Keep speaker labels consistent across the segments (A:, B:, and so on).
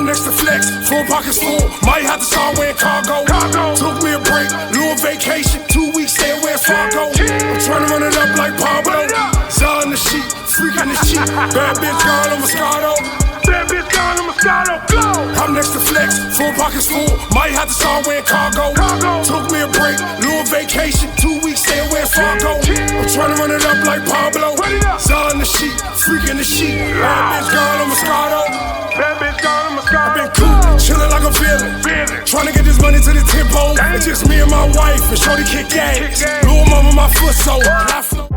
A: I'm next to flex, full pockets full. Might have to start wearing cargo. Took me a break, little vacation. 2 weeks stay away Fargo. I'm trying to run it up like Pablo. Bzell in the sheet, freaking the sheet. Bad bitch gone on Moscato. Bad bitch gone on Moscato. Go! I'm next to flex, full pockets full. Might have to start wearing cargo. Took me a break, little vacation. 2 weeks stay away Fargo. I'm trying to run it up like Pablo. Bzell in the sheet, freaking the sheet. Bad bitch gone on Moscato. Bad bitch gone on Moscato. I've been cool, chillin' like a villain. Trying to get this money to the tempo. It's just me and my wife, and shorty kick ass. Little mama, my foot so. I flow.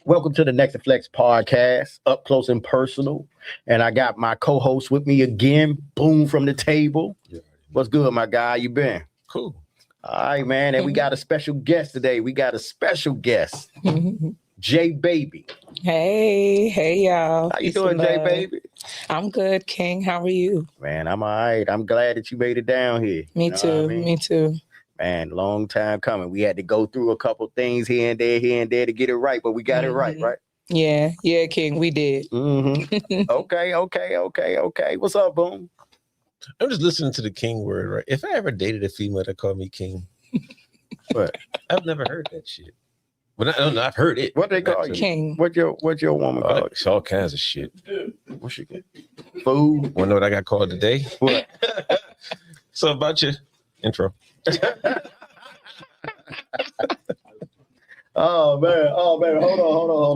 B: Welcome to the Next2Flex podcast, up close and personal. And I got my co-host with me again, Boonefromthetable. What's good, my guy? You been?
C: Cool.
B: All right, man. And we got a special guest today. We got a special guest, JayBaby.
D: Hey, y'all.
B: How you doing, JayBaby?
D: I'm good, King. How are you?
B: Man, I'm all right. I'm glad that you made it down here.
D: Me too. Me too.
B: Man, long time coming. We had to go through a couple things here and there to get it right, but we got it right?
D: Yeah, King, we did.
B: Okay. What's up, Boom?
C: I'm just listening to the King word, right? If I ever dated a female that called me King,
B: What?
C: I've never heard that shit. But I don't know, I've heard it.
B: What they call you?
D: King.
B: What your woman call you?
C: It's all kinds of shit.
B: What she get? Food.
C: Wanna know what I got called today?
B: What?
C: So about your intro.
B: Oh man, hold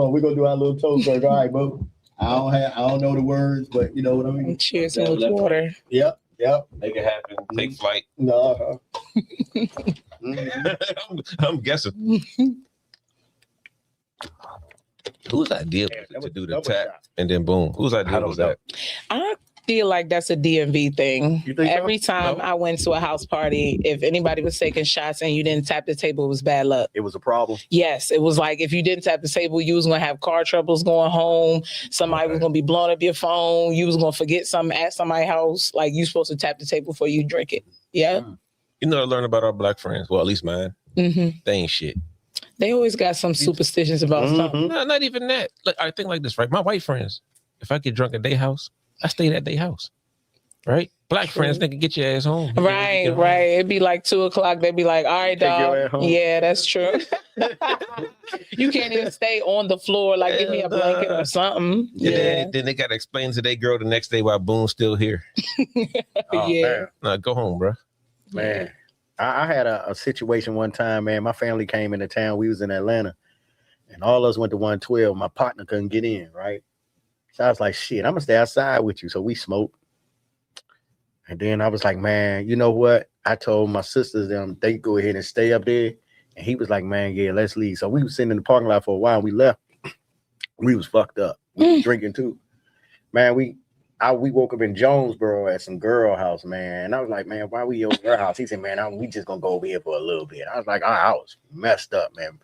B: on. We're gonna do our little toast work. All right, boo. I don't know the words, but you know what I mean.
D: Cheers with water.
B: Yep.
C: Make it happen. Take flight.
B: No.
C: I'm guessing. Whose idea was it to do the tap and then boom? Whose idea was that?
D: I feel like that's a DMV thing.
B: You think
D: Every
B: so?
D: time I went to a house party, if anybody was taking shots and you didn't tap the table, it was bad luck.
B: It was a problem.
D: Yes, it was like if you didn't tap the table, you was gonna have car troubles going home. Somebody was gonna be blowing up your phone. You was gonna forget something at somebody's house. Like you supposed to tap the table before you drink it. Yeah.
C: You know, I learned about our black friends. Well, at least mine. They ain't shit.
D: They always got some superstitions about something.
C: No, not even that. Like I think like this, right? My white friends, if I get drunk at their house, I stay at their house. Right? Black friends, they can get your ass home.
D: Right. It'd be like 2:00. They'd be like, all right, dog. Yeah, that's true. You can't even stay on the floor. Like, give me a blanket or something.
C: Then they got to explain to their girl the next day why Boone's still here.
B: Man.
C: No, go home, bro.
B: Man, I had a situation one time, man. My family came into town. We was in Atlanta, and all of us went to 112. My partner couldn't get in, right? So I was like, shit, I'm going to stay outside with you. So we smoked. And then I was like, man, you know what? I told my sisters them they go ahead and stay up there. And he was like, man, yeah, let's leave. So we was sitting in the parking lot for a while. And we left. We was fucked up. We was drinking too. Man, we woke up in Jonesboro at some girl house, man. And I was like, man, why we over her house? He said, man, we just gonna go over here for a little bit. I was like, I was messed up, man.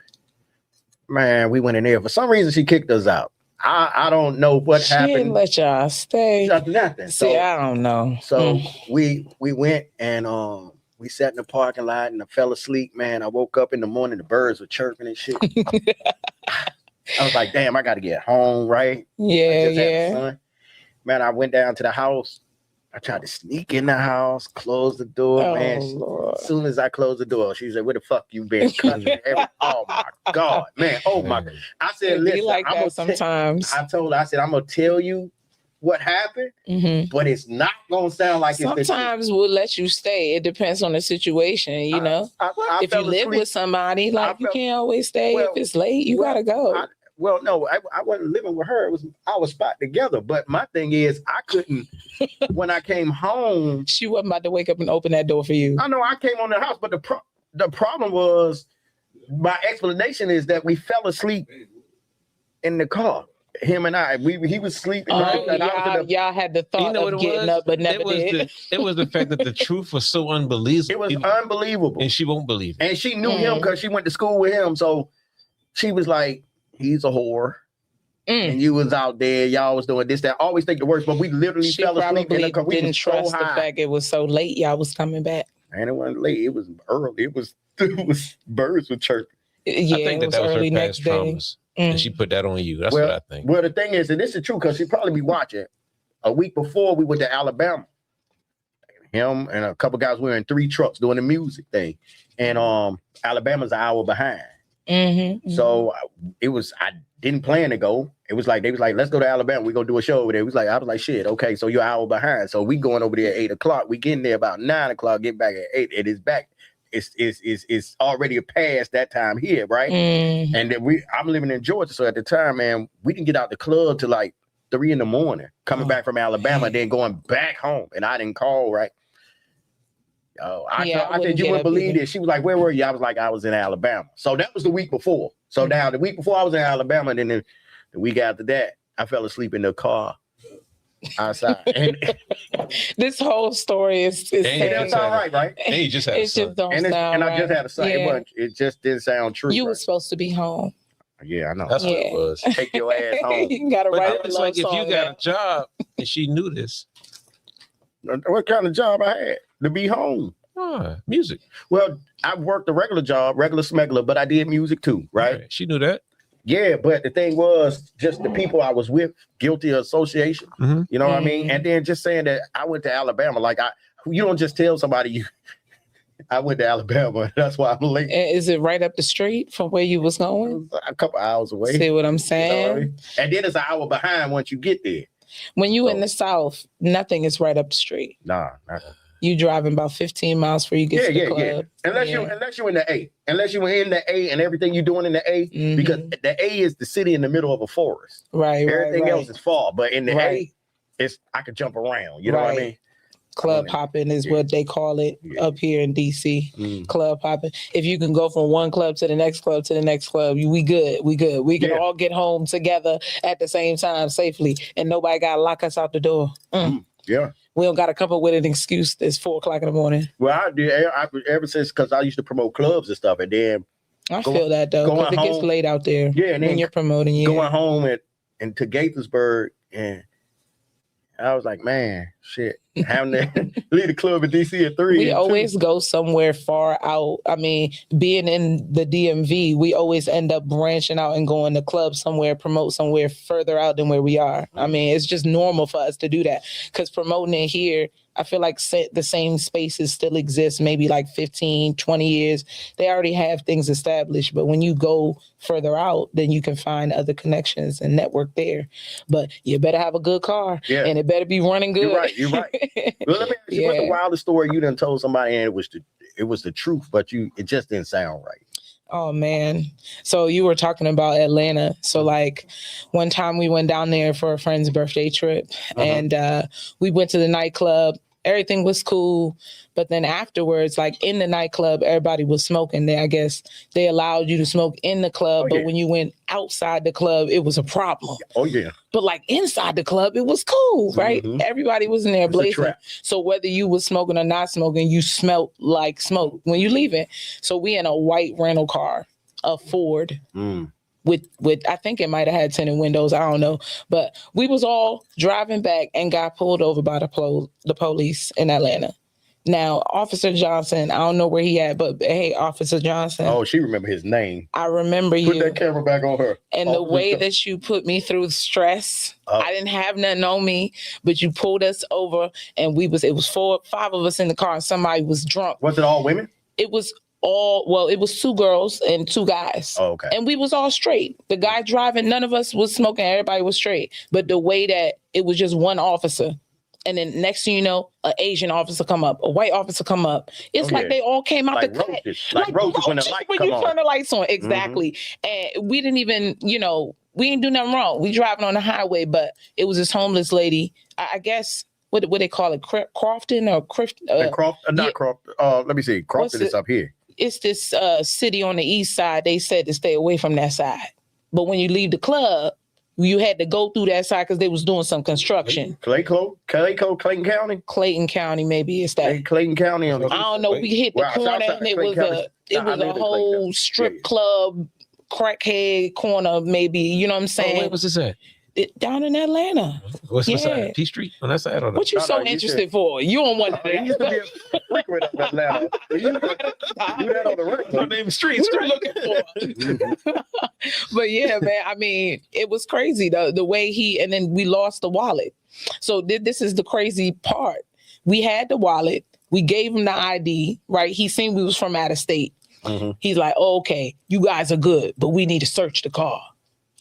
B: Man, we went in there. For some reason, she kicked us out. I don't know what happened.
D: She didn't let y'all stay.
B: Nothing.
D: See, I don't know.
B: So we went and we sat in the parking lot and I fell asleep, man. I woke up in the morning, the birds were chirping and shit. I was like, damn, I got to get home, right?
D: Yeah.
B: Man, I went down to the house. I tried to sneak in the house, close the door, man. As soon as I closed the door, she said, where the fuck you been? Oh my God, man. Oh my God. I said, listen,
D: like that sometimes.
B: I told her, I said, I'm going to tell you what happened,
D: Mhm.
B: but it's not gonna sound like it's the truth.
D: Sometimes we'll let you stay. It depends on the situation, you know.
B: I
D: If you
B: fell
D: live
B: asleep.
D: with somebody, like you
B: fell-
D: can't always stay.
B: well,
D: if it's late, you gotta go.
B: Well, no, I wasn't living with her. It was our spot together. But my thing is, I couldn't. When I came home,
D: She wasn't about to wake up and open that door for you.
B: I know I came on the house, but the problem was, my explanation is that we fell asleep in the car. Him and I, he was sleeping. Right? And I was
D: Y'all had the thought of getting up, but never did.
C: It was the fact that the truth was so unbelievable.
B: It was unbelievable,
C: and she won't believe it.
B: And she knew him because she went to school with him. So she was like, "He's a whore." And you was out there, y'all was doing this, that. I always think the worst, but we literally fell asleep in the car. We
D: didn't trust the fact it was so late. Y'all was coming back,
B: and it wasn't late. It was early. It was birds were chirping.
D: Yeah,
C: I think that was
D: early
C: her
D: next
C: past
D: day.
C: traumas, and she put that on you. That's what I think.
B: Well, the thing is, and this is true because she probably be watching. A week before, we went to Alabama. Him and a couple guys were in 3 trucks doing the music thing, and Alabama's an hour behind. So I didn't plan to go. It was like they was like, let's go to Alabama. We're gonna do a show over there. I was like, shit, okay. So you're an hour behind. So we going over there at 8 o'clock. We getting there about 9 o'clock. Get back at 8. It is back. It's already past that time here, right? And then I'm living in Georgia, so at the time, man, we didn't get out the club till like 3 in the morning. Coming back from Alabama, then going back home, and I didn't call, right? I said you wouldn't believe this. She was like, "Where were you?" I was like, "I was in Alabama." So that was the week before. So now the week before I was in Alabama, and then the week after that, I fell asleep in the car outside. And
D: this whole story is
B: that's all right, right?
C: And you just had
D: it just don't sound
B: and I just had a son.
D: Yeah.
B: It just didn't sound true.
D: You were supposed to be home.
B: Yeah, I know.
C: That's what it was.
B: Take your ass home.
D: You gotta
C: But
D: write
C: it's like if you got a job and she knew this.
B: What kind of job I had? To be home.
C: Music.
B: Well, I worked a regular job, regular smuggler, but I did music too, right?
C: She knew that.
B: Yeah, but the thing was just the people I was with, guilty of association. You know what I mean? And then just saying that I went to Alabama, like you don't just tell somebody I went to Alabama. That's why I'm late.
D: Is it right up the street from where you was going?
B: A couple hours away.
D: See what I'm saying?
B: And then it's an hour behind once you get there.
D: When you in the South, nothing is right up the street.
B: Nah.
D: You driving about 15 miles before you get to the club.
B: Unless you're in the A. Unless you're in the A and everything you're doing in the A, because the A is the city in the middle of a forest.
D: Right.
B: Everything else is far. But in the A, I could jump around. You know what I mean?
D: Club hopping is what they call it up here in DC. Club hopping. If you can go from one club to the next club to the next club, we good. We can all get home together at the same time safely, and nobody got to lock us out the door.
B: Yeah.
D: We don't got to come up with an excuse that's 4 o'clock in the morning.
B: Well, I did ever since, because I used to promote clubs and stuff, and then
D: I feel that though, because it gets late out there.
B: Yeah, and
D: when you're promoting,
B: going home and to Gaithersburg, and I was like, man, shit, having to leave the club in DC at 3.
D: We always go somewhere far out. I mean, being in the DMV, we always end up branching out and going to clubs somewhere, promote somewhere further out than where we are. I mean, it's just normal for us to do that, because promoting it here, I feel like the same spaces still exist, maybe like 15, 20 years. They already have things established, but when you go further out, then you can find other connections and network there. But you better have a good car, and it better be running good.
B: You're right. Well, let me ask you, what's the wildest story you done told somebody and it was the truth, but it just didn't sound right?
D: Oh man. So you were talking about Atlanta. So like one time we went down there for a friend's birthday trip, and we went to the nightclub. Everything was cool. But then afterwards, like in the nightclub, everybody was smoking. I guess they allowed you to smoke in the club. But when you went outside the club, it was a problem.
B: Oh, yeah.
D: But like inside the club, it was cool, right? Everybody was in there blazing. So whether you was smoking or not smoking, you smelled like smoke when you leaving. So we in a white rental car, a Ford. With I think it might have had tinted windows, I don't know, but we was all driving back and got pulled over by the police in Atlanta. Now, Officer Johnson, I don't know where he at, but hey, Officer Johnson.
B: Oh, she remember his name.
D: I remember you.
B: Put that camera back on her.
D: And the way that you put me through stress, I didn't have nothing on me, but you pulled us over, and it was 5 of us in the car, and somebody was drunk.
B: Was it all women?
D: It was it was 2 girls and 2 guys.
B: Oh, okay.
D: And we was all straight. The guy driving, none of us was smoking. Everybody was straight. But the way that it was just one officer. And then next thing you know, an Asian officer come up, a white officer come up. It's like they all came out
B: like
D: the
B: roaches. Like roaches when the light
D: when
B: come
D: you
B: on.
D: turn the lights on. Exactly. And we didn't even, we didn't do nothing wrong. We driving on the highway, but it was this homeless lady. I guess what they call it, Crofton or
B: Crofton. Let me see. Crofton is up here.
D: It's this city on the east side. They said to stay away from that side. But when you leave the club, you had to go through that side because they was doing some construction.
B: Clayton County?
D: Clayton County, maybe it's that.
B: Clayton County.
D: I don't know. We hit the corner and it was a whole strip club, crackhead corner, maybe. You know what I'm saying?
C: Where was this at?
D: Down in Atlanta.
C: What's the side? P Street on that side? Or
D: What you interested for? You don't want
B: to. It used to be a frequent of Atlanta. You do that on the record.
C: No name streets.
D: What are you looking for? But yeah, man. I mean, it was crazy the way and then we lost the wallet. So this is the crazy part. We had the wallet. We gave him the ID. Right? He seen we was from out of state. Mm-hmm. He's like, oh, okay, you guys are good, but we need to search the car.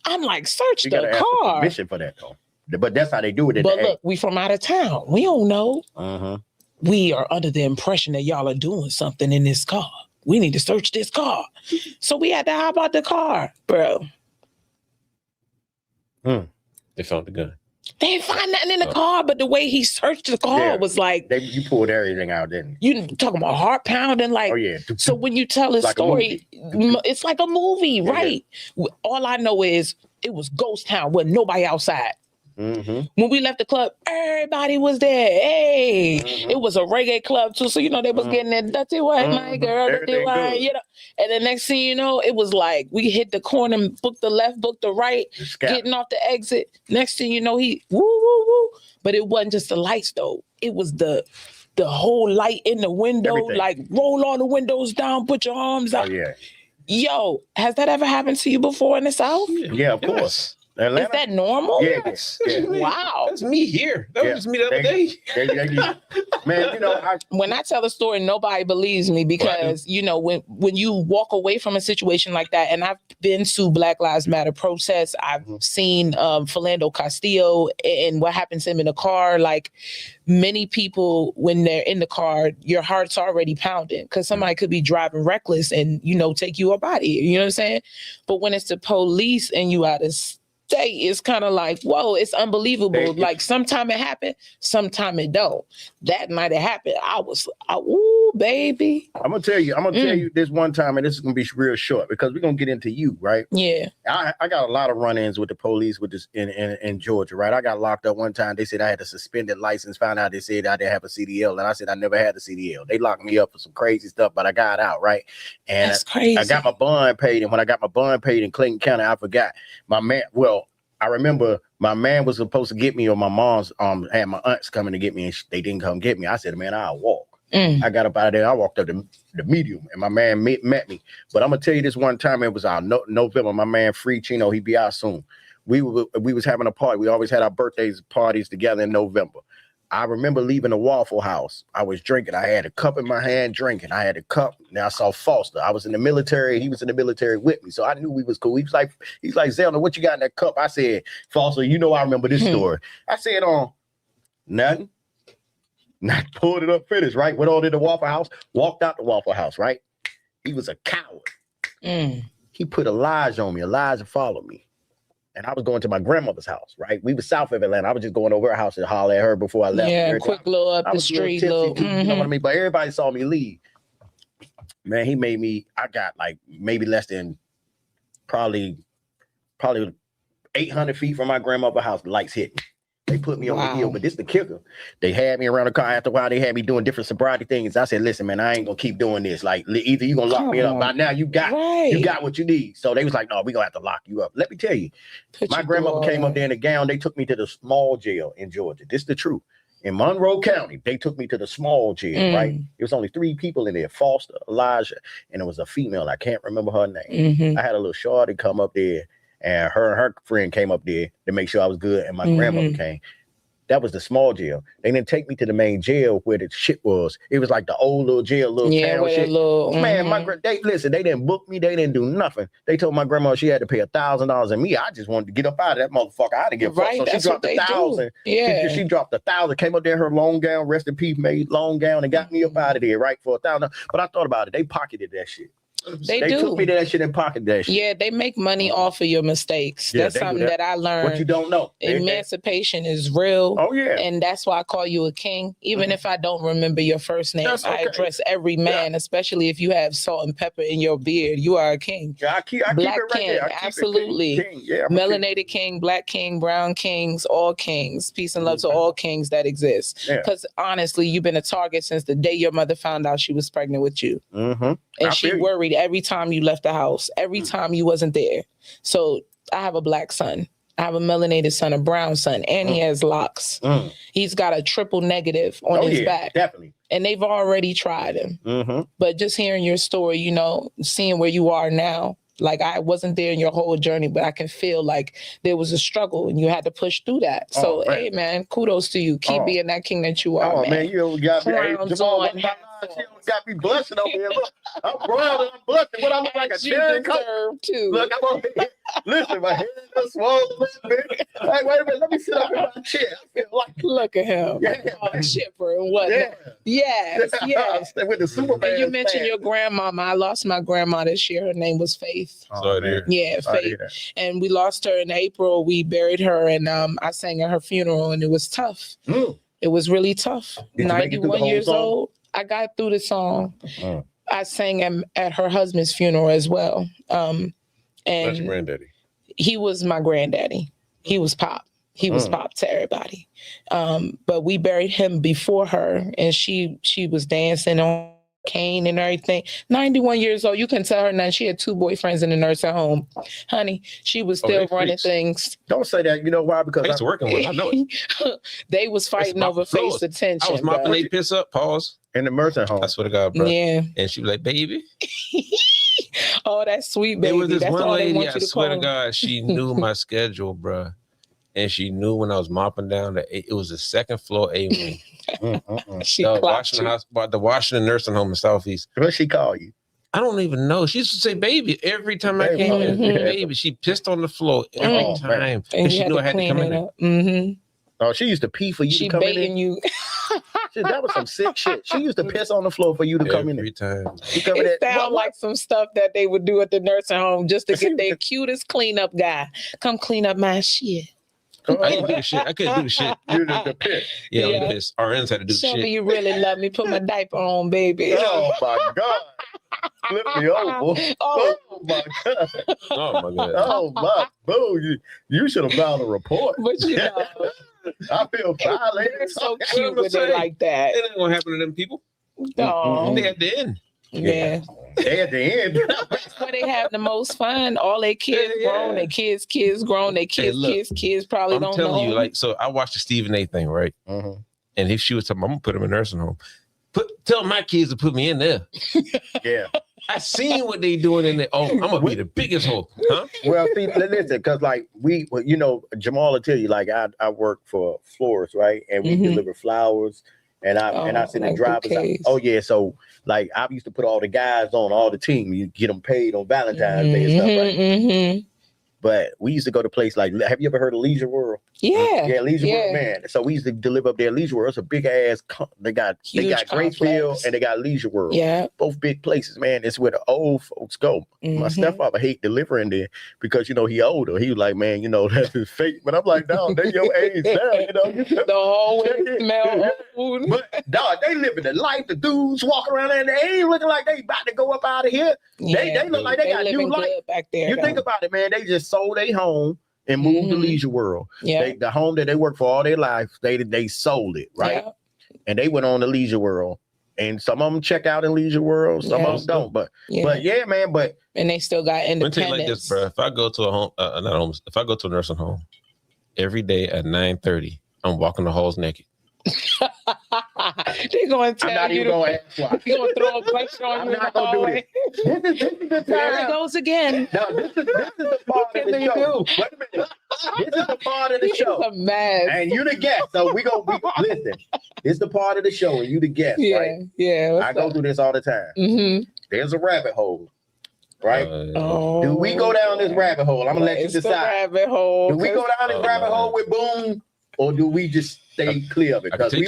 D: I'm like, search the car.
B: Permission for that though. But that's how they do it.
D: But look, we from out of town. We don't know.
B: Uh-huh.
D: We are under the impression that y'all are doing something in this car. We need to search this car. So we had to hop out the car, bro.
C: They found the gun.
D: They didn't find nothing in the car, but the way he searched the car was like...
B: You pulled everything out, didn't you?
D: You talking about heart pounding, like...
B: Oh, yeah.
D: So when you tell his story, it's like a movie, right? Yeah. All I know is it was ghost town with nobody outside. Mm-hmm. When we left the club, everybody was there. Hey, it was a reggae club too, so they was getting that dirty white, my girl, dirty white, And the next thing you know, it was like we hit the corner, booked the left, booked the right, getting off the exit. Next thing you know, he woo woo woo. But it wasn't just the lights though; it was the whole light in the window, like roll all the windows down, put your arms out.
B: Oh, yeah.
D: Yo, has that ever happened to you before in the South?
B: Yeah, of course. Atlanta?
D: Is that normal?
B: Yes. Yeah.
C: Wow. That's me here. That was me the other day.
B: Man,
D: when I tell a story, nobody believes me because, when you walk away from a situation like that, and I've been to Black Lives Matter protests, I've seen Philando Castillo and what happens to him in the car. Like many people, when they're in the car, your heart's already pounding because somebody could be driving reckless and, take you a body. You know what I'm saying? But when it's the police and you out of it's kind of like, whoa, it's unbelievable. Like sometime it happened, sometime it don't. That might have happened. I was, ooh, baby.
B: I'm gonna tell you this one time, and this is gonna be real short because we're gonna get into you, right?
D: Yeah.
B: I got a lot of run-ins with the police with this in Georgia, right? I got locked up one time. They said I had a suspended license. Found out they said I didn't have a CDL, and I said I never had a CDL. They locked me up for some crazy stuff, but I got out, right? And
D: that's crazy.
B: I got my bond paid, and when I got my bond paid in Clayton County, I forgot my man. Well, I remember my man was supposed to get me, or my mom's had my aunts coming to get me, and they didn't come get me. I said, man, I'll walk. I got up out of there. I walked up the medium, and my man met me. But I'm gonna tell you this one time. It was our November. My man Free Chino, he be out soon. We was having a party. We always had our birthdays parties together in November. I remember leaving the Waffle House. I was drinking. I had a cup in my hand drinking. I had a cup. Now I saw Foster. I was in the military. He was in the military with me. So I knew we was cool. He's like, Zelda, what you got in that cup? I said, Foster, I remember this story. I said, nothing. Not pulled it up, finished, right? Went on in the Waffle House, walked out the Waffle House, right? He was a coward. He put Elijah on me. Elijah followed me. And I was going to my grandmother's house, right? We were south of Atlanta. I was just going over her house and holler at her before I left.
D: Yeah, quick little up the street.
B: You know what I mean? But everybody saw me leave. Man, he made me, I got like maybe less than probably 800 feet from my grandmother's house. The lights hit me. They put me on the hill, but this the kicker. They had me around the car. After a while, they had me doing different sobriety things. I said, listen, man, I ain't gonna keep doing this. Like, either you gonna lock me up. By now, you got what you need. So they was like, no, we gonna have to lock you up. Let me tell you, my grandmother came up there in a gown. They took me to the small jail in Georgia. This is the truth. In Monroe County, they took me to the small jail, right? It was only 3 people in there, Foster, Elijah, and it was a female. I can't remember her name. I had a little shorty come up there. And her friend came up there to make sure I was good, and my grandmother came. That was the small jail. They didn't take me to the main jail where the shit was. It was like the old little jail, little town shit. Man, they didn't book me. They didn't do nothing. They told my grandma she had to pay $1,000, and me, I just wanted to get up out of that motherfucker. I had to get fucked. So she dropped $1,000. Yeah, she dropped $1,000. Came up there in her long gown, rest in peace, made long gown, and got me up out of there, right, for $1,000. But I thought about it. They pocketed that shit. They took me to that shit and pocketed that shit.
D: Yeah, they make money off of your mistakes. That's something that I learned.
B: What you don't know.
D: Emancipation is real.
B: Oh, yeah.
D: And that's why I call you a king. Even if I don't remember your first name, I address every man, especially if you have salt and pepper in your beard. You are a king.
B: Yeah, I keep
D: Black
B: it right
D: king,
B: there.
D: absolutely.
B: King. Yeah,
D: melanated king, black king, brown kings, all kings. Peace and love to all kings that exist. Because honestly, you've been a target since the day your mother found out she was pregnant with you. And she worried every time you left the house, every time you wasn't there. So I have a black son. I have a melanated son, a brown son, and he has locks. He's got a triple negative on his back.
B: Definitely.
D: And they've already tried him. But just hearing your story, you know, seeing where you are now, like I wasn't there in your whole journey, but I can feel like there was a struggle and you had to push through that. So, hey, man, kudos to you. Keep being that king that you are, man.
B: You got me. Hey, Jamal, got me blushing over here. Look, I'm brown and I'm blushing. What I look like a cherry too. Look, I'm over here. Listen, my head is swollen a little bit. Hey, wait a minute. Let me sit up in my chair. I feel like
D: look at him. Chipper and whatnot. Yes.
B: With the Superman.
D: And you mentioned your grandmama. I lost my grandma this year. Her name was Faith. Faith. And we lost her in April. We buried her, and I sang at her funeral, and it was tough. It was really tough. 91 years old. I got through the song. I sang at her husband's funeral as well. And
C: that's your granddaddy.
D: He was my granddaddy. He was Pop. He was Pop to everybody. But we buried him before her, and she was dancing on cane and everything. 91 years old. You can tell her now she had 2 boyfriends in the nursing home. Honey, she was still running things.
B: Don't say that. You know why? Because
C: I used to work with. I know it.
D: They was fighting over face attention.
C: I was mopping their piss up. Pause.
B: In the nursing home.
C: I swear to God, bro.
D: Yeah.
C: And she was like, baby.
D: Oh, that's sweet, baby.
C: There was this
D: that's
C: one lady, I swear to
D: call.
C: God, she knew my schedule, bro. And she knew when I was mopping down that it was the 2nd floor A wing.
D: She
C: the Washington nursing home in Southeast.
B: What she call you?
C: I don't even know. She used to say baby every time I came in. Baby. She pissed on the floor every time. And she knew I had to come in there.
B: Oh, she used to pee for you to come in.
D: Baiting you.
B: Shit, that was some sick shit. She used to piss on the floor for you to come in
C: every time.
D: It sounds like some stuff that they would do at the nursing home just to get their cutest cleanup guy. Come clean up my shit.
C: I didn't do the shit. I couldn't do the shit.
B: You did the piss.
C: Yeah, the piss. RNs had to do the
D: Show
C: shit.
D: me you really love me. Put my diaper on, baby.
B: Oh my God. Flip me over. Oh my God.
C: Oh my God.
B: Oh my boo. You should have filed a report.
D: But you know,
B: I feel violated.
D: They're so cute when they like that.
C: It ain't gonna happen to them people.
D: No.
C: They at the end.
D: Yeah.
B: They at the end.
D: That's where they have the most fun. All their kids grown, their kids grown, their kids probably don't know.
C: I'm telling you, like, so I watched the Stephen A thing, right? And if she was talking, I'm gonna put him in a nursing home. Tell my kids to put me in there.
B: Yeah.
C: I seen what they doing in there. Oh, I'm gonna be the biggest hoe. Huh?
B: Well, see, listen, because like you know, Jamal will tell you, like I work for florists, right? And we deliver flowers. And I send the drivers out. Oh yeah, so like I used to put all the guys on all the team. You get them paid on Valentine's Day and stuff, right? But we used to go to places like, have you ever heard of Leisure World?
D: Yeah,
B: Leisure World, man. So we used to deliver up there at Leisure World. It's a big ass. They got Greenfield and they got Leisure World.
D: Yeah,
B: both big places, man. It's where the old folks go. My stepfather hate delivering there because you know he older. He was like, man, you know that's his fate. But I'm like, dog, they your age now, you know.
D: The hallway smell old.
B: But dog, they living the life. The dudes walking around there, and they ain't looking like they about to go up out of here. They look like they got new life
D: back there.
B: You think about it, man. They just sold their home and moved to Leisure World. Yeah, the home that they worked for all their life, they sold it, right? Yeah. And they went on to Leisure World. And some of them check out in Leisure World, some of them don't. But yeah, man.
D: And they still got independence.
C: Let me tell you like this, bro. If I go to a home, if I go to a nursing home every day at 9:30, I'm walking the halls naked.
D: They're going to tell you. They're going to throw a pressure on you.
B: Not gonna do this. This is the time.
D: There it goes again.
B: No, this is the part of the show. Wait a minute. This is the part of the show.
D: He's a mess.
B: And you the guest. So we listen. This is the part of the show and you the guest, right?
D: Yeah.
B: I go through this all the time.
D: Mm-hmm.
B: There's a rabbit hole, right?
D: Oh,
B: Do we go down this rabbit hole? I'm gonna let you
D: it's the
B: decide.
D: rabbit hole.
B: Do we go down this rabbit hole with Boone, or do we just stay clear of it? Because if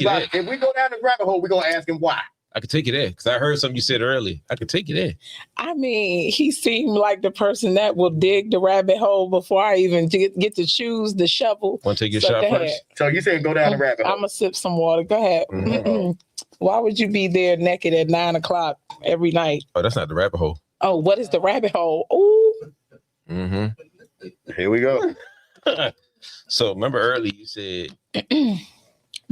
B: we go down this rabbit hole, we're gonna ask him why.
C: I could take it there because I heard something you said earlier. I could take it there.
D: I mean, he seemed like the person that will dig the rabbit hole before I even get to choose the shovel.
C: Want to take your shot first?
B: So you said go down the rabbit hole.
D: I'm gonna sip some water. Go ahead.
B: Mm-hmm.
D: Why would you be there naked at 9:00 every night?
C: Oh, that's not the rabbit hole.
D: Oh, what is the rabbit hole? Ooh.
C: Mm-hmm.
B: Here we go.
C: So remember earlier you said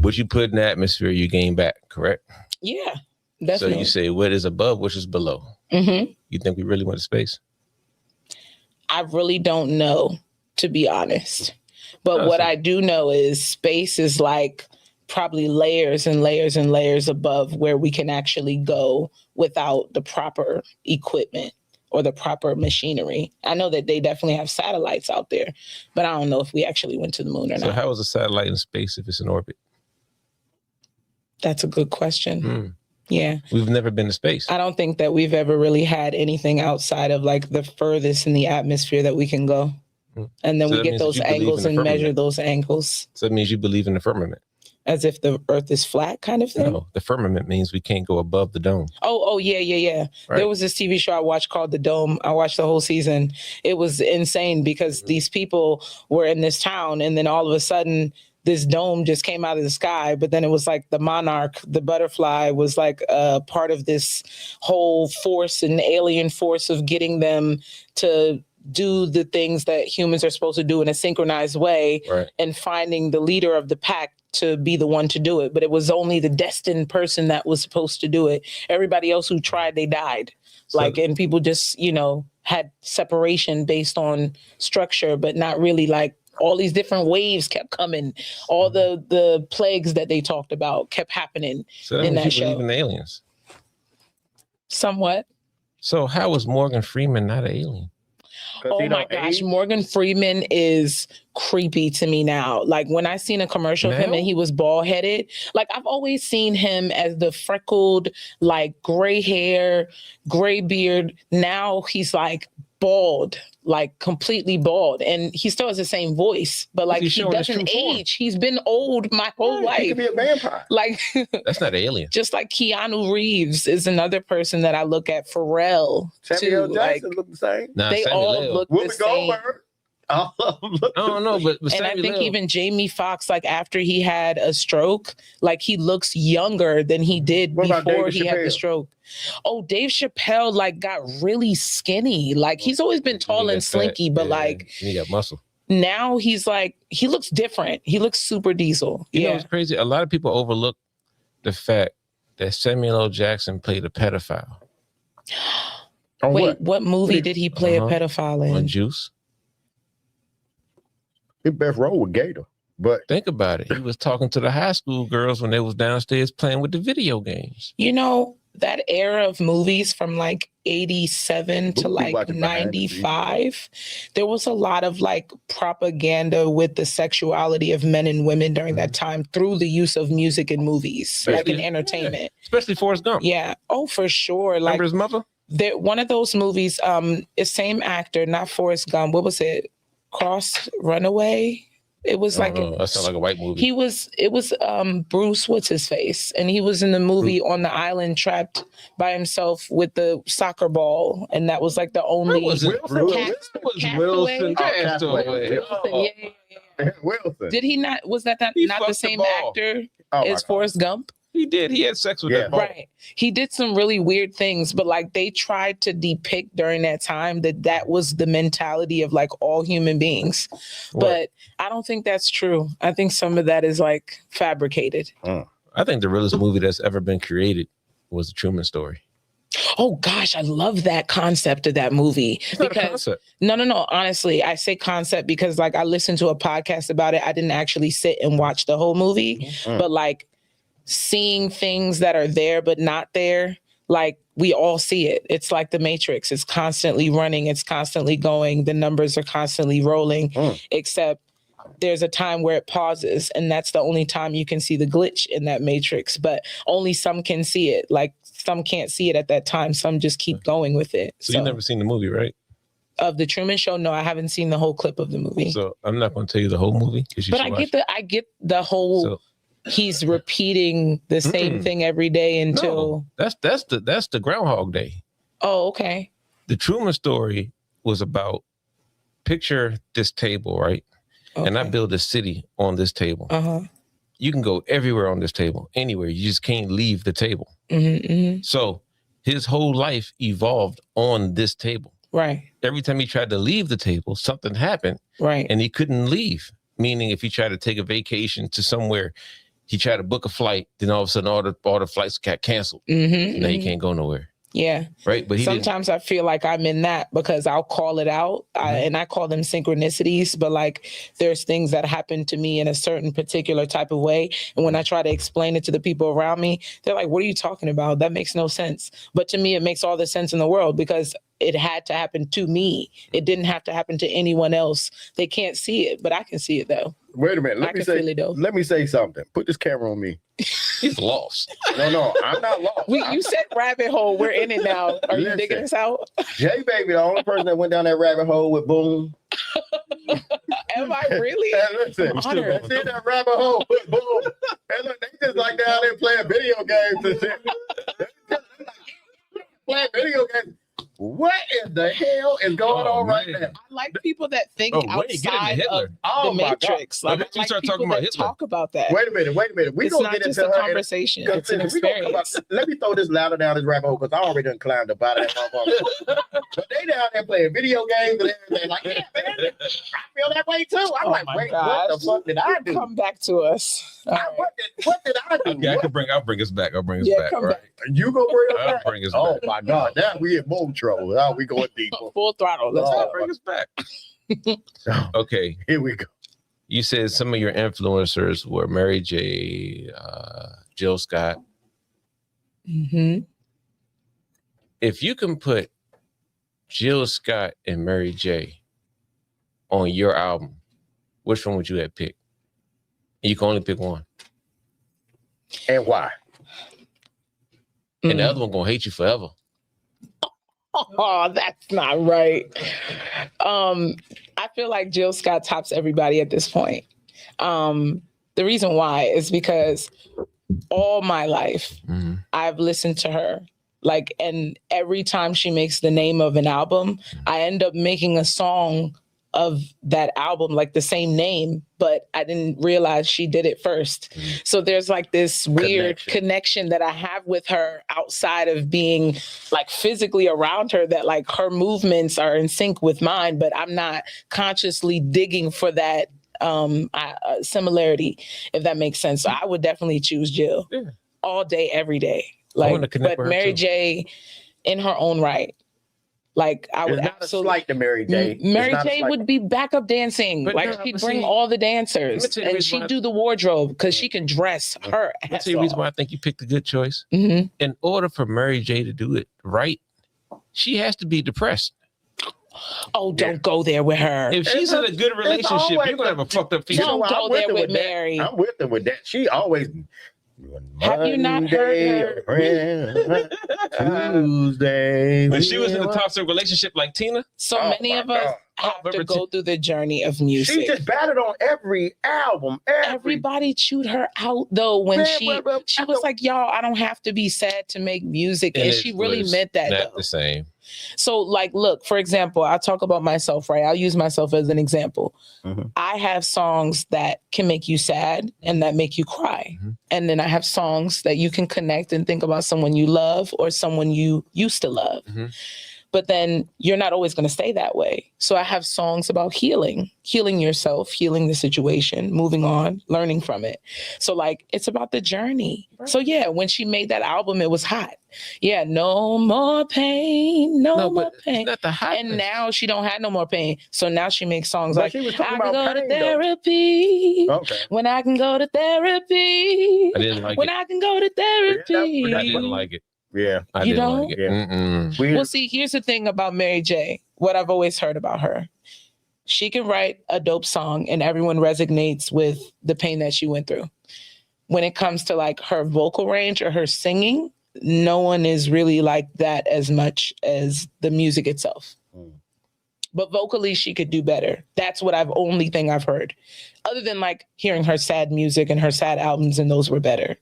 C: what you put in the atmosphere, you gain back, correct?
D: Yeah, definitely.
C: So you say what is above, which is below.
D: Mm-hmm.
C: You think we really went to space?
D: I really don't know, to be honest. But what I do know is space is like probably layers and layers and layers above where we can actually go without the proper equipment or the proper machinery. I know that they definitely have satellites out there, but I don't know if we actually went to the moon or
C: So
D: not.
C: how is a satellite in space if it's in orbit?
D: That's a good question. Yeah.
C: We've never been to space.
D: I don't think that we've ever really had anything outside of like the furthest in the atmosphere that we can go. And then
C: So
D: we
C: that
D: get
C: means
D: those
C: that you believe
D: angles
C: in the
D: and measure
C: firmament.
D: those angles
C: So that means you believe in the firmament.
D: as if the earth is flat kind of thing.
C: No, the firmament means we can't go above the dome.
D: Oh, yeah.
C: Right.
D: There was this TV show I watched called The Dome. I watched the whole season. It was insane because these people were in this town and then all of a sudden this dome just came out of the sky, but then it was like the monarch, the butterfly was like a part of this whole force, an alien force of getting them to do the things that humans are supposed to do in a synchronized way,
C: Right.
D: and finding the leader of the pack to be the one to do it. But it was only the destined person that was supposed to do it. Everybody else who tried, they died. And people just, had separation based on structure, but not really like all these different waves kept coming. All the plagues that they talked about kept happening
C: So that
D: in
C: means
D: that
C: you
D: show.
C: believe in aliens.
D: Somewhat.
C: So how was Morgan Freeman not an alien?
D: Oh my gosh, Morgan Freeman is creepy to me now. Like when I seen a commercial of him
C: Now?
D: and he was bald headed, like I've always seen him as the freckled, like gray hair, gray beard. Now he's like bald, like completely bald, and he still has the same voice, but like
C: He's
D: he
C: showing his
D: doesn't
C: true form.
D: age. He's been old my whole
B: He
D: life.
B: could be a vampire.
D: Like
C: That's not an alien.
D: just like Keanu Reeves is another person that I look at. Pharrell
B: Samuel
D: too.
B: Jackson
D: Like
B: look the same.
C: Nah,
D: they
C: Samuel
D: all
C: L.
D: look the
B: Whoopi
D: same.
B: Goldberg. All of them look
C: I don't know, but
D: And I
C: Samuel
D: think
C: L.
D: even Jamie Foxx, like after he had a stroke, like he looks younger than he did
B: What about
D: before
B: Dave
D: he had the
B: Chappelle?
D: stroke. Oh, Dave Chappelle like got really skinny. Like he's always been tall
C: He
D: and
C: got
D: slinky,
C: fat,
D: but
C: yeah,
D: like
C: and he got muscle.
D: now he's like, he looks different. He looks super diesel.
C: You know
D: Yeah.
C: what's crazy? A lot of people overlook the fact that Samuel L. Jackson played a pedophile
B: On
D: Wait, what movie did he play a
C: Uh-huh.
D: pedophile
C: on
D: in?
C: Juice.
B: His best role with Gator, but
C: Think about it. He was talking to the high school girls when they was downstairs playing with the video games.
D: You know, that era of movies from like 87 to
B: We'll be
D: like
B: watching behind the scenes.
D: 95, there was a lot of like propaganda with the sexuality of men and women during that time through the use of music and movies, like in
C: Especially-
D: entertainment.
C: Especially Forrest Gump.
D: Yeah. Oh, for sure. Like
C: Remember his mother?
D: one of those movies, is same actor, not Forrest Gump. What was it? Cross Runaway? It was like
C: That sounds like a white movie.
D: it was Bruce, what's his face? And he was in the movie on the island trapped by himself with the soccer ball. And that was like the only
C: That was
B: Wilson.
C: Wilson.
B: Castaway.
C: Castaway.
D: Yeah.
B: Wilson.
D: Did he not was that
C: He
D: not the
C: fucked the
D: same
C: ball.
D: actor
B: Oh, my
D: as
B: God.
D: Forrest Gump?
C: He did. He had sex with
B: Yeah.
C: that ball.
D: Right. He did some really weird things, but like they tried to depict during that time that was the mentality of like all human beings. But I don't think that's true. I think some of that is like fabricated.
C: I think the realest movie that's ever been created was The Truman Story.
D: Oh gosh, I love that concept of that movie.
C: It's not a concept.
D: No. Honestly, I say concept because like I listened to a podcast about it. I didn't actually sit and watch the whole movie, but like seeing things that are there but not there, like we all see it. It's like the Matrix. It's constantly running. It's constantly going. The numbers are constantly rolling, except there's a time where it pauses, and that's the only time you can see the glitch in that matrix. But only some can see it. Like some can't see it at that time. Some just keep going with it.
C: So you've never seen the movie, right?
D: Of the Truman Show? No, I haven't seen the whole clip of the movie.
C: So I'm not going to tell you the whole movie.
D: But I get the whole. So, he's repeating the same thing every day until.
C: No, that's the Groundhog Day.
D: Oh, okay.
C: The Truman story was about, picture this table, right? Okay. And I build a city on this table. You can go everywhere on this table, anywhere. You just can't leave the table. So his whole life evolved on this table.
D: Right.
C: Every time he tried to leave the table, something happened. Right. And he couldn't leave. Meaning if he tried to take a vacation to somewhere, he tried to book a flight, then all of a sudden all the flights got canceled. Now he can't go nowhere.
D: Yeah.
C: Right. But
D: sometimes I feel like I'm in that because I'll call it out and I call them synchronicities. But like there's things that happen to me in a certain particular type of way. And when I try to explain it to the people around me, they're like, what are you talking about? That makes no sense. But to me, it makes all the sense in the world because it had to happen to me. It didn't have to happen to anyone else. They can't see it, but I can see it though.
B: Wait a minute. Let me say something. Put this camera on me.
C: He's lost.
B: No, I'm not lost.
D: You said rabbit hole. We're in it now. Are you digging us out?
B: JayBaby, the only person that went down that rabbit hole with Boom.
D: Am I really?
B: Listen, that's in that rabbit hole with Boom. And look, they just like down there playing video games and shit. Playing video games. What in the hell is going on right now?
D: I like people that think outside of the Matrix. Like
C: you start talking about Hitler.
D: Talk about that.
B: Wait a minute. We're going to get into
D: a conversation. It's an experience.
B: Let me throw this ladder down this rabbit hole because I already done climbed up out of that motherfucker. But they down there playing video games and everything. Like, yeah, man, I feel that way too. I'm like, wait, what the fuck did I do?
D: Come back to us.
B: What did I do?
C: Okay, I'll bring us back. I'll bring us back.
B: Come back. You gonna bring us back?
C: I'll bring us back.
B: Oh my God. Now we in more trouble. Now we going deeper.
D: Full throttle. Let's
C: bring us back. Okay.
B: Here we go.
C: You said some of your influencers were Mary J, Jill Scott. If you can put Jill Scott and Mary J on your album, which one would you have picked? You can only pick one.
B: And why?
C: And the other one gonna hate you forever.
D: Oh, that's not right. I feel like Jill Scott tops everybody at this point. The reason why is because all my life I've listened to her. Like, and every time she makes the name of an album, I end up making a song of that album, like the same name, but I didn't realize she did it first. So there's like this weird connection that I have with her outside of being like physically around her, that like her movements are in sync with mine, but I'm not consciously digging for that similarity, if that makes sense. So I would definitely choose Jill all day, every day. Like, but Mary J in her own right. Like I would absolutely
B: like the Mary J.
D: Mary J would be backup dancing. But like she'd bring all the dancers and she'd do the wardrobe because she can dress her ass off.
C: That's the reason why I think you picked a good choice. In order for Mary J to do it right, she has to be depressed.
D: Oh, don't go there with her.
C: If she's in a good relationship, you're gonna have a fucked up feeling.
D: Don't go there with Mary.
B: I'm with her with that. She always.
D: Have you not heard her?
B: Tuesday.
C: When she was in a toxic relationship like Tina.
D: So many of us have to go through the journey of music.
B: She just batted on every album.
D: Everybody chewed her out though when she was like, y'all, I don't have to be sad to make music. And she really meant that.
C: Not the same.
D: So like, look, for example, I'll talk about myself, right? I'll use myself as an example. I have songs that can make you sad and that make you cry. And then I have songs that you can connect and think about someone you love or someone you used to love. But then you're not always going to stay that way. So I have songs about healing yourself, healing the situation, moving on, learning from it. So like, it's about the journey. Right. So yeah, when she made that album, it was hot. Yeah, no more pain, no more pain.
C: Not the hotness.
D: And now she don't have no more pain. So now she makes songs like,
B: I
D: can go to therapy. When I can go to therapy.
C: I didn't like
D: when I can go to therapy.
C: I didn't like it.
B: Yeah.
C: I
D: you
C: didn't
D: don't?
C: like it.
D: Well, see, here's the thing about Mary J. What I've always heard about her. She can write a dope song and everyone resonates with the pain that she went through. When it comes to like her vocal range or her singing, no one is really like that as much as the music itself. But vocally, she could do better. That's what only thing I've heard. Other than like hearing her sad music and her sad albums, and those were better.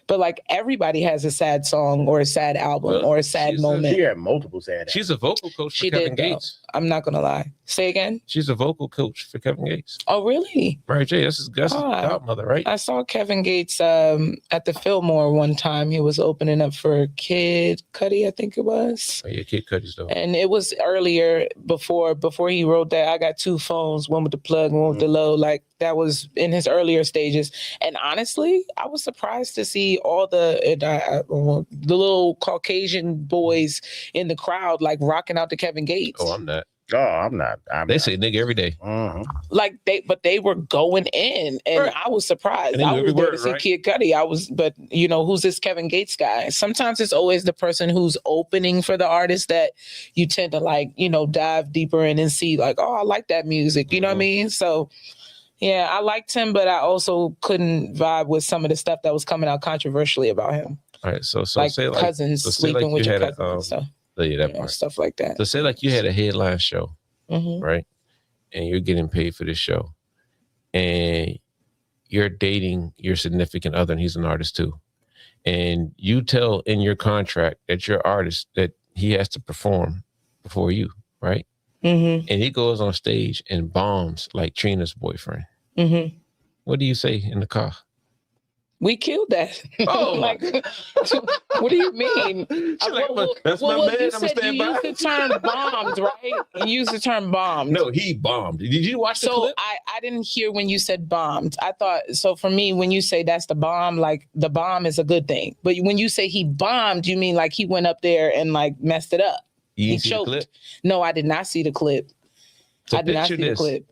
D: But like everybody has a sad song or a sad album or a sad moment.
B: She had multiple sad albums.
C: She's a vocal coach for Kevin Gates.
D: I'm not gonna lie. Say again.
C: She's a vocal coach for Kevin Gates.
D: Oh, really?
C: Right, Jay. That's his godmother, right?
D: I saw Kevin Gates at the Fillmore one time. He was opening up for Kid Cudi, I think it was.
C: Oh yeah, Kid Cudi's dope.
D: And it was earlier before he wrote that. I got 2 phones, one with the plug, one with the load. Like that was in his earlier stages. And honestly, I was surprised to see all the little Caucasian boys in the crowd like rocking out to Kevin Gates.
C: Oh, I'm not.
B: Oh, I'm not.
C: They say nigga every day.
D: Like they were going in, and right. I was surprised. I was there to see Kid Cudi. But you know, who's this Kevin Gates guy? Sometimes it's always the person who's opening for the artist that you tend to like, you know, dive deeper in and see like, oh, I like that music. You know what I mean? So yeah, I liked him, but I also couldn't vibe with some of the stuff that was coming out controversially about him.
C: All right, so
D: like
C: say
D: cousins sleeping with your cousins and stuff. Stuff like that.
C: So say like you had a headline show, right? And you're getting paid for this show. And you're dating your significant other and he's an artist too. And you tell in your contract that your artist that he has to perform before you, right? And he goes on stage and bombs like Trina's boyfriend. What do you say in the car?
D: We killed that. Oh, like, what do you mean?
C: That's my man. I'm gonna stand by.
D: You used the term bombed, right? You used the term bombed.
C: No, he bombed. Did you watch the clip?
D: I didn't hear when you said bombed. I thought, so for me, when you say that's the bomb, like the bomb is a good thing. But when you say he bombed, you mean like he went up there and like messed it up. He choked. No, I did not see the clip.
C: So I did not see the clip.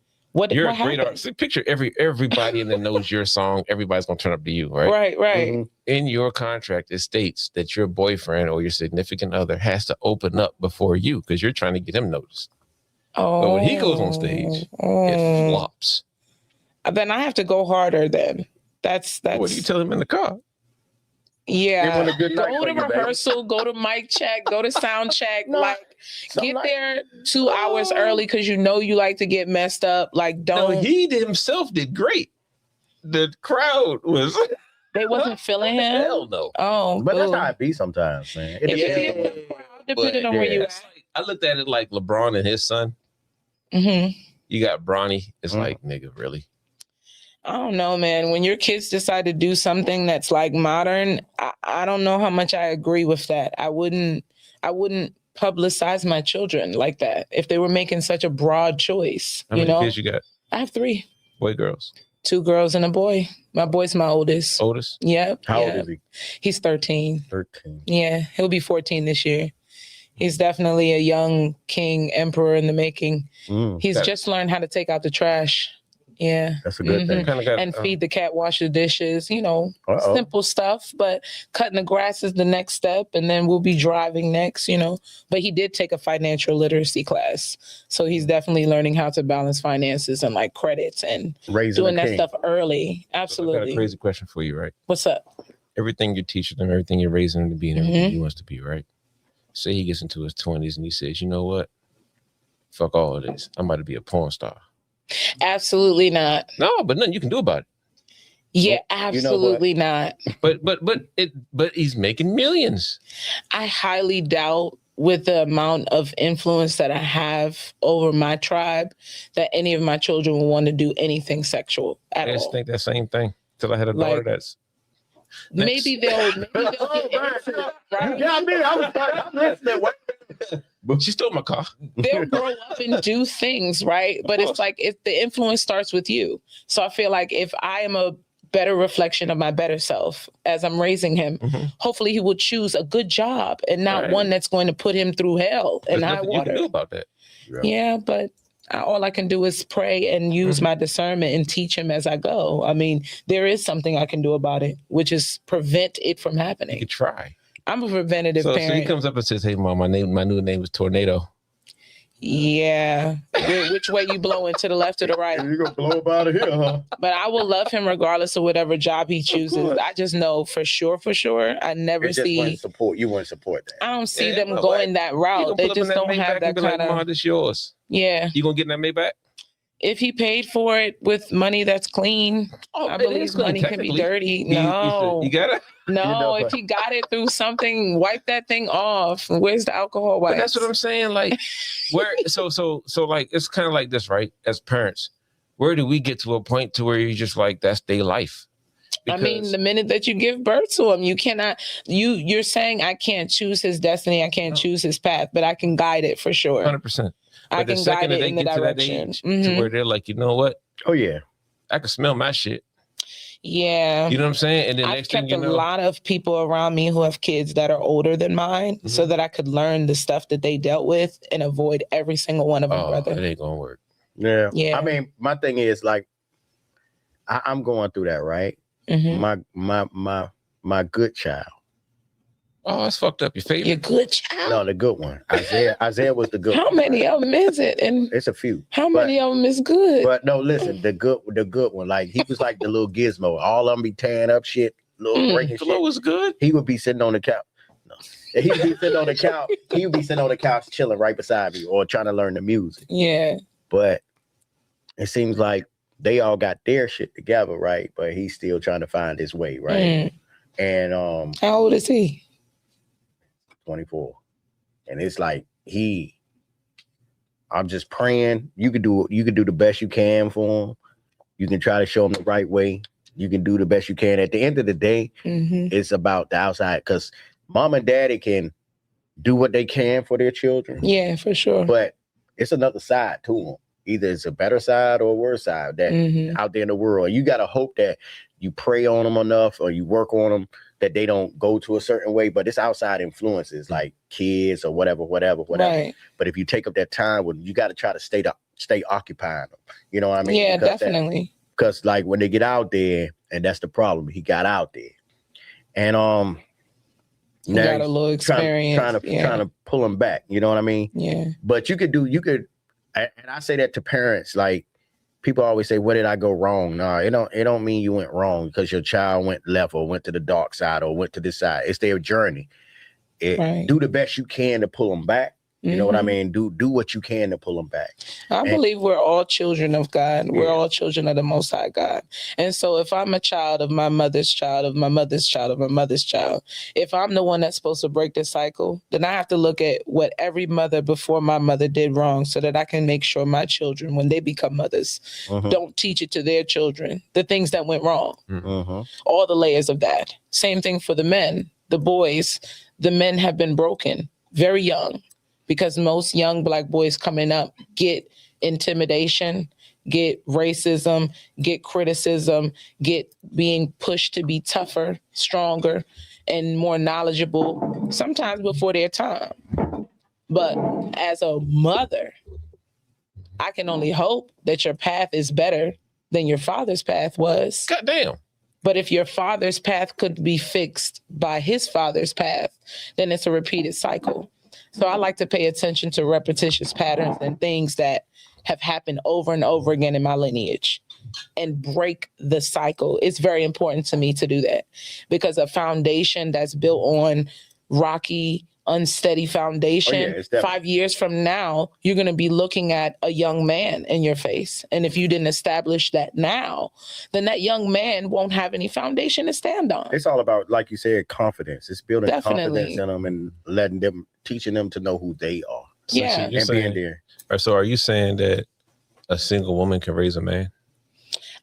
C: You're a great artist. Picture everybody in that knows your song. Everybody's gonna turn up to you, right?
D: Right.
C: In your contract, it states that your boyfriend or your significant other has to open up before you because you're trying to get him noticed. Oh. But when he goes on stage, it flops.
D: Then I have to go harder. Then that's.
C: What do you tell him in the car?
D: Yeah, go to rehearsal, go to mic check, go to sound check. Get there 2 hours early because you know you like to get messed up. Like, don't.
C: No, he himself did great. The crowd was.
D: They wasn't feeling him.
C: Hell no.
D: Oh,
B: but that's how it be sometimes, man.
D: Depending on where you at.
C: I looked at it like LeBron and his son. You got Bronny. It's like, nigga, really.
D: I don't know, man. When your kids decide to do something that's like modern, I don't know how much I agree with that. I wouldn't publicize my children like that if they were making such a broad choice.
C: How many kids you got?
D: I have 3.
C: Boy, girls?
D: 2 girls and a boy. My boy's my oldest.
C: Oldest?
D: Yep.
B: How old is he?
D: He's 13.
B: 13.
D: Yeah, he'll be 14 this year. He's definitely a young king, emperor in the making. He's just learned how to take out the trash. Yeah.
B: That's a good thing.
D: And feed the cat, wash the dishes, you know, simple stuff. But cutting the grass is the next step. And then we'll be driving next, you know. But he did take a financial literacy class. So he's definitely learning how to balance finances and like credits and doing that stuff early. Absolutely.
C: I got a crazy question for you, right?
D: What's up?
C: Everything you're teaching them, everything you're raising him to be, and everything he wants to be, right? Say he gets into his 20s and he says, you know what? Fuck all of this. I'm about to be a porn star.
D: Absolutely not.
C: No, but nothing you can do about it.
D: Yeah, absolutely not.
C: But he's making millions.
D: I highly doubt, with the amount of influence that I have over my tribe, that any of my children will want to do anything sexual at all.
C: I just think that same thing till I had a daughter that's.
D: Maybe they'll get
B: right? Yeah, I mean, I'm listening.
C: But she stole my car.
D: They'll grow up and do things, right? But it's like if the influence starts with you. So I feel like if I am a better reflection of my better self as I'm raising him, hopefully he will choose a good job and not one that's going to put him through hell and high water.
C: You can do about that.
D: Yeah, but all I can do is pray and use my discernment and teach him as I go. I mean, there is something I can do about it, which is prevent it from happening.
C: You could try.
D: I'm a preventative parent.
C: So he comes up and says, hey, Mom, my new name is Tornado.
D: Yeah. Which way you blowing, to the left or the right?
B: You're going to blow up out of here, huh?
D: But I will love him regardless of whatever job he chooses. I just know for sure, I never see.
B: You wouldn't support that.
D: I don't see them going that route. They just don't have that kind of.
C: Like, this yours.
D: Yeah.
C: You gonna get that Maybach?
D: If he paid for it with money that's clean, I believe money can be dirty. No.
C: You got it?
D: No, if he got it through something, wipe that thing off. Where's the alcohol wipes?
C: But that's what I'm saying. Like, where? So like, it's kind of like this, right? As parents, where do we get to a point to where you're just like, that's their life?
D: Because, I mean, the minute that you give birth to him, you cannot. You're saying I can't choose his destiny. I can't choose his path, but I can guide it for sure.
C: 100%.
D: I can guide it in the direction.
C: To where they're like, you know what?
B: Oh yeah,
C: I can smell my shit.
D: Yeah.
C: You know what I'm saying? And then
D: I've kept a lot of people around me who have kids that are older than mine so that I could learn the stuff that they dealt with and avoid every single one of them, brother.
C: It ain't gonna work.
B: Yeah. I mean, my thing is like, I'm going through that, right? My good child.
C: Oh, that's fucked up. Your favorite?
D: Your good child?
B: No, the good one. Isaiah was the good
D: one. How many of them is it? And
B: it's a few.
D: How many of them is good?
B: But no, listen, the good one. Like, he was like the little gizmo. All of them be tearing up shit, little breaking shit.
C: Was good.
B: He would be sitting on the couch. No. He would be sitting on the couch. He would be sitting on the couch chilling right beside me or trying to learn the music.
D: Yeah.
B: But it seems like they all got their shit together, right? But he's still trying to find his way, right? And
D: how old is he?
B: 24. And it's like I'm just praying. You can do the best you can for him. You can try to show him the right way. You can do the best you can. At the end of the day, it's about the outside, because mom and daddy can do what they can for their children.
D: Yeah, for sure.
B: But it's another side to them. Either it's a better side or a worse side that out there in the world. You got to hope that you pray on them enough or you work on them that they don't go to a certain way, but it's outside influences like kids or whatever. Right. But if you take up that time, you got to try to stay occupied. You know what I mean?
D: Yeah, definitely.
B: Because like when they get out there, and that's the problem, he got out there, and now
D: got a little experience,
B: trying to pull him back. You know what I mean?
D: Yeah.
B: But you could, and I say that to parents, like, people always say, "Where did I go wrong?" No, it don't mean you went wrong because your child went left or went to the dark side or went to this side. It's their journey. Do the best you can to pull them back. You know what I mean? Do what you can to pull them back.
D: I believe we're all children of God. We're all children of the Most High God. And so if I'm a child of my mother's child, of my mother's child, of my mother's child, if I'm the one that's supposed to break the cycle, then I have to look at what every mother before my mother did wrong so that I can make sure my children, when they become mothers, don't teach it to their children, the things that went wrong. All the layers of that. Same thing for the men, the boys. The men have been broken very young, because most young Black boys coming up get intimidation, get racism, get criticism, get being pushed to be tougher, stronger, and more knowledgeable, sometimes before their time. But as a mother, I can only hope that your path is better than your father's path was.
C: Goddamn.
D: But if your father's path could be fixed by his father's path, then it's a repeated cycle. So I like to pay attention to repetitious patterns and things that have happened over and over again in my lineage and break the cycle. It's very important to me to do that, because a foundation that's built on rocky, unsteady foundation, 5 years from now, you're going to be looking at a young man in your face. And if you didn't establish that now, then that young man won't have any foundation to stand on.
B: It's all about, like you said, confidence. It's building confidence in them and teaching them to know who they are.
D: Yeah.
B: And being there.
C: So are you saying that a single woman can raise a man?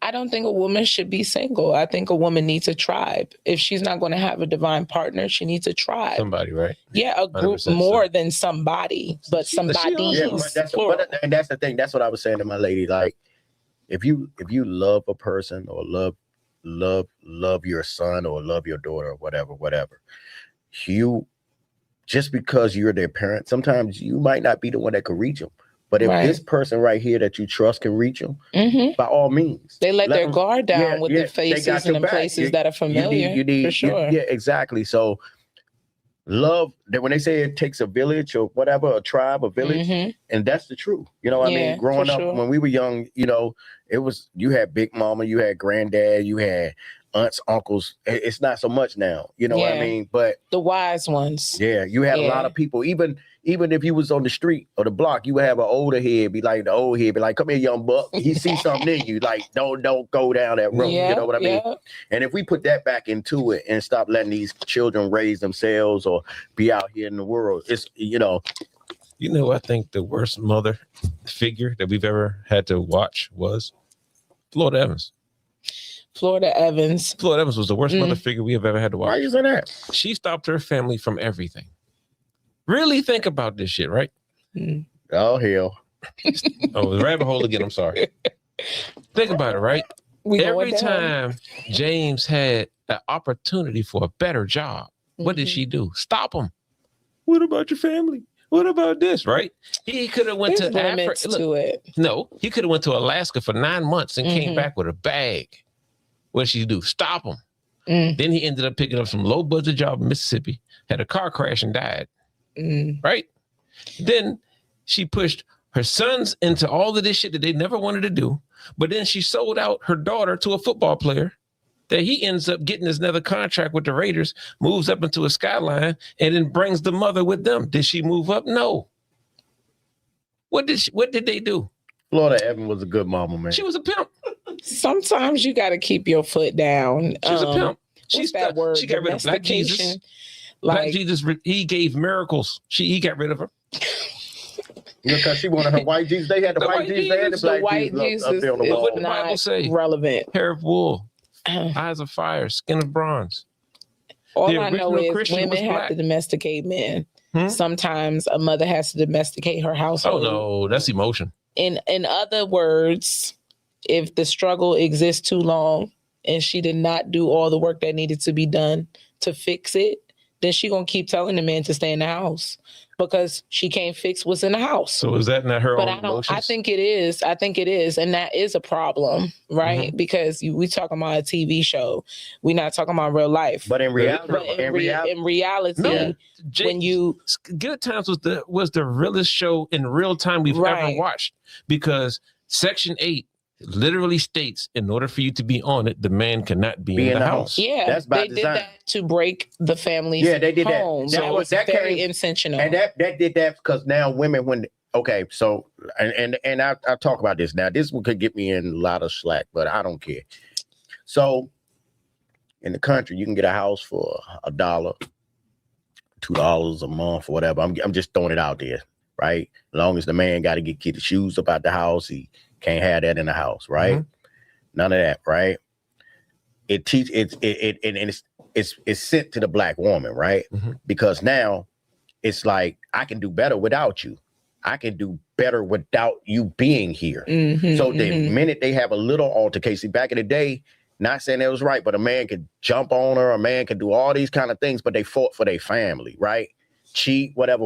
D: I don't think a woman should be single. I think a woman needs a tribe. If she's not going to have a divine partner, she needs a tribe.
C: Somebody, right?
D: Yeah, a group more than somebody, but somebody.
B: And that's the thing. That's what I was saying to my lady. Like, if you love a person or love your son or love your daughter or whatever, you, just because you're their parent, sometimes you might not be the one that could reach them. But if this person right here that you trust can reach them, by all means.
D: They let their guard down with the faces and the places that are familiar.
B: You need,
D: for sure.
B: Yeah, exactly. So love that when they say it takes a village or whatever, a tribe, a village, and that's the truth. You know what I mean? Growing up when we were young, you know, it was, you had big mama, you had granddad, you had aunts, uncles. It's not so much now, you know what I mean? But
D: the wise ones.
B: Yeah, you had a lot of people. Even if you was on the street or the block, you would have an older head be like, come here, young buck. He sees something in you, like, don't go down that road. You know what I mean? And if we put that back into it and stop letting these children raise themselves or be out here in the world, it's, you know.
C: You know, I think the worst mother figure that we've ever had to watch was Florida Evans.
D: Florida Evans
C: was the worst mother figure we have ever had to watch.
B: Why you say that?
C: She stopped her family from everything. Really think about this shit, right?
B: Oh, hell.
C: Oh, the rabbit hole again. I'm sorry. Think about it, right? Every time James had an opportunity for a better job, what did she do? Stop him. What about your family? What about this, right? He could have went to Africa. No, he could have went to Alaska for 9 months and came back with a bag. What did she do? Stop him. Then he ended up picking up some low budget job in Mississippi, had a car crash and died. Right? Then she pushed her sons into all of this shit that they never wanted to do. But then she sold out her daughter to a football player that he ends up getting another contract with the Raiders, moves up into a skyline, and then brings the mother with them. Did she move up? No. What did they do?
B: Florida Evan was a good mama, man.
C: She was a pimp.
D: Sometimes you got to keep your foot down.
C: She was a pimp.
D: She got rid of
C: Black Jesus. Black Jesus, he gave miracles. He got rid of her.
B: Because she wanted her white Jesus. They had the white Jesus. They had the black Jesus up there on the wall.
C: What the Bible say?
D: Relevant.
C: Hair of wool, eyes of fire, skin of bronze.
D: All I know is women have to domesticate men. Sometimes a mother has to domesticate her household.
C: Oh no, that's emotion.
D: In other words, if the struggle exists too long and she did not do all the work that needed to be done to fix it, then she gonna keep telling the man to stay in the house because she can't fix what's in the house.
C: So is that not her own emotions?
D: I think it is. And that is a problem, right? Because we talking about a TV show. We're not talking about real life.
B: But in reality,
C: no, when you Good Times was the realest show in real time we've ever watched, because Section 8 literally states, in order for you to be on it, the man cannot be in the house.
D: Yeah,
B: that's by
D: design.
B: Did that
D: to break the family's
B: they did
D: home.
B: that.
D: So that very intentional.
B: And that did that because now women, so I talk about this now. This one could get me in a lot of slack, but I don't care. So in the country, you can get a house for $1, $2 a month, or whatever. I'm just throwing it out there, right? As long as the man got to get the shoes up out the house, he can't have that in the house, right? None of that, right? It's sent to the black woman, right? Because now it's like, I can do better without you. I can do better without you being here. So the minute they have a little altercation, back in the day, not saying it was right, but a man could jump on her, a man could do all these kind of things, but they fought for their family, right? Cheat, whatever.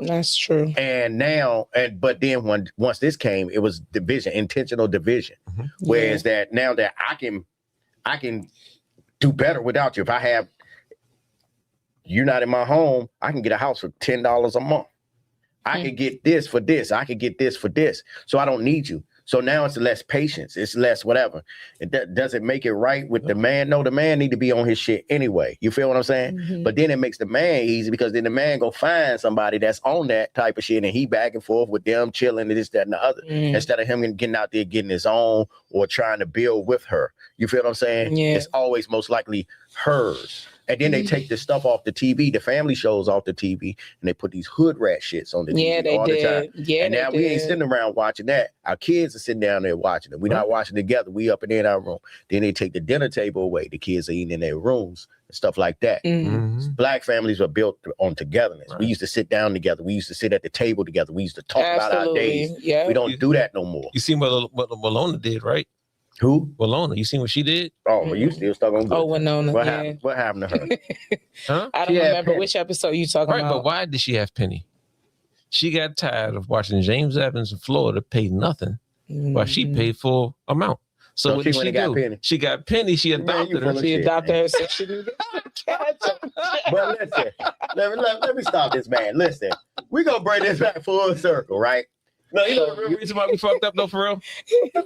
D: That's true.
B: And now, but then once this came, it was division, intentional division. Whereas that now that I can do better without you. If I have you're not in my home, I can get a house for $10 a month. I can get this for this. I can get this for this. So I don't need you. So now it's less patience. It's less whatever. Does it make it right with the man? No, the man need to be on his shit anyway. You feel what I'm saying? But then it makes the man easy because then the man go find somebody that's on that type of shit and he back and forth with them, chilling and this, that, and the other. Instead of him getting out there, getting his own or trying to build with her. You feel what I'm saying?
D: Yeah.
B: It's always most likely hers. And then they take the stuff off the TV, the family shows off the TV, and they put these hood rat shits on the TV all the time.
D: Yeah,
B: and now we ain't sitting around watching that. Our kids are sitting down there watching it. We're not watching together. We up and in our room. Then they take the dinner table away. The kids are eating in their rooms and stuff like that. Black families are built on togetherness. We used to sit down together. We used to sit at the table together. We used to talk about our days. We don't do that no more.
C: You seen what Walona did, right?
B: Who?
C: Walona. You seen what she did?
B: Oh, well, you still stuck on good.
D: Oh, Winona.
B: What happened? What happened to her?
C: Huh?
D: I don't remember which episode you talking about.
C: But why did she have Penny? She got tired of watching James Evans in Florida pay nothing while she paid full amount. So what did she do?
B: Penny.
C: She got Penny. She adopted her.
D: She adopted her. So she didn't catch her.
B: But listen, let me stop this, man. Listen, we're going to bring this back full circle, right?
C: No, you know the real reason why we fucked up though, for real?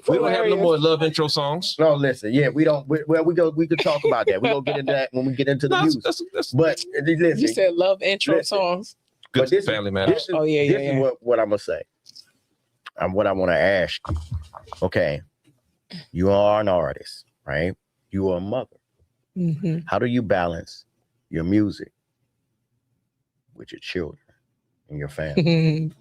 C: We don't have no more love intro songs.
B: No, listen, yeah, we don't. We could talk about that. We're gonna get into that when we get into the music. But listen,
D: you said love intro songs.
C: Good Family Matters.
B: This is what I'm gonna say. What I want to ask you. Okay, you are an artist, right? You are a mother.
D: Mm-hmm.
B: How do you balance your music with your children and your family?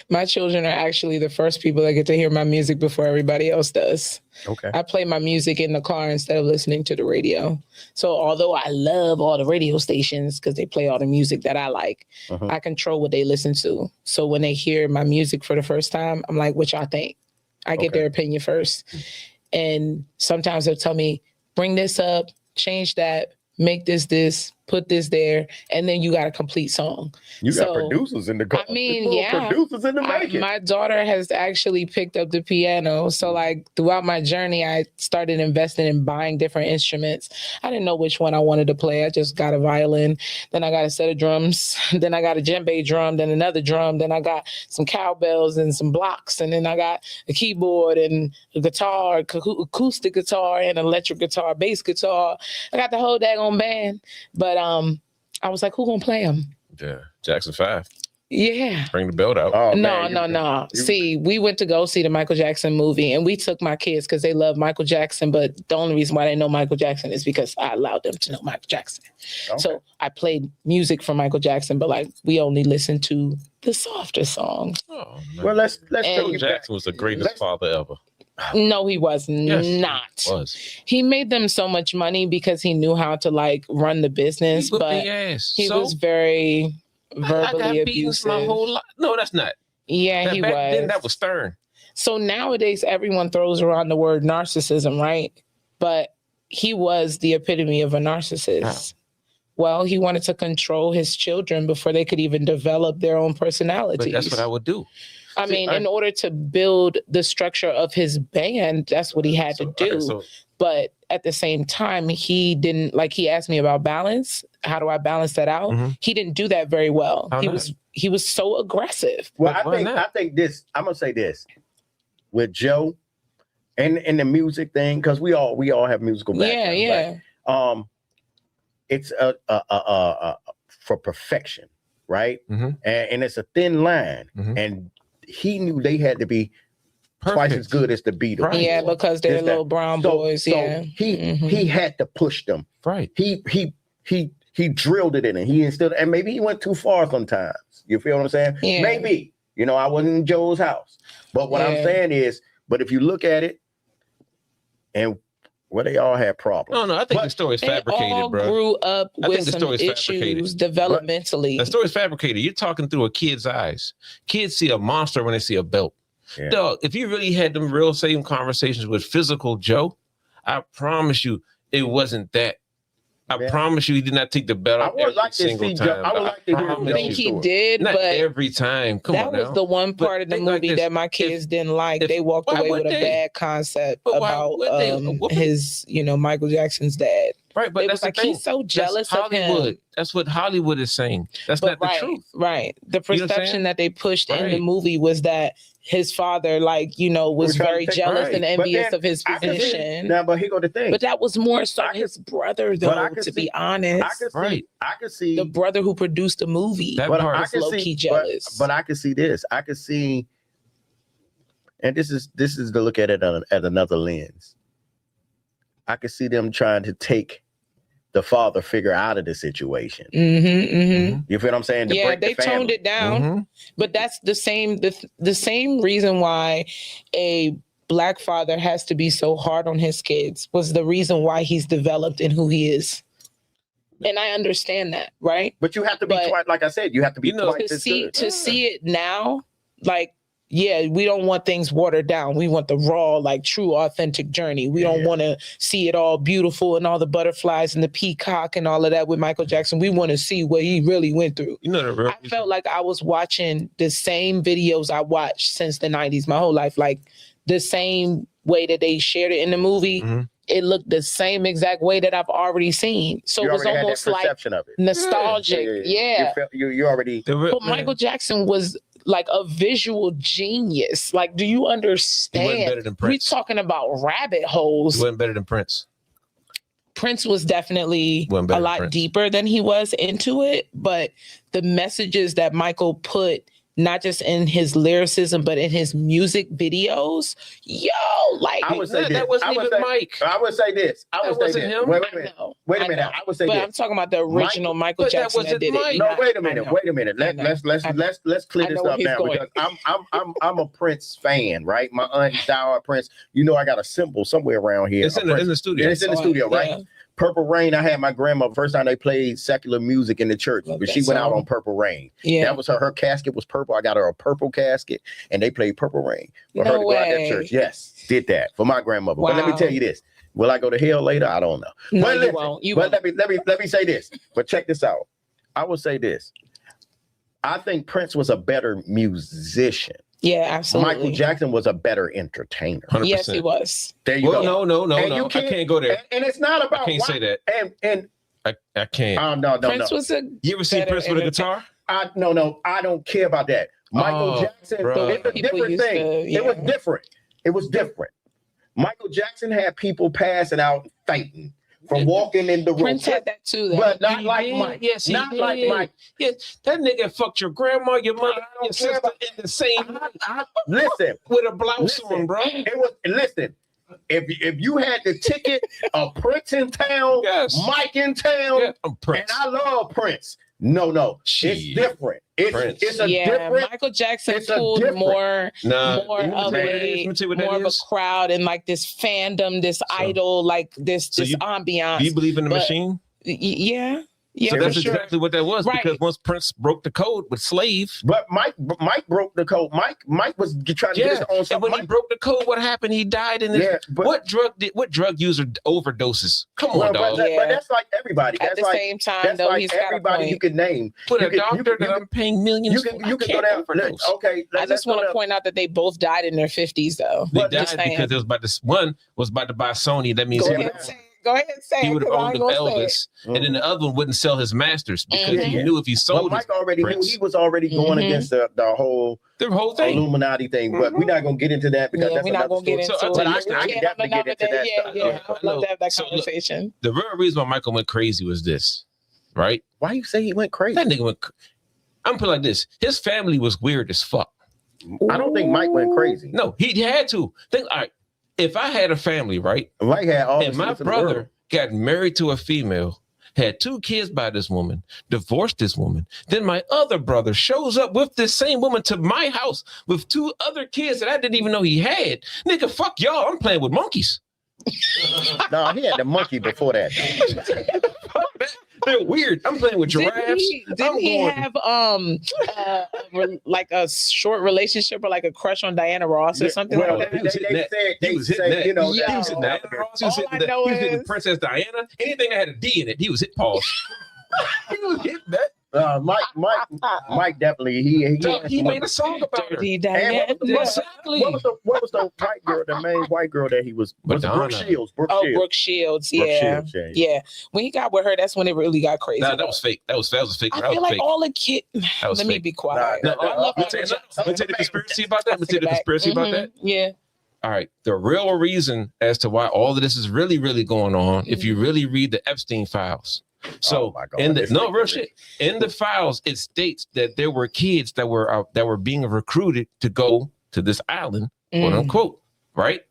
D: My children are actually the first people that get to hear my music before everybody else does.
B: Okay.
D: I play my music in the car instead of listening to the radio. So although I love all the radio stations because they play all the music that I like, I control what they listen to. So when they hear my music for the first time, I'm like, what y'all think? I get their opinion first. And sometimes they'll tell me, bring this up, change that, make this, put this there, and then you got a complete song.
B: You got producers in the car.
D: I mean, yeah.
B: Producers in the making.
D: My daughter has actually picked up the piano. So like throughout my journey, I started investing in buying different instruments. I didn't know which one I wanted to play. I just got a violin. Then I got a set of drums. Then I got a djembe drum. Then another drum. Then I got some cowbells and some blocks. And then I got a keyboard and a guitar, acoustic guitar and electric guitar, bass guitar. I got the whole daggone band. But I was like, who gonna play them?
C: Yeah, Jackson 5.
D: Yeah.
C: Bring the belt out.
B: Oh,
D: No. See, we went to go see the Michael Jackson movie and we took my kids because they love Michael Jackson. But the only reason why they know Michael Jackson is because I allowed them to know Michael Jackson. Okay. So I played music from Michael Jackson, but like we only listened to the softer songs.
C: Oh, no.
B: Well, let's
C: Michael Jackson was the greatest father ever.
D: No, he was not.
C: He was.
D: He made them so much money because he knew how to like run the business, but he was very verbally abusive.
C: My whole life. No, that's not.
D: Yeah, he was.
C: Then that was stern.
D: So nowadays, everyone throws around the word narcissism, right? But he was the epitome of a narcissist. Wow. Well, he wanted to control his children before they could even develop their own personalities.
C: But that's what I would do.
D: I mean, in order to build the structure of his band, that's what he had to do. But at the same time, he didn't, like, he asked me about balance. How do I balance that out? Mm-hmm. He didn't do that very well. He was so aggressive.
B: Well, I think this, I'm going to say this with Joe and the music thing, because we all have musical backgrounds.
D: Yeah.
B: Right? It's for perfection, right? Mm-hmm. And it's a thin line. Mm-hmm. And he knew they had to be twice as good as the Beatles.
D: Right. Yeah, because they're little brown boys. So
B: he had to push them.
C: Right.
B: He drilled it in it. He instilled, and maybe he went too far sometimes. You feel what I'm saying?
D: Yeah.
B: Maybe. You know, I wasn't in Joe's house. But what I'm saying is, but if you look at it, and they all had problems.
C: No, I think the story's fabricated,
D: all
C: bro.
D: Grew up with some issues developmentally.
C: The story's fabricated. You're talking through a kid's eyes. Kids see a monster when they see a belt. Yeah. Dog, if you really had them real same conversations with physical Joe, I promise you it wasn't that. I promise you he did not take the belt off every single time.
B: I would like to hear
D: I think he did,
C: not
D: but
C: every time. Come on now.
D: That was the one part of the movie that my kids didn't like. They walked away with a bad concept about his, Michael Jackson's dad.
C: Right, but
D: that's like he's so jealous of him.
C: That's what Hollywood is saying. That's not the truth.
D: Right. The perception that they pushed in the movie was that his father, was very jealous and envious of his position.
B: Now, but here go the thing.
D: But that was more so his brother, though, to be honest.
B: I could see
D: the brother who produced the movie.
C: That part
D: was low-key jealous.
B: But I could see this. I could see, and this is to look at it at another lens. I could see them trying to take the father figure out of the situation. You feel what I'm saying?
D: They toned it down, but that's the same reason why a Black father has to be so hard on his kids was the reason why he's developed in who he is. And I understand that, right?
B: But you have to be twice, like I said, you have to be twice as good.
D: To see it now, we don't want things watered down. We want the raw, true, authentic journey. We don't want to see it all beautiful and all the butterflies and the peacock and all of that with Michael Jackson. We want to see what he really went through. I felt like I was watching the same videos I watched since the 90s, my whole life. The same way that they shared it in the movie, it looked the same exact way that I've already seen. So it was almost like nostalgic. Yeah.
B: You already.
D: But Michael Jackson was like a visual genius. Like, do you understand?
C: He wasn't better than Prince.
D: We're talking about rabbit holes.
C: He wasn't better than Prince.
D: Prince was definitely a lot deeper than he was into it, but the messages that Michael put, not just in his lyricism, but in his music videos, like
B: I would say
C: that wasn't even Mike.
B: I would say this. I would say this.
C: Him.
B: Wait a minute. Wait a minute. I would say this.
D: But I'm talking about the original Michael Jackson that did it.
B: No, wait a minute. Wait a minute. Let's clear this up now because I'm a Prince fan, right? My aunt diehard Prince. You know, I got a symbol somewhere around here.
C: It's in the studio.
B: It's in the studio, right? Purple Rain, I had my grandma, first time they played secular music in the church, but she went out on Purple Rain. Yeah. That was her casket was purple. I got her a purple casket and they played Purple Rain for her to go out that church. Yes, did that for my grandmother. Wow. But let me tell you this. Will I go to hell later? I don't know.
D: No,
B: but
D: you won't. You won't.
B: Let me say this. But check this out. I will say this. I think Prince was a better musician.
D: Yeah, absolutely.
B: Michael Jackson was a better entertainer.
C: 100%.
D: Yes, he was.
B: There you go.
C: No. I can't go there.
B: And it's not about.
C: I can't say that.
B: And
C: I can't.
B: No.
D: Prince was a.
C: You ever see Prince with a guitar?
B: No. I don't care about that. Michael Jackson. It's a different thing. It was different. It was different. Michael Jackson had people passing out and fainting from walking in the room.
D: Prince had that too, though.
B: But not like Mike.
C: Yes,
B: not like Mike.
C: Yes, that nigga fucked your grandma, your mother, your sister in the same.
B: Listen,
C: with a blouse on, bro.
B: It was. Listen, if you had the ticket of Prince in town, Mike in town, and I love Prince. No, it's different. It's a different.
D: Michael Jackson pulled more of a crowd and like this fandom, this idol, like this ambiance.
C: Do you believe in the machine?
D: Yeah.
C: So that's exactly what that was, because once Prince broke the code with Slave.
B: But Mike broke the code. Mike was trying to get his own stuff.
C: And when he broke the code, what happened? He died in this. What drug user overdoses? Come on, dog.
B: But that's like everybody.
D: At the same time, though,
B: he's everybody you can name.
C: With a doctor that I'm paying millions for.
B: You can go down. Okay.
D: I just want to point out that they both died in their 50s, though.
C: They died because it was about this. One was about to buy Sony. That means
D: Go ahead and say
C: he would have owned the Elvis, and then the other one wouldn't sell his masters because he knew if he sold.
B: Mike already knew he was already going against the whole
C: thing,
B: Illuminati thing. But we're not gonna get into that because that's
D: we're not gonna get into it.
B: But I can definitely get into that stuff.
D: Yeah, I'd love to have that conversation.
C: The real reason why Michael went crazy was this, right?
B: Why you say he went crazy?
C: That nigga went. I'm put like this. His family was weird as fuck.
B: I don't think Mike went crazy.
C: No, he had to. Think, all right, if I had a family, right?
B: Mike had all
C: and my brother got married to a female, had 2 kids by this woman, divorced this woman. Then my other brother shows up with this same woman to my house with 2 other kids that I didn't even know he had. Nigga, fuck y'all. I'm playing with monkeys.
B: No, he had the monkey before that.
C: They're weird. I'm playing with giraffes.
D: Didn't he have like a short relationship or like a crush on Diana Ross or something like that?
C: He was hitting that. He was hitting Diana Ross. He was hitting Princess Diana. Anything that had a D in it, he was hit pause. He was hitting that.
B: Mike definitely he
C: made a song about
D: Dirty Diana.
C: Exactly.
B: What was the white girl, the main white girl that he was Brooke Shields?
D: Brooke Shields. Yeah. When he got with her, that's when it really got crazy.
C: Nah, that was fake. That was fake.
D: I feel like all the kids. Let me be quiet.
C: Let me tell you the conspiracy about that.
D: Yeah.
C: All right. The real reason as to why all of this is really, really going on, if you really read the Epstein files. So in the files, it states that there were kids that were being recruited to go to this island, quote unquote, right?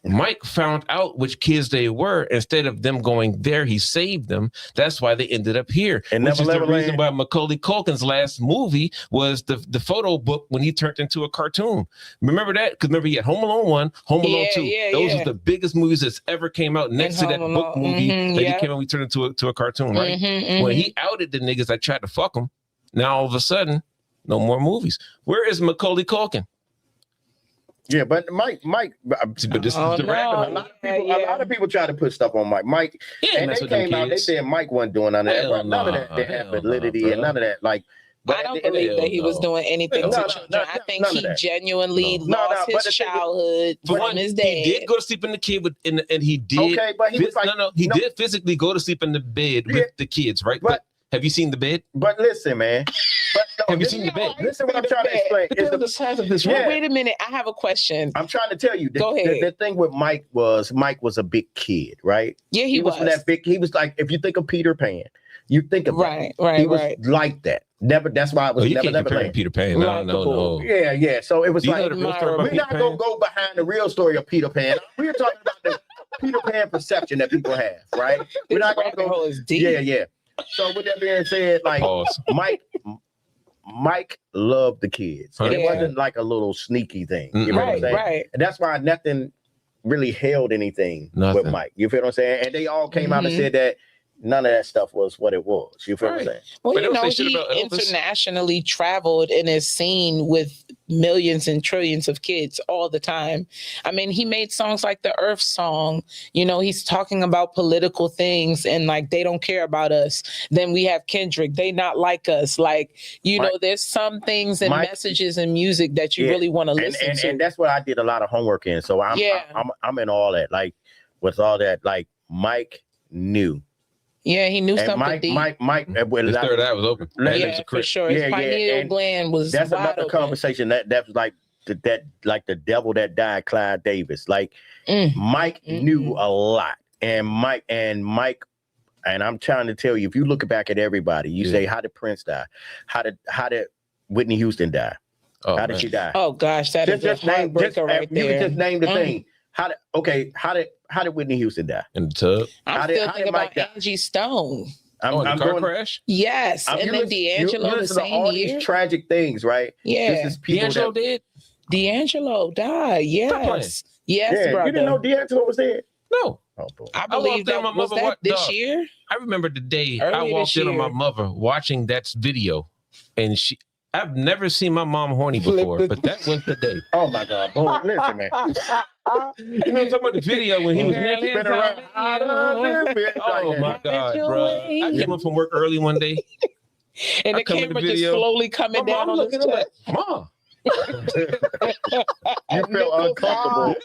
C: Mike found out which kids they were. Instead of them going there, he saved them. That's why they ended up here. And which is the reason why Macaulay Culkin's last movie was the photo book when he turned into a cartoon. Remember that? Because remember, he had Home Alone 1, Home Alone 2. Those are the biggest movies that's ever came out next to that book movie that he came out, we turned into a cartoon, right? When he outed the niggas that tried to fuck him, now all of a sudden, no more movies. Where is Macaulay Culkin?
B: Yeah, but Mike,
C: but this is the
B: a lot of people try to put stuff on Mike. And they came out, they said Mike wasn't doing none of that. None of that had validity and none of that. Like,
D: I don't believe that he was doing anything to children. I think he genuinely lost his childhood from his dad.
C: He did go to sleep in the kid, and he did.
B: Okay, but he was like,
C: he did physically go to sleep in the bed with the kids, right? But have you seen the bed?
B: But listen, man.
C: Have you seen the bed?
B: Listen, what I'm trying to explain is the
C: size of this
D: room. Wait a minute, I have a question.
B: I'm trying to tell you.
D: Go ahead.
B: The thing with Mike was a big kid, right?
D: Yeah, he was.
B: That big. He was like, if you think of Peter Pan, you think of
D: right.
B: He was like that. Never. That's why I was never
C: Peter Pan. No.
B: Yeah. So it was
C: we're
B: like
C: not
B: gonna go behind the real story of Peter Pan. We're talking about the Peter Pan perception that people have, right? We're not gonna go. Yeah. So with that being said, like Mike loved the kids. And it wasn't like a little sneaky thing. You know what I'm saying?
D: Right.
B: And that's why nothing really held anything with Mike. You feel what I'm saying? And they all came out and said that none of that stuff was what it was. You feel what I'm saying?
D: Well, he internationally traveled and is seen with millions and trillions of kids all the time. I mean, he made songs like the Earth Song. He's talking about political things and like they don't care about us. Then we have Kendrick. They not like us. Like, there's some things and messages and music that you really want to listen to.
B: And that's what I did a lot of homework in. So I'm in all that. Like with all that, like Mike knew.
D: Yeah, he knew something
B: Mike,
C: his third eye was open.
D: Yeah, for sure. His pineal gland was
B: that's
D: wide
B: another
D: open.
B: Conversation that was like the devil that died, Clyde Davis. Like Mike knew a lot, and Mike, and I'm trying to tell you, if you look back at everybody, you say, how did Prince die? How did Whitney Houston die? How did she die?
D: Oh gosh, that is just a heartbreaker right there.
B: You can just name the thing. How did Whitney Houston die?
C: In the tub.
D: I'm still thinking about Angie Stone.
C: I'm car crash?
D: Yes. And then D'Angelo the same
B: all
D: year.
B: These tragic things, right?
D: Yeah.
C: D'Angelo did?
D: D'Angelo died. Yes. Yes, brother.
B: You didn't know D'Angelo was dead?
C: No.
B: Oh, boy.
D: I believe that was that this year.
C: I remember the day I walked in on my mother watching that video, and I've never seen my mom horny before, but that was the day.
B: Oh my God. Boy, listen, man.
C: I'm talking about the video when he was naked. Oh my God, bro. I came up from work early one day.
D: And the camera just slowly coming down on his chest.
C: Mom.
B: You feel uncomfortable.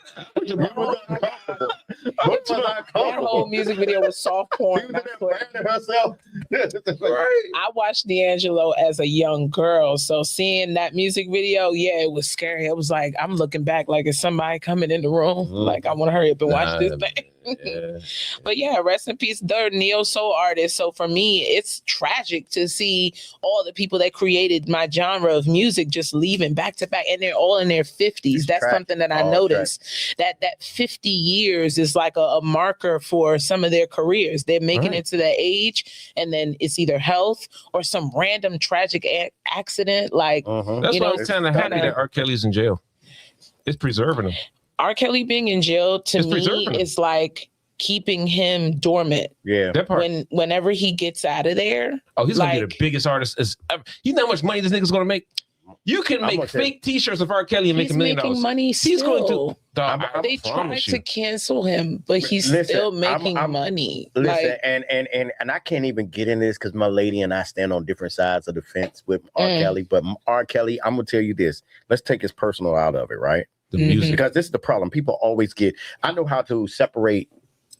D: That whole music video was soft porn. I watched D'Angelo as a young girl, so seeing that music video, it was scary. It was like I'm looking back, like is somebody coming in the room? Like I want to hurry up and watch this thing. But rest in peace, the neo soul artist. So for me, it's tragic to see all the people that created my genre of music just leaving back to back, and they're all in their 50s. That's something that I noticed. That 50 years is like a marker for some of their careers. They're making it to that age, and then it's either health or some random tragic accident. Like
C: that's why I was kind of happy that R. Kelly's in jail. It's preserving him. R.
D: Kelly being in jail to me is like keeping him dormant.
B: Yeah.
C: That part.
D: Whenever he gets out of there.
C: Oh, he's gonna be the biggest artist ever. You know how much money this nigga's gonna make? You can make fake t-shirts of R. Kelly and make $1 million.
D: He's making money still.
C: He's going to.
D: They tried to cancel him, but he's still making money.
B: Listen, and I can't even get in this because my lady and I stand on different sides of the fence with R. Kelly. But R. Kelly, I'm gonna tell you this. Let's take his personal out of it, right? The music, because this is the problem. People always I know how to separate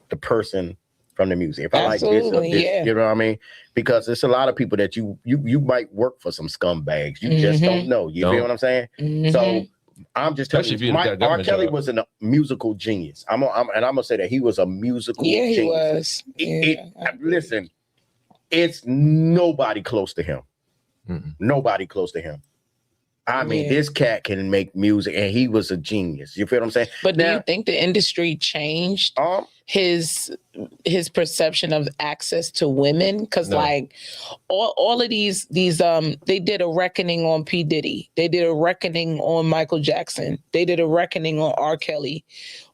B: the person from the music. If I like this, you know what I mean? Because there's a lot of people that you might work for some scumbags. You just don't know. You feel what I'm saying? So I'm just telling you, R. Kelly was a musical genius. I'm gonna say that he was a musical genius.
D: He was.
B: Listen, it's nobody close to him. Nobody close to him. I mean, this cat can make music, and he was a genius. You feel what I'm saying?
D: But do you think the industry changed his perception of access to women? Because like all of these they did a reckoning on P. Diddy. They did a reckoning on Michael Jackson. They did a reckoning on R. Kelly.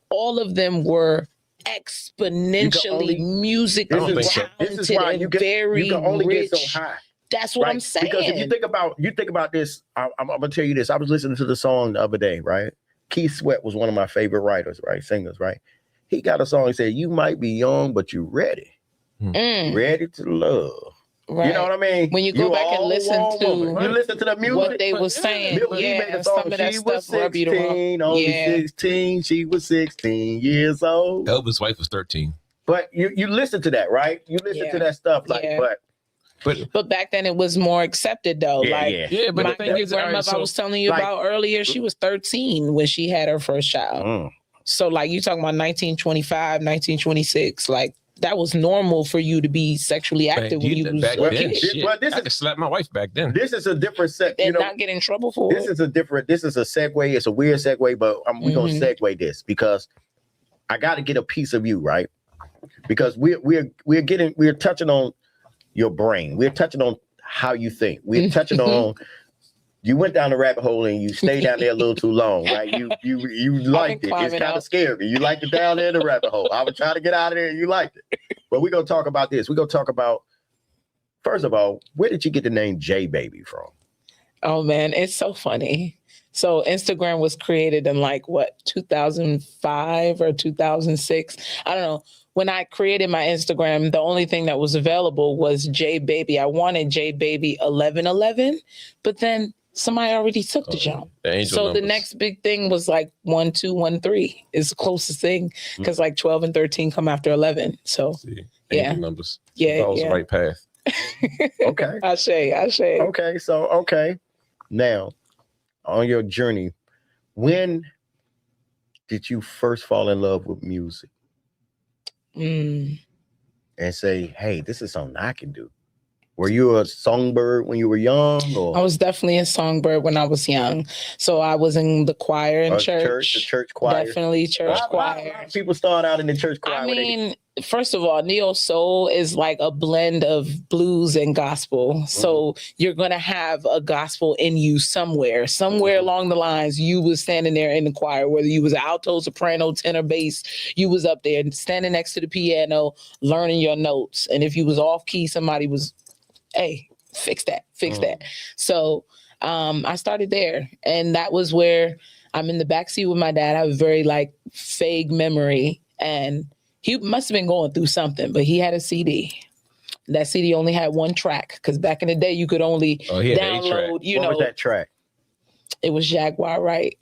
D: All of them were exponentially musically talented. This is why you can only get so high. That's what I'm saying.
B: Because if you think about this, I'm gonna tell you this. I was listening to the song the other day, right? Keith Sweat was one of my favorite writers, right? Singers, right? He got a song. He said, "You might be young, but you're ready, ready to love."
D: Right.
B: You know what I mean?
D: When you go back and listen to
B: you listen to the music,
D: what they was saying,
B: he made a song.
D: some of that
B: She was
D: stuff rub you the wrong.
B: 16, only 16. She was 16 years old.
C: Elvis' wife was 13.
B: But you listen to that, right? You listen to that stuff, like,
D: but back then it was more accepted though.
C: But
D: my
C: the thing is,
D: grandmother I was telling you about earlier, she was 13 when she had her first child. So like you talking about 1925, 1926, like that was normal for you to be sexually active when you was a kid.
C: But I could slap my wife back then.
B: This is a different set.
D: And not get in trouble for
B: this
D: it.
B: This is a segue. It's a weird segue, but we're gonna segue this because I got to get a piece of you, right? Because we're touching on your brain. We're touching on how you think. We're touching on. You went down the rabbit hole and you stayed down there a little too long, right? You liked it. It's kind of scary. You liked it down there in the rabbit hole. I was trying to get out of there and you liked it. But we're going to talk about this. We're going to talk about, first of all, where did you get the name JayBaby from?
D: Oh, man, it's so funny. So Instagram was created in 2005 or 2006. I don't know. When I created my Instagram, the only thing that was available was JayBaby. I wanted JayBaby 1111, but then somebody already took the jump. The next big thing was 1213 is the closest thing because 12 and 13 come after 11. So
C: angel numbers.
D: Yeah,
C: that was the right path.
B: Okay.
D: Ashe.
B: Okay. Now, on your journey, when did you first fall in love with music? And say, hey, this is something I can do. Were you a songbird when you were young? Or?
D: I was definitely a songbird when I was young. So I was in the choir in church.
B: The church choir.
D: Definitely church choir.
B: People start out in the church choir.
D: I mean, first of all, neo soul is like a blend of blues and gospel. So you're going to have a gospel in you somewhere along the lines. You was standing there in the choir, whether you was alto, soprano, tenor, bass, you was up there standing next to the piano, learning your notes. And if you was off key, somebody was, hey, fix that. So I started there, and that was where I'm in the backseat with my dad. I have a very vague memory, and he must have been going through something, but he had a CD. That CD only had one track because back in the day you could only download.
B: What was that track?
D: It was Jaguar Wright,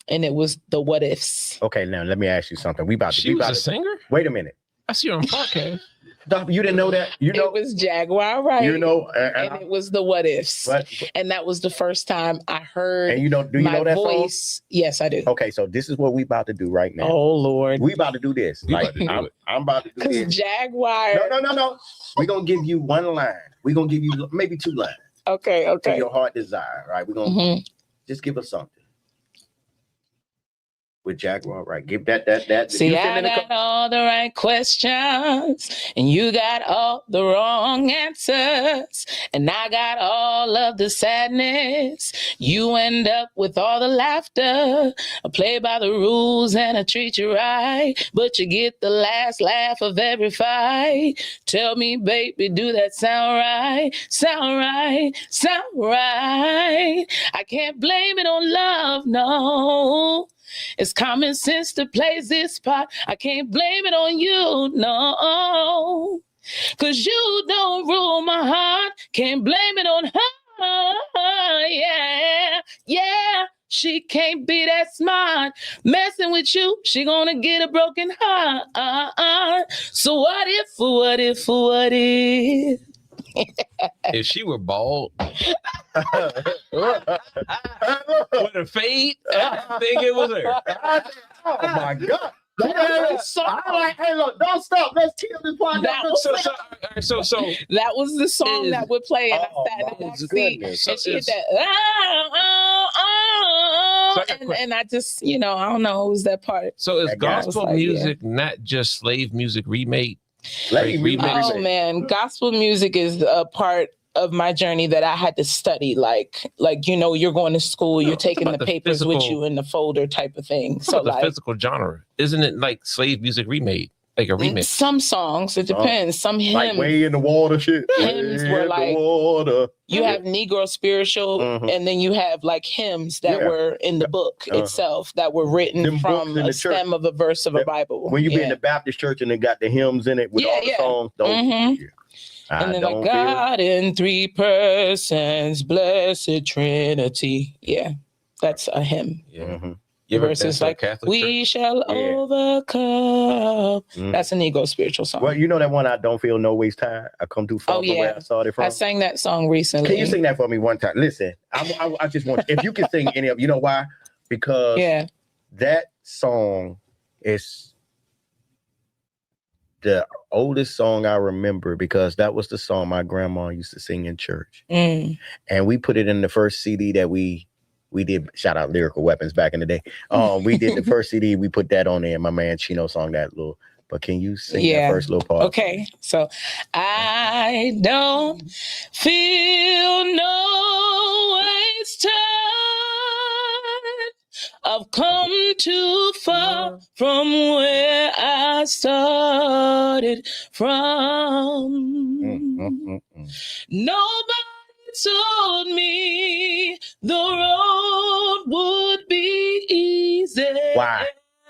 D: and it was the What Ifs.
B: Okay, now let me ask you something.
C: She was a singer?
B: Wait a minute.
C: I see her on podcast.
B: You didn't know that? It
D: was Jaguar Wright.
B: And
D: it was the What Ifs. And that was the first time I heard
B: do you know that
D: voice. Song? Yes, I do.
B: Okay, so this is what we about to do right now.
D: Oh, Lord.
B: We about to do this. I'm about to do this.
D: Because Jaguar.
B: No. We're going to give you one line. We're going to give you maybe two lines.
D: Okay.
B: To your heart desire, right? We're going to just give us something. With Jaguar, right? Give that.
D: See, I got all the right questions, and you got all the wrong answers, and I got all of the sadness. You end up with all the laughter. I play by the rules and I treat you right, but you get the last laugh of every fight. Tell me, baby, do that sound right? Sound right? Sound right? I can't blame it on love, no. It's common sense that plays this part. I can't blame it on you, no. 'Cause you don't rule my heart. Can't blame it on her, yeah. She can't be that smart. Messing with you, she gonna get a broken heart. So what if?
C: If she were bald with a fade, I think it was her.
B: Oh my God. Hey, look, don't stop. Let's kill this podcast.
C: So
D: that was the song that would play, and I sat in the back seat, and she hit that. And I just, I don't know, it was that part.
C: So is gospel music not just slave music remade?
D: Oh man, gospel music is a part of my journey that I had to study. Like you're going to school, you're taking the papers with you in the folder type of thing. So
C: the physical genre, isn't it like slave music remade? Like a remix?
D: Some songs, it depends. Some hymns.
B: Like Way in the Water shit.
D: Hymns were you have Negro spiritual, and then you have hymns that were in the book itself that were written from a stem of a verse of a Bible.
B: When you be in the Baptist church and they got the hymns in it with all the songs.
D: And then like God in 3 persons, blessed Trinity. Yeah, that's a hymn.
C: Yeah.
B: Mm-hmm.
C: You ever
D: Verses
C: been to a
D: like,
C: Catholic
D: we
C: church?
D: shall overcome. That's an ego spiritual song.
B: Well, you know that one, I don't feel no ways tired. I come too far from where I started from.
D: I sang that song recently.
B: Can you sing that for me one time? Listen, I just want, if you can sing any of, you know why? Because that song is the oldest song I remember, because that was the song my grandma used to sing in church. And we put it in the first CD that we did. Shout out Lyrical Weapons back in the day. We did the first CD. We put that on there. My man Chino sung that little. But can you sing that first little part?
D: Okay. So I don't feel no waste time. I've come too far from where I started from. Nobody told me the road would be easy.
B: Why?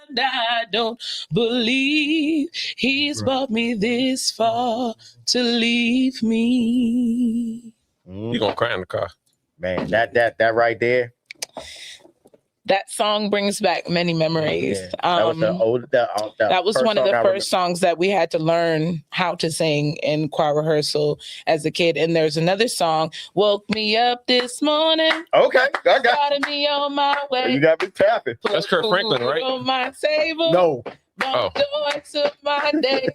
D: And I don't believe he's brought me this far to leave me.
C: You're gonna cry in the car.
B: Man, that right there.
D: That song brings back many memories.
B: That was
D: that was one of the first songs that we had to learn how to sing in choir rehearsal as a kid. And there's another song, Woke Me Up This Morning.
B: Okay, I got
D: started me on my way.
B: You got me tapping.
C: That's Kurt Franklin, right?
D: On my table.
B: No.
D: Joy to my day.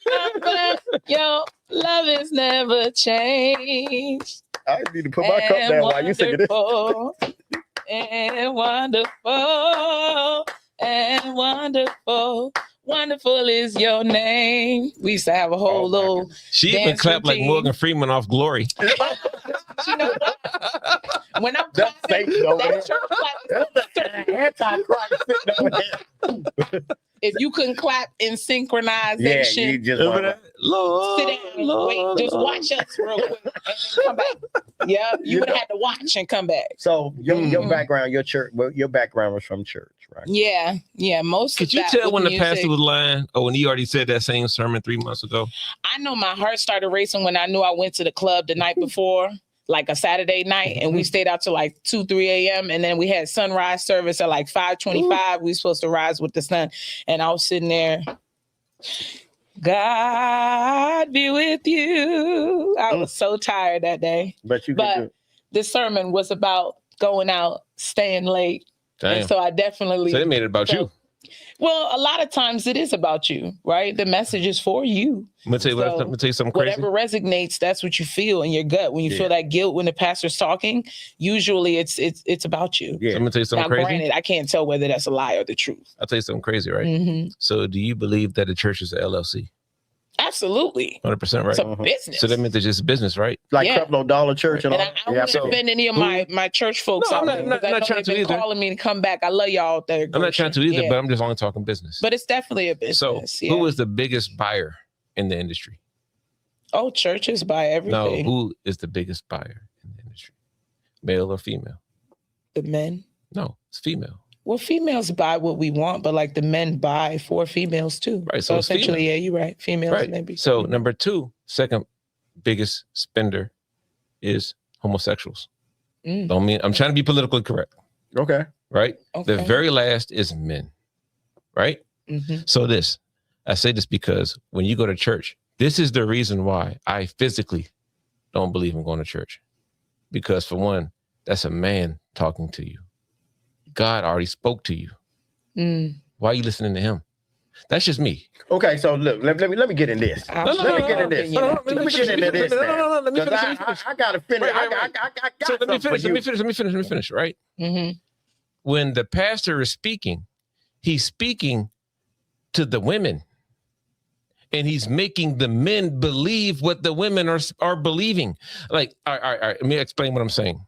D: I'm glad your love has never changed.
B: I need to put my cup down while you singing this.
D: And wonderful, and wonderful, wonderful is your name. We used to have a whole little.
C: She even clapped like Morgan Freeman off Glory.
D: You know what? When I'm clapping, that church clap.
B: Antichrist sitting over there.
D: If you couldn't clap in synchronization,
B: you just
D: sit down, wait, just watch us real quick, and then come back. Yeah, you would have had to watch and come back.
B: So your background, your church, your background was from church, right?
D: Yeah. Most.
C: Could you tell when the pastor was lying, or when he already said that same sermon 3 months ago?
D: I know my heart started racing when I knew I went to the club the night before. Like a Saturday night, and we stayed out till like 2-3 a.m. and then we had sunrise service at like 5:25. We were supposed to rise with the sun, and I was sitting there. God be with you. I was so tired that day. But this sermon was about going out, staying late.
C: Damn.
D: And so I definitely.
C: So they made it about you.
D: Well, a lot of times it is about you, right? The message is for you.
C: I'm gonna tell you something crazy.
D: Whatever resonates, that's what you feel in your gut. When you feel that guilt when the pastor's talking, usually it's about you.
C: Yeah. I'm gonna tell you something crazy.
D: Granted, I can't tell whether that's a lie or the truth.
C: I'll tell you something crazy, right? So do you believe that the church is an LLC?
D: Absolutely.
C: 100%, right?
D: It's a business.
C: So that means it's just business, right?
B: Like Creflo Dollar Church and all.
D: I wouldn't offend any of my church folks.
C: No, I'm not trying to either.
D: Calling me to come back. I love y'all out there.
C: I'm not trying to either, but I'm just only talking business.
D: But it's definitely a business.
C: So who is the biggest buyer in the industry?
D: Oh, churches buy everything.
C: No, who is the biggest buyer in the industry? Male or female?
D: The men?
C: No, it's female.
D: Well, females buy what we want, but like the men buy for females too.
C: Right.
D: So essentially, yeah, you're right. Females,
C: right.
D: maybe.
C: So number 2, second biggest spender is homosexuals. Don't mean I'm trying to be politically correct.
B: Okay.
C: Right. Okay. The very last is men. Right. So I say this because when you go to church, this is the reason why I physically don't believe in going to church. Because for one, that's a man talking to you. God already spoke to you. Why are you listening to him? That's just me.
B: Okay, so look, let me get in this. Let me get into this. I gotta finish.
C: So let me finish. Right. When the pastor is speaking, he's speaking to the women, and he's making the men believe what the women are believing. Like, all right. Let me explain what I'm saying.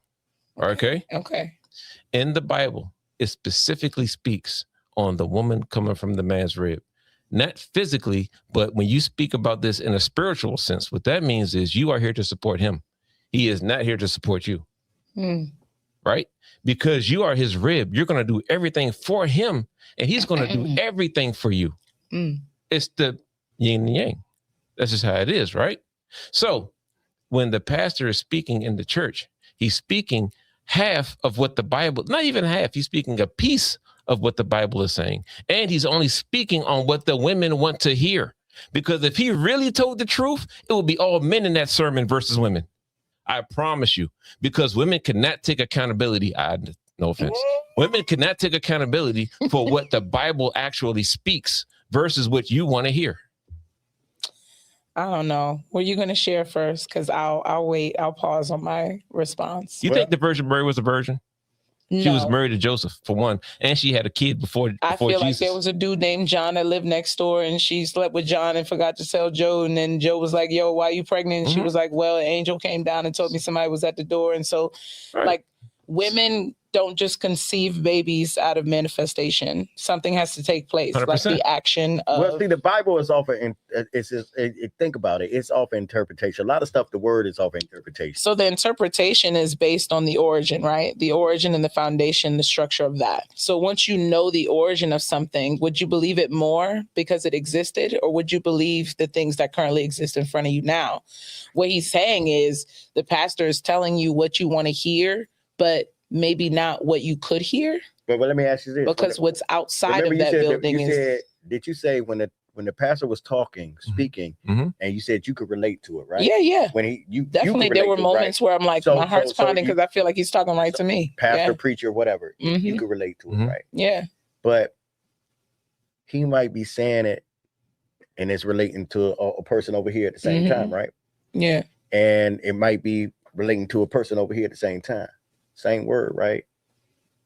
C: Okay. In the Bible, it specifically speaks on the woman coming from the man's rib. Not physically, but when you speak about this in a spiritual sense, what that means is you are here to support him. He is not here to support you. Right? Because you are his rib. You're going to do everything for him, and he's going to do everything for you. It's the yin and yang. That's just how it is, right? So when the pastor is speaking in the church, he's speaking half of what the Bible, not even half, he's speaking a piece of what the Bible is saying. And he's only speaking on what the women want to hear. Because if he really told the truth, it would be all men in that sermon versus women. I promise you, because women cannot take accountability. No offense. Women cannot take accountability for what the Bible actually speaks versus what you want to hear.
D: I don't know. Were you going to share first? Because I'll wait. I'll pause on my response.
C: You think the Virgin Mary was a virgin?
D: No.
C: She was married to Joseph, for one, and she had a kid before
D: I feel
C: Jesus.
D: like there was a dude named John that lived next door, and she slept with John and forgot to tell Joe. And then Joe was like, "Yo, why are you pregnant?" And she was like, "Well, an angel came down and told me somebody was at the door." And so, like, women don't just conceive babies out of manifestation. Something has to take place,
C: 100%.
D: like the action of.
B: Well, see, the Bible is often, think about it, it's often interpretation. A lot of stuff, the word is often interpretation.
D: So the interpretation is based on the origin, right? The origin and the foundation, the structure of that. So once you know the origin of something, would you believe it more because it existed, or would you believe the things that currently exist in front of you now? What he's saying is the pastor is telling you what you want to hear, but maybe not what you could hear.
B: But let me ask you this.
D: Because what's outside of that building
B: did you say when the pastor was speaking, and you said you could relate to it, right?
D: Yeah.
B: When you
D: definitely there were moments where I'm like, my heart's pounding because I feel like he's talking right to me.
B: Pastor, preacher, whatever. You could relate to it, right?
D: Yeah.
B: But he might be saying it and it's relating to a person over here at the same time, right?
D: Yeah.
B: And it might be relating to a person over here at the same time. Same word, right?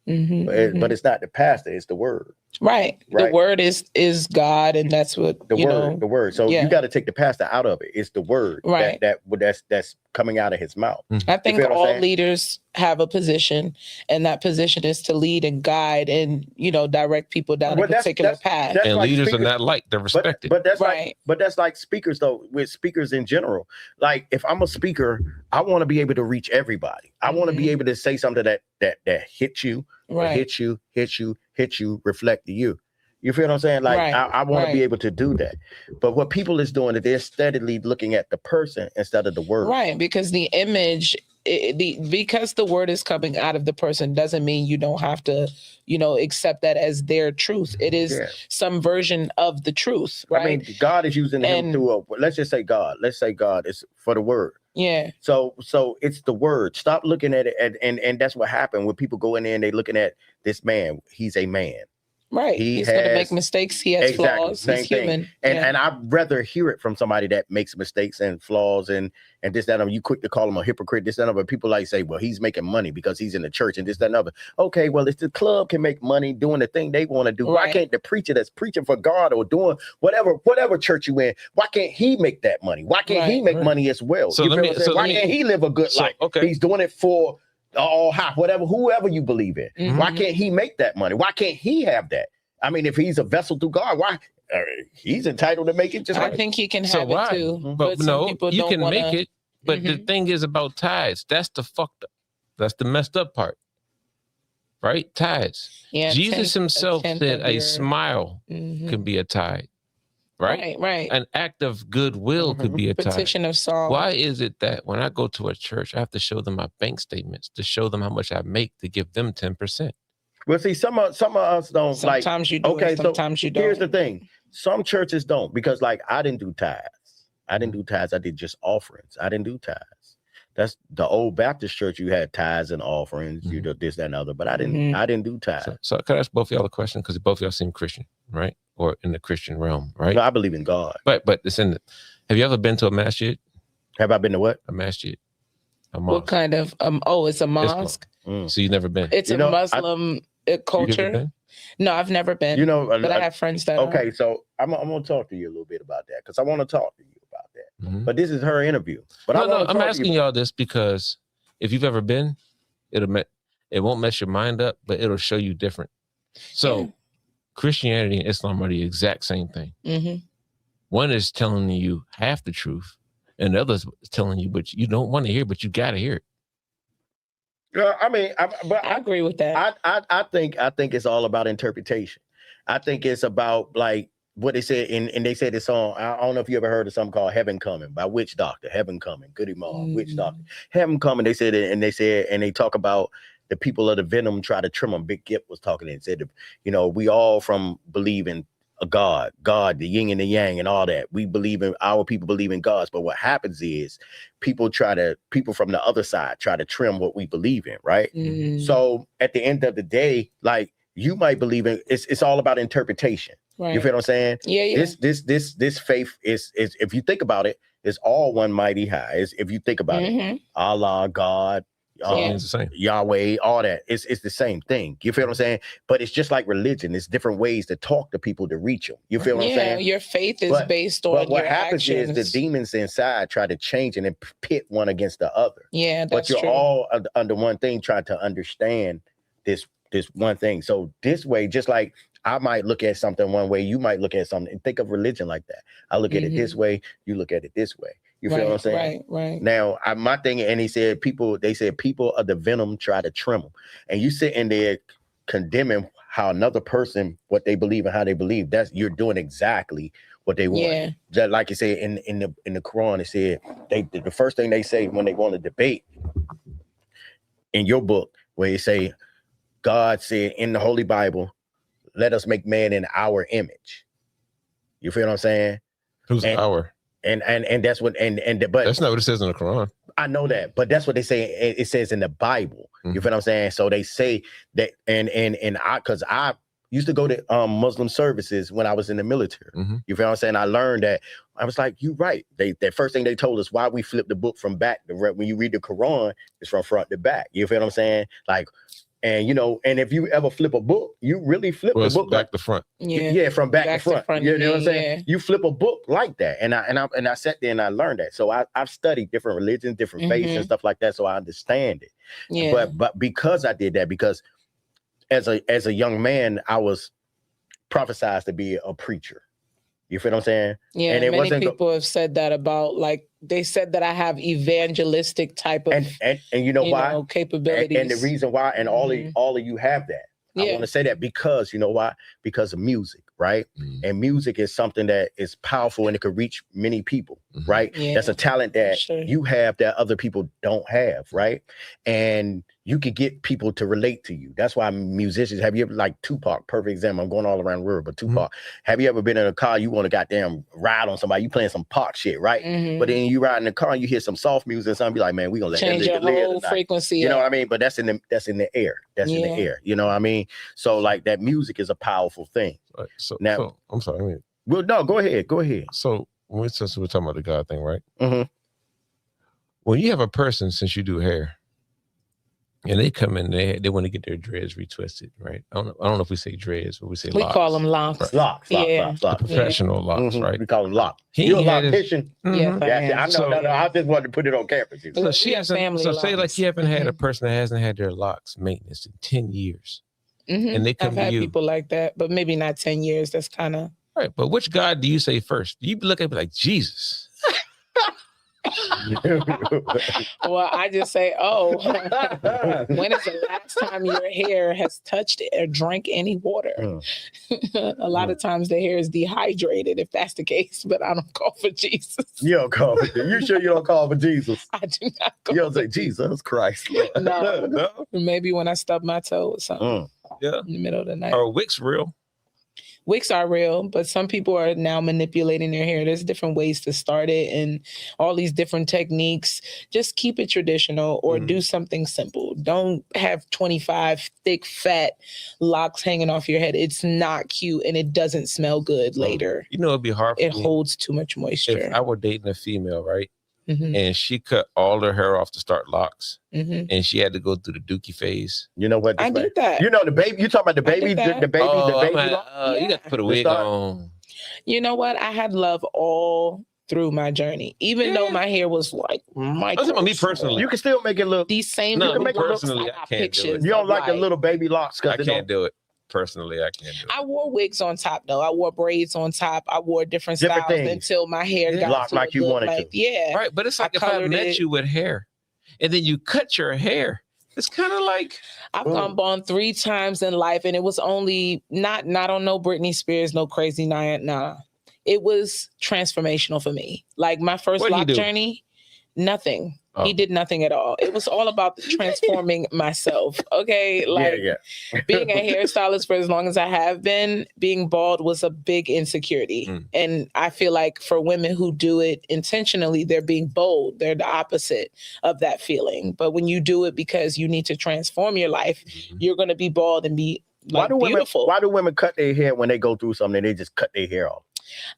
B: But it's not the pastor, it's the word.
D: Right. The word is God, and that's what
B: the word. So you got to take the pastor out of it. It's the word that's coming out of his mouth.
D: I think all leaders have a position, and that position is to lead and guide and direct people down a particular path.
C: And like leaders are not liked; they're respected.
B: But that's like speakers though. With speakers in general, like if I'm a speaker, I want to be able to reach everybody. I want to be able to say something that hits you. Hit you, reflect to you. You feel what I'm saying? Like I want to be able to do that. But what people is doing is they're steadily looking at the person instead of the word.
D: Right, because the image, because the word is coming out of the person doesn't mean you don't have to, accept that as their truth. It is some version of the truth, right? I mean,
B: God is using him through let's just say God. Let's say God is for the word.
D: Yeah.
B: So it's the word. Stop looking at it, and that's what happened when people go in there and they looking at this man. He's a man.
D: Right. He's going to make mistakes. He has flaws. He's human.
B: And I'd rather hear it from somebody that makes mistakes and flaws and this, that, and you quick to call him a hypocrite, this, that, and other. People like say, well, he's making money because he's in the church and this, that, and other. Okay, well, if the club can make money doing the thing they want to do, why can't the preacher that's preaching for God or doing whatever church you in, why can't he make that money? Why can't he make money as well?
C: So
B: why can't he live a good life? Okay. He's doing it for whoever you believe in. Why can't he make that money? Why can't he have that? I mean, if he's a vessel through God, why he's entitled to make it? Just
D: I think he can have it too.
C: But no, you can make it. But the thing is about tithes. That's the fucked up. That's the messed up part, right? Tithes. Yeah, Jesus himself said a smile can be a tithe, right?
D: Right.
C: An act of goodwill could be a tithe.
D: Petition of song.
C: Why is it that when I go to a church, I have to show them my bank statements to show them how much I make to give them 10%?
B: Well, see, some of us don't.
D: Sometimes you do. Okay, sometimes you don't.
B: Here's the thing: some churches don't, because I didn't do tithes. I did just offerings. I didn't do tithes. That's the old Baptist church. You had tithes and offerings. You do this, that, and other. But I didn't. I didn't do tithes.
C: So can I ask both of y'all a question? Because both of y'all seem Christian, right? Or in the Christian realm, right?
B: No, I believe in God.
C: But it's in. Have you ever been to a masjid?
B: Have I been to what?
C: A masjid. A mosque.
D: What kind of? It's a mosque.
C: So you've never been?
D: It's a Muslim culture. No, I've never been. But I have friends that.
B: Okay, so I'm gonna talk to you a little bit about that because I want to talk to you about that. But this is her interview. But
C: I'm asking y'all this because if you've ever been, it won't mess your mind up, but it'll show you different. So Christianity and Islam are the exact same thing. One is telling you half the truth, and the other is telling you, but you don't want to hear, but you got to hear it.
B: I mean, I
D: agree with that.
B: I think it's all about interpretation. I think it's about what they said, and they said this song. I don't know if you ever heard of something called "Heaven Coming" by Witch Doctor. Heaven Coming, Goody Mob, Witch Doctor. Heaven Coming. They said it, and they talk about the people of the venom try to trim them. Big Gip was talking and said, you know, we all from believe in a God, the yin and the yang and all that. We believe in, our people believe in gods, but what happens is people from the other side try to trim what we believe in, right? So at the end of the day, like, you might believe in, it's all about interpretation. Right. You feel what I'm saying? Yeah. This faith is if you think about it, it's all one mighty high. If you think about it, Allah, God, it's the same. Yahweh, all that. It's the same thing. You feel what I'm saying? But it's just like religion. It's different ways to talk to people to reach them. You feel what I'm saying?
D: Your faith is based on your actions. But what happens is
B: the demons inside try to change and then pit one against the other.
D: Yeah,
B: that's true. But you're all under one thing, trying to understand this one thing. So this way, just like I might look at something one way, you might look at something, and think of religion like that. I look at it this way, you look at it this way. You feel what I'm saying?
D: Right.
B: Now, my thing, and they said people of the venom try to trim them, and you sitting there condemning how another person, what they believe and how they believe. You're doing exactly what they want. Yeah. Just like you said in the Quran, it said the first thing they say when they want to debate in your book, where you say, God said in the Holy Bible, let us make man in our image. You feel what I'm saying?
C: Who's our?
B: And that's what but
C: that's not what it says in the Quran.
B: I know that, but that's what they say. It says in the Bible. You feel what I'm saying? So they say that, and because I used to go to Muslim services when I was in the military. You feel what I'm saying? I learned that. I was like, you're right. The first thing they told us why we flip the book from back to when you read the Quran, it's from front to back. You feel what I'm saying? Like. And you know, and if you ever flip a book, you really flip the book
C: back to front.
B: Yeah, from back to front. You know what I'm saying? You flip a book like that, and I sat there and I learned that. So I've studied different religions, different faiths, and stuff like that, so I understand it. Yeah. But because I did that, because as a young man, I was prophesied to be a preacher. You feel what I'm saying?
D: Yeah, and many people have said that about, like, they said that I have evangelistic type of
B: and you know why?
D: Capabilities.
B: And the reason why, and all of you have that. I want to say that because you know why? Because of music, right? And music is something that is powerful and it could reach many people, right? That's a talent that you have that other people don't have, right? And you can get people to relate to you. That's why musicians, have you ever, like Tupac, perfect example, I'm going all around the world, but Tupac, have you ever been in a car, you want to goddamn ride on somebody, you playing some Pac shit, right? But then you ride in the car and you hear some soft music and something, be like, man, we gonna let
D: change
B: that
D: your whole frequency.
B: You know what I mean? But that's in the air. That's in the air. You know what I mean? So like that music is a powerful thing.
C: Right. So I'm sorry.
B: Well, no, go ahead.
C: So we're talking about the God thing, right? When you have a person, since you do hair, and they come in, they want to get their dreads retwisted, right? I don't know if we say dreads, but we say locks.
D: We call them locks.
C: Right.
B: Locks.
C: Professional locks, right?
B: We call them locks. You're a loctician.
D: Yeah,
B: I know. No, I just wanted to put it on campus.
C: So say like you haven't had a person that hasn't had their locks maintenance in 10 years. And they come
D: I've
C: to
D: had
C: you.
D: people like that, but maybe not 10 years. That's kind of
C: right. But which God do you say first? You look at me like Jesus.
D: Well, I just say, when is the last time your hair has touched or drank any water? A lot of times the hair is dehydrated, if that's the case, but I don't call for Jesus.
B: You don't call for Jesus. You sure you don't call for Jesus?
D: I do not call.
B: You don't say Jesus Christ.
D: No. Maybe when I stub my toe or something.
C: Yeah.
D: In the middle of the night.
C: Are wigs real?
D: Wigs are real, but some people are now manipulating their hair. There's different ways to start it and all these different techniques. Just keep it traditional or do something simple. Don't have 25 thick, fat locks hanging off your head. It's not cute and it doesn't smell good later.
C: You know, it'd be hard for me.
D: It holds too much moisture.
C: If I were dating a female, right? And she cut all her hair off to start locks, and she had to go through the dookie phase.
B: You know what?
D: I did that.
B: You know the baby. You talking about the baby? The baby.
C: You got to put a wig on.
D: You know what? I had love all through my journey, even though my hair was like
C: That's about me personally.
B: You can still make it look.
D: These same
C: no,
D: you can
C: make personally, I can't do it.
B: You don't like the little baby locks?
C: I can't do it. Personally, I can't do it.
D: I wore wigs on top though. I wore braids on top. I wore different styles
B: things.
D: until my hair got
B: locked like you wanted to.
D: Yeah.
C: Right, but it's like if I met you with hair and then you cut your hair, It's kind of like
D: I've gone bald 3 times in life, and it was only not on no Britney Spears, no crazy night. Nah, it was transformational for me. Like my first lock journey, nothing. He did nothing at all. It was all about transforming myself. Okay. Like being a hairstylist for as long as I have been, being bald was a big insecurity. And I feel like for women who do it intentionally, they're being bold. They're the opposite of that feeling. But when you do it because you need to transform your life, you're going to be bald and be like, beautiful.
B: Why do women cut their hair when they go through something? They just cut their hair off.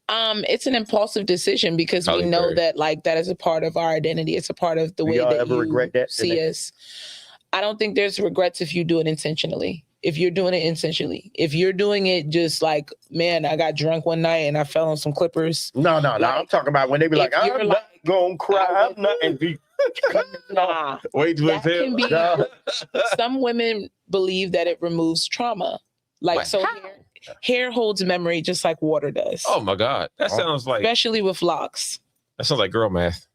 D: It's an impulsive decision because we know that like that is a part of our identity. It's a part of the way that you regret that, see us. I don't think there's regrets if you do it intentionally. If you're doing it intentionally, if you're doing it just like, man, I got drunk one night and I fell on some clippers.
B: No. I'm talking about when they be like, I'm not gonna cry. I'm not.
D: Nah.
C: Wait till
D: can be. Some women believe that it removes trauma. Like so. Hair holds memory just like water does.
C: Oh my God. That sounds like...
D: Especially with locks.
C: That sounds like girl math.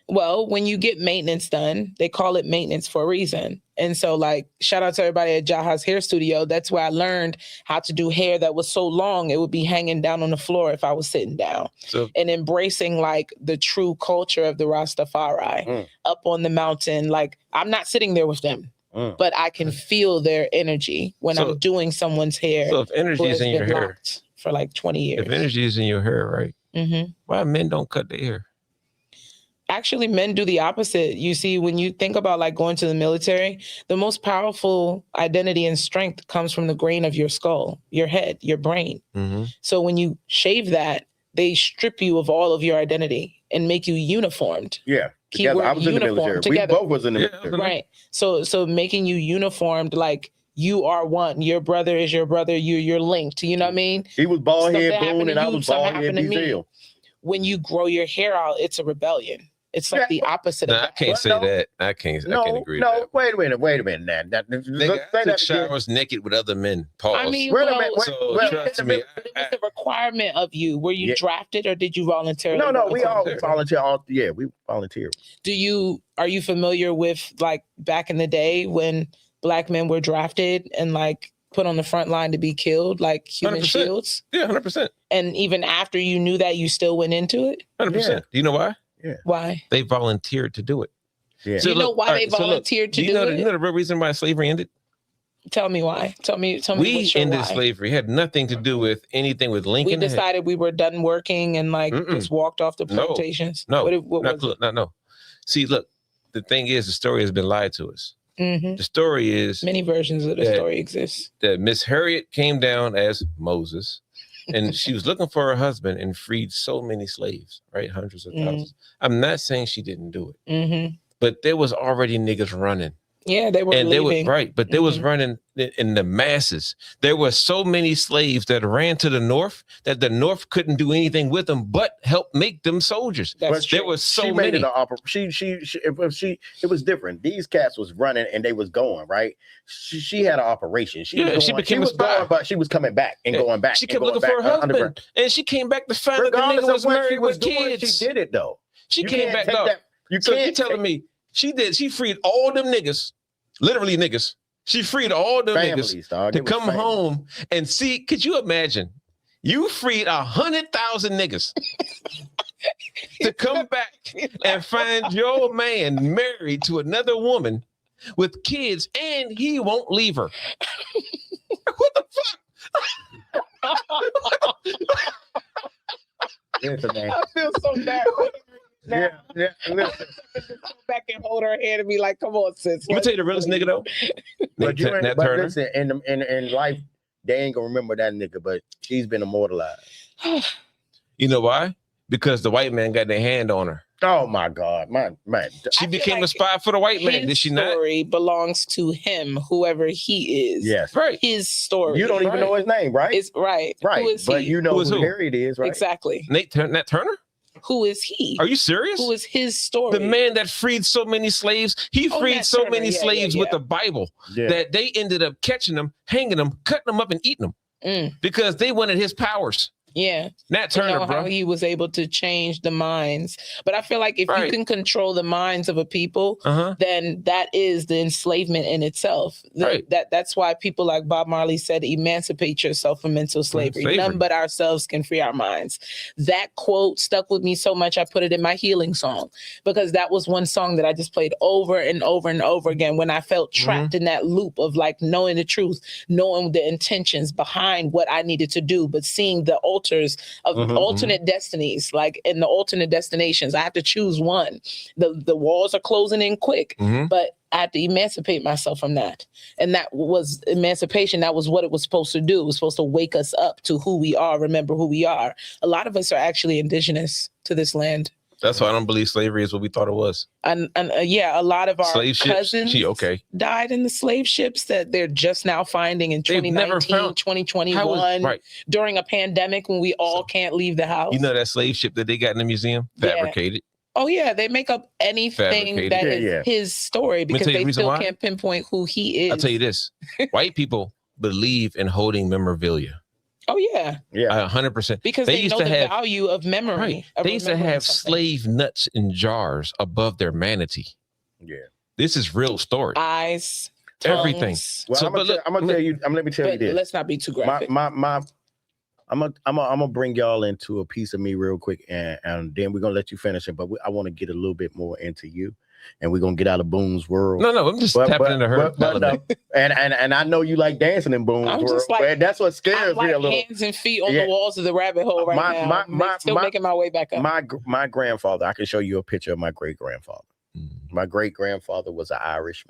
D: Well, when you get maintenance done, they call it maintenance for a reason. And so like, shout out to everybody at Jaha's Hair Studio. That's where I learned how to do hair that was so long, it would be hanging down on the floor if I was sitting down. And embracing like the true culture of the Rastafari up on the mountain. Like I'm not sitting there with them. But I can feel their energy when I'm doing someone's hair.
C: So if energy is in your hair
D: for like 20 years.
C: If energy is in your hair, right? Why men don't cut their hair?
D: Actually, men do the opposite. You see, when you think about like going to the military, the most powerful identity and strength comes from the grain of your skull, your head, your brain. So when you shave that, they strip you of all of your identity and make you uniformed.
B: Yeah. Together. I was in the military.
D: Together.
B: We both was in the military.
D: Right. So making you uniformed, like you are one. Your brother is your brother. You're linked. You know what I mean?
B: He was bald head Boone and I was bald head Bzell.
D: When you grow your hair out, it's a rebellion. It's like the opposite of that.
C: I can't say that. I can't agree with that.
B: No, wait a minute.
C: I took showers naked with other men. Pause.
D: I mean,
C: trust me.
D: It was a requirement of you. Were you drafted or did you voluntarily?
B: No, we all volunteer. We volunteer.
D: Are you familiar with like back in the day when Black men were drafted and like put on the front line to be killed, like human
C: 100%.
D: shields?
C: Yeah, 100%.
D: And even after you knew that, you still went into it?
C: 100%. Do you know why?
B: Yeah.
D: Why?
C: They volunteered to do it.
D: Yeah. So you know why they volunteered to do it?
C: You know the real reason why slavery ended?
D: Tell me why. Tell me.
C: We ended slavery. It had nothing to do with anything with Lincoln.
D: We decided we were done working and like just walked off the plantations.
C: No.
D: No.
C: See, look, the thing is, the story has been lied to us. The story is...
D: Many versions of the story exist.
C: That Miss Harriet came down as Moses. And she was looking for her husband and freed so many slaves, right? Hundreds of thousands. I'm not saying she didn't do it, but there was already niggas running.
D: Yeah, they were leaving.
C: They were right, but they was running in the masses. There were so many slaves that ran to the North that the North couldn't do anything with them but help make them soldiers. There was so many.
B: It was different. These cats was running and they was going, right? She had an operation. She became a spy. Going, but she was coming back and going back.
C: She kept looking for her husband, and she came back to find that the nigga was married with kids.
B: She did it though.
C: She came back though. So you telling me she freed all them niggas, literally niggas. She freed all them niggas to come home and see. Could you imagine? You freed 100,000 niggas to come back and find your man married to another woman with kids, and he won't leave her. What the fuck?
B: Listen, man.
D: I feel so bad.
B: Yeah. Listen.
D: Go back and hold her hand and be like, "Come on, sis."
C: Let me tell you the realest nigga though.
B: But listen, in life, they ain't gonna remember that nigga, but she's been immortalized.
C: You know why? Because the white man got their hand on her.
B: Oh my God, man.
C: She became a spy for the white man. Did she not?
D: His story belongs to him, whoever he is.
B: Yes,
C: right.
D: His story.
B: You don't even know his name, right?
D: It's right.
B: Right.
D: Who is
B: but
D: he?
B: You know who Harriet is, right?
D: Exactly.
C: Nat Turner?
D: Who is he?
C: Are you serious?
D: Who is his story?
C: The man that freed so many slaves. He freed so many slaves with the Bible that they ended up catching them, hanging them, cutting them up, and eating them because they wanted his powers.
D: Yeah.
C: Nat Turner,
D: how
C: bro.
D: he was able to change the minds. But I feel like if you can control the minds of a people, then that is the enslavement in itself. That's why people like Bob Marley said, emancipate yourself from mental slavery. None but ourselves can free our minds. That quote stuck with me so much, I put it in my healing song, because that was one song that I just played over and over and over again when I felt trapped in that loop of like knowing the truth, knowing the intentions behind what I needed to do, but seeing the altars of alternate destinies, like in the alternate destinations. I have to choose one. The walls are closing in quick, but I had to emancipate myself from that. And that was emancipation. That was what it was supposed to do. It was supposed to wake us up to who we are, remember who we are. A lot of us are actually indigenous to this land.
C: That's why I don't believe slavery is what we thought it was.
D: And a lot of our
C: slave
D: cousins
C: ships?
D: Died in the slave ships that they're just now finding in 2019, 2021, during a pandemic when we all can't leave the house.
C: You know that slave ship that they got in the museum? Fabricated.
D: Oh, yeah. They make up anything that is his story because they still can't pinpoint who he is.
C: I'll tell you this. White people believe in holding memorabilia.
D: Oh, yeah.
B: Yeah.
C: 100%.
D: Because they know the value of memory.
C: Right. They used to have slave nuts in jars above their manatee.
B: Yeah.
C: This is real story.
D: Eyes, tongues.
C: Everything.
B: Well, so, let me tell you this.
D: Let's not be too graphic.
B: I'm gonna bring y'all into a piece of me real quick, and then we're gonna let you finish it. But I want to get a little bit more into you, and we're gonna get out of Boone's world.
C: No, I'm just tapping into her.
B: And I know you like dancing in Boone's world. Like, that's what scares me a little.
D: Hands and feet on the walls of the rabbit hole right now. Still making my way back up.
B: My grandfather. I can show you a picture of my great grandfather. My great grandfather was an Irish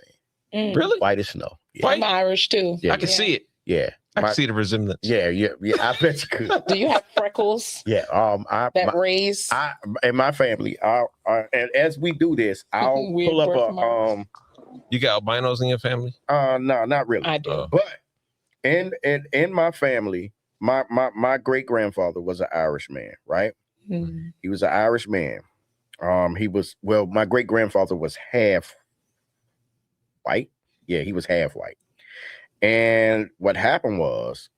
B: man.
C: Really?
B: White as snow. Yeah.
D: I'm Irish too.
C: Yeah, I can see it.
B: Yeah.
C: I can see the resemblance.
B: Yeah. I bet you could.
D: Do you have freckles?
B: Yeah.
D: Raise.
B: In my family, and as we do this, I'll pull up a
C: You got albinos in your family?
B: No, not really.
D: I do.
B: But in my family, my great grandfather was an Irish man, right? He was an Irish man. My great grandfather was half white. Yeah, he was half white. And what happened was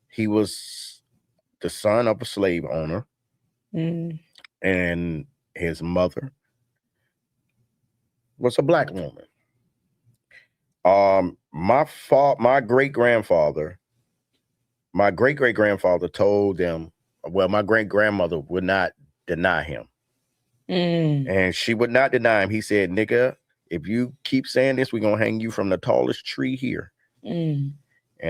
B: he was the son of a slave owner, and his mother was a black woman. My great great grandfather told them, well, my great grandmother would not deny him. And she would not deny him. He said, nigga, if you keep saying this, we're gonna hang you from the tallest tree here. And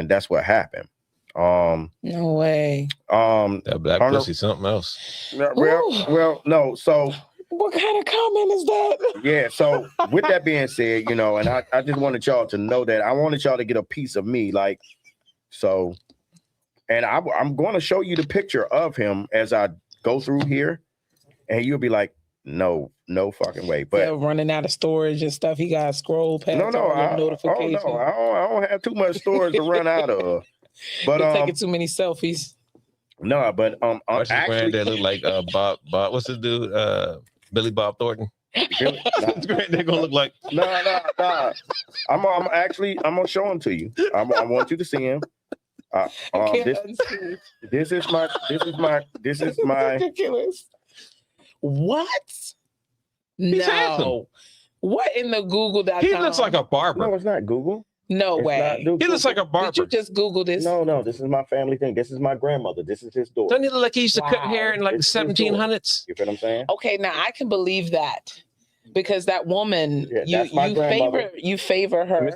B: that's what happened.
D: No way.
C: That black pussy something else.
B: Well, no. So
D: what kind of comment is that?
B: Yeah. So with that being said, and I just wanted y'all to know that I wanted y'all to get a piece of me, like, so. And I'm going to show you the picture of him as I go through here, and you'll be like, no fucking way. But
D: running out of storage and stuff, he got to scroll past notifications.
B: I don't have too much storage to run out of. But
D: taking too many selfies.
B: No, but
C: actually, that look like Bob. What's the dude? Billy Bob Thornton. They're gonna look like
B: no. I'm gonna show him to you. I want you to see him. This is my
D: ridiculous. What?
C: He's
D: no.
C: handsome.
D: What in the Google.com?
C: He looks like a barber.
B: No, it's not Google.
D: No way.
C: He looks like a barber.
D: Did you just Google this?
B: No. This is my family thing. This is my grandmother. This is his daughter.
C: Doesn't he look like he used to cut hair in like the 1700s?
B: You feel what I'm saying?
D: Okay, now I can believe that. Because that woman, you favor her.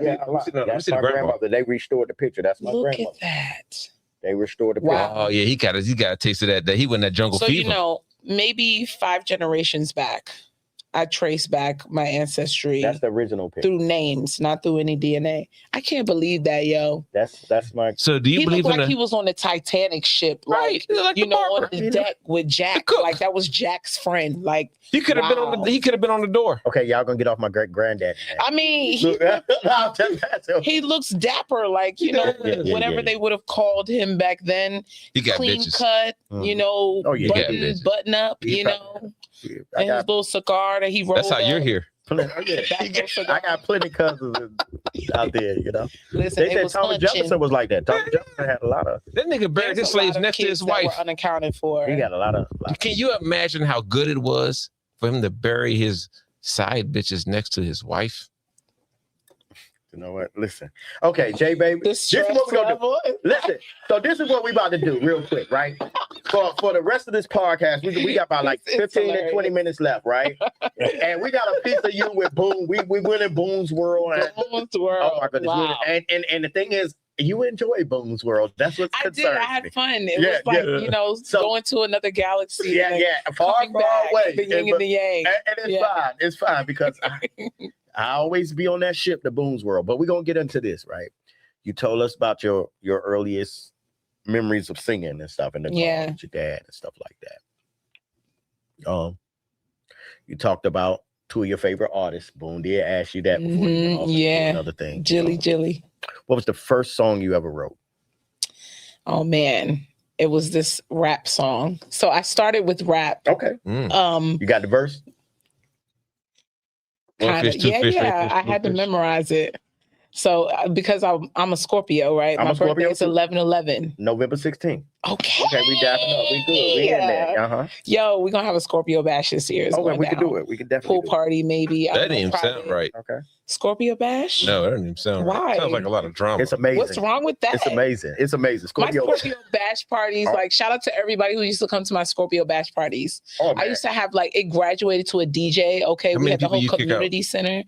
B: That's my grandmother. They restored the picture. That's my grandmother.
D: Look at that.
B: They restored the picture.
C: Wow. Oh yeah, he got a taste of that. He went that jungle fever.
D: So maybe 5 generations back, I trace back my ancestry.
B: That's the original picture.
D: Through names, not through any DNA. I can't believe that, yo.
B: That's my.
C: So do you believe
D: looked like he was on the Titanic ship,
C: right?
D: Like on the deck with Jack. Like that was Jack's friend. Like
C: he could have been on the. He could have been on the door.
B: Okay, y'all gonna get off my great granddad.
D: I mean, he looks dapper. Like whatever they would have called him back then.
C: He got
D: clean
C: bitches.
D: Cut. Button up. And his little cigar that he rolled.
C: That's how you're here.
B: I got plenty cousins out there, you know.
D: Listen,
B: They said Thomas Jefferson was like that. Thomas Jefferson had a lot of.
C: That nigga buried his slaves next to his wife.
D: Unaccounted for.
B: He got a lot of.
C: Can you imagine how good it was for him to bury his side bitches next to his wife?
B: You know what? Listen. Okay, JayBaby. This is what we're gonna do. Listen. So this is what we about to do real quick, right? For the rest of this podcast, we got about like 15 to 20 minutes left, right? And we got a piece of you with Boone. We went in Boone's World.
D: Boone's World.
B: Oh my goodness.
D: Wow.
B: And the thing is, you enjoy Boone's World. That's what's concerning.
D: I had fun. It was like, you know, going to another galaxy.
B: Yeah, far away.
D: The yin and the yang.
B: And it's fine. It's fine because I always be on that ship, the Boone's World. But we're gonna get into this, right? You told us about your earliest memories of singing and stuff in the car with your dad and stuff like that. You talked about two of your favorite artists. Boone did ask you that before. Another thing.
D: Jilly.
B: What was the first song you ever wrote?
D: Oh man, it was this rap song. So I started with rap.
B: Okay. You got the verse?
D: Kind of. Yeah. I had to memorize it. So because I'm a Scorpio, right? My birthday is 11/11.
B: November 16th.
D: Okay.
B: Okay, we dapping up. We good. We in there.
D: Yo, we're gonna have a Scorpio bash this year.
B: Okay, we can do it. We can definitely
D: pool party maybe.
C: That didn't even sound right.
B: Okay.
D: Scorpio bash?
C: No, that doesn't even sound right.
D: Why?
C: Sounds like a lot of drama.
B: It's amazing.
D: What's wrong with that?
B: It's amazing. It's amazing.
D: My Scorpio bash parties, like shout out to everybody who used to come to my Scorpio bash parties. I used to have like it graduated to a DJ. Okay, we had the whole community center.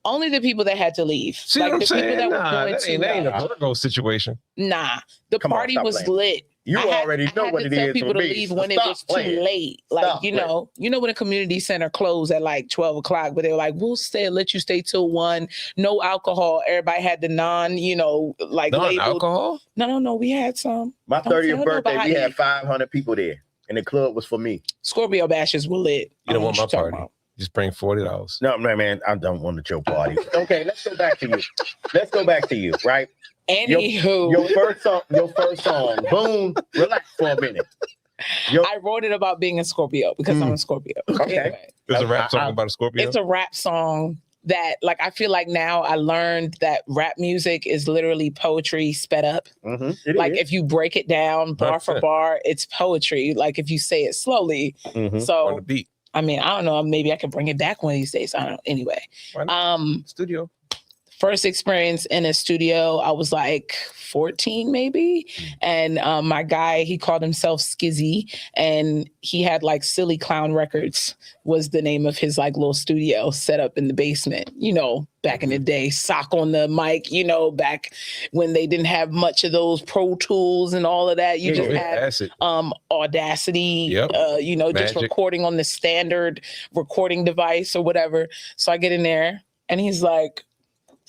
D: Only the people that had to leave.
C: See
D: like
C: what I'm
D: the
C: saying?
D: People that
C: That ain't a Virgo situation.
D: Nah, the party was lit.
B: You already know what it is.
D: I had to tell people to leave when it was too late. Like, you know when a community center closed at like 12 o'clock, but they were like, we'll let you stay till 1. No alcohol. Everybody had the
C: non-alcohol?
D: No. We had some.
B: My 30th birthday, we had 500 people there. And the club was for me.
D: Scorpio bashes were lit.
C: You don't want my party. Just bring $40.
B: No, man, I don't want to your party. Okay, let's go back to you. Right?
D: Anywho,
B: your first song. Boom. Relax for a minute.
D: I wrote it about being a Scorpio because I'm a Scorpio.
B: Okay.
D: Anyway.
C: There's a rap song about a Scorpio?
D: It's a rap song that, like, I feel like now I learned that rap music is literally poetry sped up. Like, if you break it down bar for bar, it's poetry. Like, if you say it slowly. So,
C: on the beat.
D: I mean, I don't know. Maybe I can bring it back one of these days. I don't know. Anyway,
C: studio.
D: First experience in a studio, I was like 14 maybe. And my guy, he called himself Skizzy, and he had like Silly Clown Records was the name of his like little studio set up in the basement, you know, back in the day, sock on the mic, you know, back when they didn't have much of those Pro Tools and all of that. You just had Audacity, you know, Magic. Just recording on the standard recording device or whatever. So I get in there and he's like,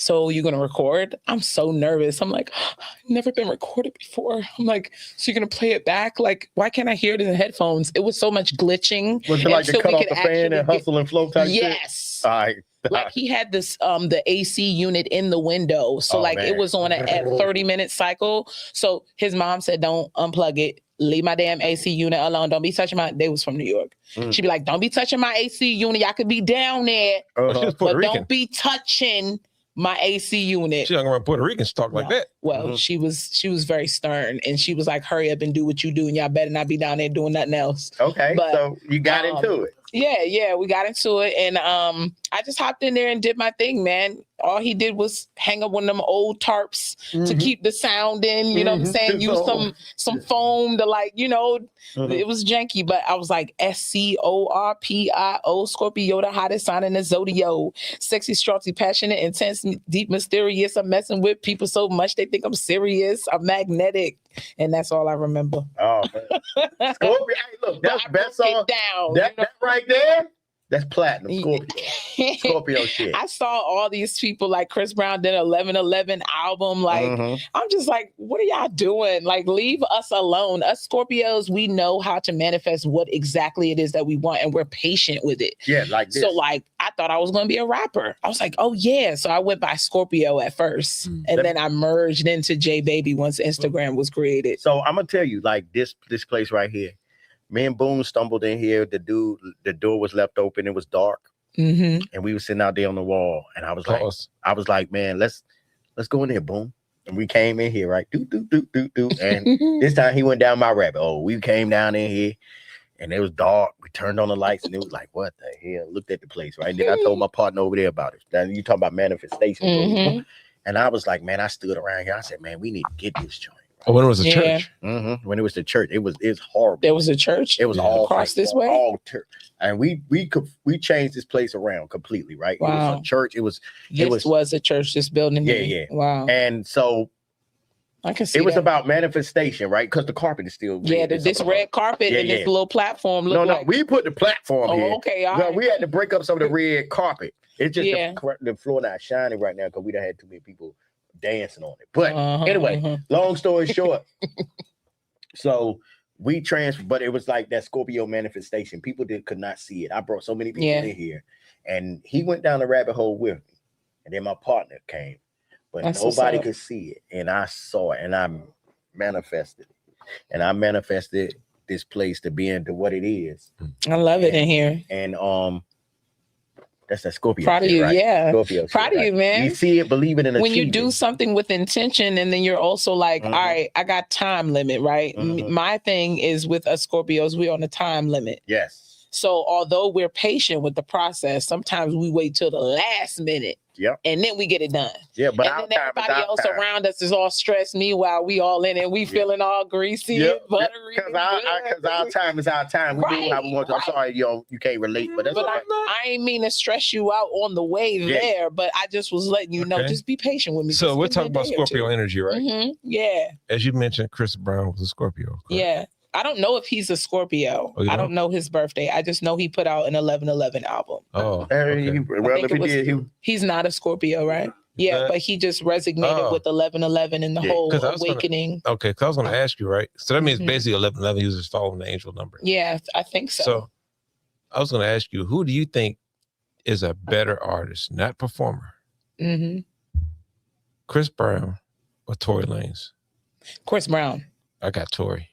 D: so you're going to record? I'm so nervous. I'm like, I've never been recorded before. I'm like, so you're going to play it back? Like, why can't I hear it in the headphones? It was so much glitching.
B: Was it like to cut off the fan and hustle and flow type shit?
D: Yes. Like he had this, the AC unit in the window. So it was on a 30-minute cycle. So his mom said, don't unplug it. Leave my damn AC unit alone. Don't be touching they was from New York. She'd be like, don't be touching my AC unit. Y'all could be down there. But don't be touching my AC unit.
C: She hung around Puerto Ricans talk like that.
D: Well, she was very stern, and she was like, hurry up and do what you do, and y'all better not be down there doing nothing else.
B: Okay, but, so you got into it.
D: Yeah, we got into it, and I just hopped in there and did my thing, man. All he did was hang up one of them old tarps to keep the sound in, you know what I'm saying? Use some foam to like, you know, it was janky, but I was like SCORPIO, Scorpio, the hottest sign in the zodiac. Sexy, strutty, passionate, intense, deep, mysterious. I'm messing with people so much they think I'm serious. I'm magnetic. And that's all I remember.
B: Oh, man. Scorpio, hey, look, that's best song. That right there. That's platinum. Scorpio shit.
D: I saw all these people like Chris Brown did 11/11 album. Like, I'm just like, what are y'all doing? Like, leave us alone. Us Scorpios, we know how to manifest what exactly it is that we want, and we're patient with it.
B: Yeah, like this.
D: So, like, I thought I was going to be a rapper. I was like, oh, yeah. So I went by Scorpio at first. And then I merged into JayBaby once Instagram was created.
B: So I'm going to tell you, like, this place right here. Me and Boone stumbled in here. The door was left open. It was dark. And we were sitting out there on the wall, and I was like, man, let's go in there, boom. And we came in here, right? Do. And this time he went down my rabbit hole. We came down in here, and it was dark. We turned on the lights, and it was like, what the hell? Looked at the place, right? And then I told my partner over there about it. Now you talking about manifestation. And I was like, man, I stood around here. I said, man, we need to get this joint.
C: Oh, when it was a church.
B: When it was the church, it's horrible.
D: There was a church.
B: It was all
D: across this way.
B: And we changed this place around completely, right?
D: Wow.
B: It was a church. It was
D: a church. This building.
B: Yeah.
D: Wow.
B: And so
D: I can see
B: it was
D: that.
B: about manifestation, right? Because the carpet is still
D: this red carpet and this little platform.
B: No, we put the platform here.
D: Okay, all
B: right. We had to break up some of the red carpet. It's just the floor not shining right now because we done had too many people dancing on it. But anyway, long story short, so we transferred, but it was like that Scorpio manifestation. People could not see it. I brought so many people in here, and he went down the rabbit hole with me, and then my partner came, but nobody could see it, and I saw it, and I manifested it, and I manifested this place to be into what it is.
D: I love it in here,
B: and that's that Scorpio.
D: Proud of you,
B: right?
D: yeah.
B: Scorpio.
D: Proud of you, man.
B: You see it, believe it, and
D: when you do something with intention, and then you're also like, all right, I got time limit, right? My thing is with us Scorpios, we're on a time limit.
B: Yes.
D: So although we're patient with the process, sometimes we wait till the last minute.
B: Yep.
D: And then we get it done.
B: Yeah, but
D: and then everybody else around us is all stressed. Meanwhile, we all in it. We feeling all greasy, buttery.
B: Because our time is our time. We do how we want to. I'm sorry, you can't relate, but that's
D: I ain't mean to stress you out on the way there, but I just was letting you know, just be patient with me.
C: So we're talking about Scorpio energy, right?
D: Yeah.
C: As you mentioned, Chris Brown was a Scorpio. Correct?
D: Yeah. I don't know if he's a Scorpio. I don't know his birthday. I just know he put out an 11/11 album.
C: Oh,
B: okay. Well, if he did,
D: he's not a Scorpio, right? Yeah, but he just resonated with 11/11 and the whole awakening.
C: Because I was going to ask you, right? So that means basically 11/11 uses following the angel number.
D: Yeah, I think so.
C: So I was going to ask you, who do you think is a better artist, not performer? Chris Brown or Tory Lanez?
D: Chris Brown.
C: I got Tory.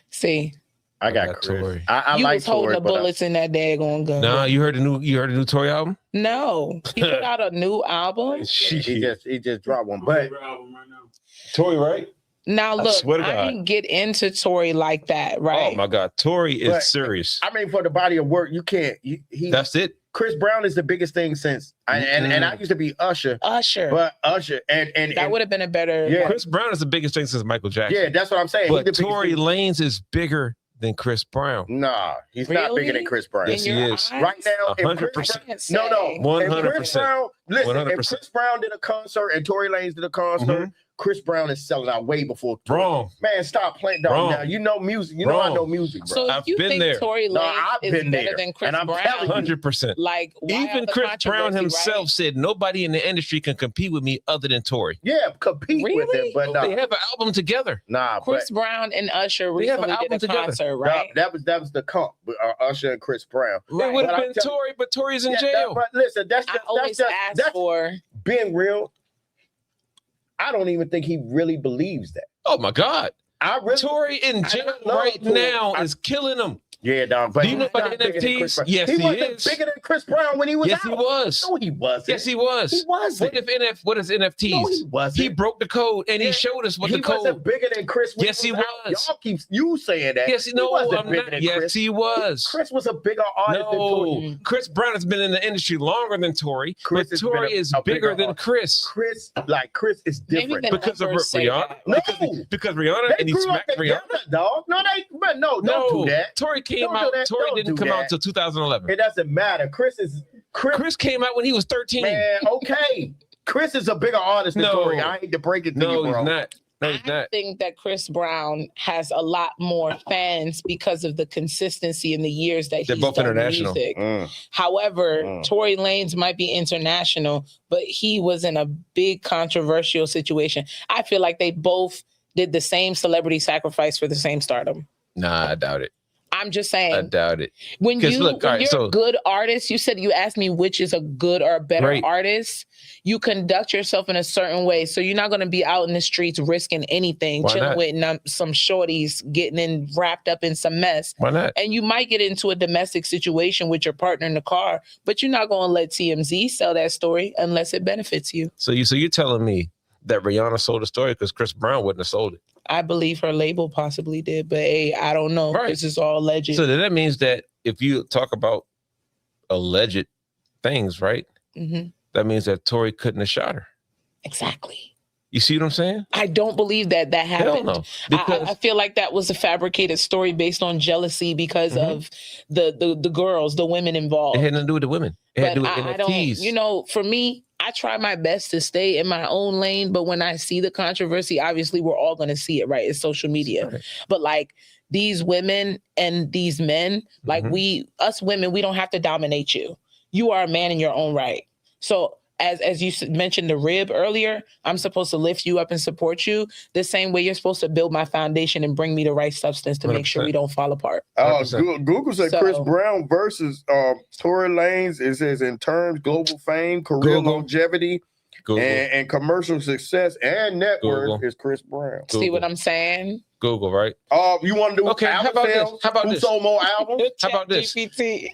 B: See, I got Tory. I
D: you
B: like
D: was holding the bullets in that daggone gun.
C: No, you heard the new Tory album?
D: No, he put out a new album.
B: He just dropped one, but
C: Tory, right?
D: Now look, I didn't get into Tory like that, right?
C: Oh my God, Tory is serious.
B: I mean, for the body of work, you can't.
C: That's it.
B: Chris Brown is the biggest thing since, and I used to be Usher, but Usher, and
D: that would have been a better.
C: Yeah, Chris Brown is the biggest thing since Michael Jackson.
B: Yeah, that's what I'm saying.
C: But Tory Lanez is bigger than Chris Brown.
B: Nah, he's not bigger than Chris Brown.
C: Yes, he is.
B: Right now,
C: 100%.
B: No,
C: 100%.
B: Listen, if Chris Brown did a concert and Tory Lanez did a concert, Chris Brown is selling out way before Tory.
C: Wrong.
B: Man, stop playing. Now you know music. You know I know music, bro.
D: So you think Tory Lanez is better than Chris Brown?
C: 100%.
D: Like
C: even Chris Brown himself said nobody in the industry can compete with me other than Tory.
B: Yeah, compete with him, but
C: they have an album together.
B: Nah,
D: Chris Brown and Usher recently did a concert, right?
B: That was the comp with Usher and Chris Brown.
C: It would have been Tory, but Tory's in jail.
B: But listen, that's being real. I don't even think he really believes that.
C: Oh my God. Tory in jail right now is killing him.
B: Yeah, dog. But
C: do you know about NFTs? Yes, he
B: wasn't bigger than Chris Brown when he was out.
C: Yes, he was.
B: No, he wasn't.
C: Yes, he was.
B: He wasn't.
C: What is NFTs?
B: No, he wasn't.
C: He broke the code and he showed us what the code.
B: He wasn't bigger than Chris.
C: Yes, he was.
B: Y'all keep saying that.
C: Yes, no, I'm not. Yes, he was.
B: Chris was a bigger artist than Tory.
C: Chris Brown has been in the industry longer than Tory, but Tory is bigger than Chris.
B: Chris is different
C: because of Rihanna. No, because Rihanna and he smacked Rihanna.
B: Dog. No, don't do that.
C: Tory came out. Tory didn't come out until 2011.
B: It doesn't matter. Chris
C: came out when he was 13.
B: Man, okay. Chris is a bigger artist than Tory. I hate to break it to you, bro.
C: He's not. No, he's not.
D: I think that Chris Brown has a lot more fans because of the consistency in the years that he's
C: both
D: done
C: international.
D: Music. However, Tory Lanez might be international, but he was in a big controversial situation. I feel like they both did the same celebrity sacrifice for the same stardom.
C: Nah, I doubt it.
D: I'm just saying.
C: I doubt it.
D: When you're
C: so,
D: a good artist, you asked me which is a good or a better artist. You conduct yourself in a certain way. So you're not going to be out in the streets risking anything, chilling with some shorties, getting wrapped up in some mess.
C: Why not?
D: And you might get into a domestic situation with your partner in the car, but you're not going to let TMZ sell that story unless it benefits you.
C: So you're telling me that Rihanna sold the story because Chris Brown wouldn't have sold it?
D: I believe her label possibly did, but hey, I don't know. Right. This is all alleged.
C: So that means that if you talk about alleged things, right? Mm-hmm. That means that Tory couldn't have shot her.
D: Exactly.
C: You see what I'm saying?
D: I don't believe that happened.
C: Hell no.
D: I feel like that was a fabricated story based on jealousy because of the girls, the women involved.
C: It had nothing to do with the women. It had to do with NFTs.
D: You know, for me, I try my best to stay in my own lane, but when I see the controversy, obviously we're all going to see it, right? It's social media. Right. But like these women and these men, like us women, we don't have to dominate you. You are a man in your own right. So as you mentioned the rib earlier, I'm supposed to lift you up and support you the same way you're supposed to build my foundation and bring me the right substance to 100%. Make sure we don't fall apart.
E: Google said Chris Brown versus Tory Lanez. It says in terms global fame, career longevity, and commercial success and net worth is Chris Brown.
D: See what I'm saying?
C: Google, right?
E: You want to do
C: okay? How about this? How about
E: Who sold more albums?
C: How about this?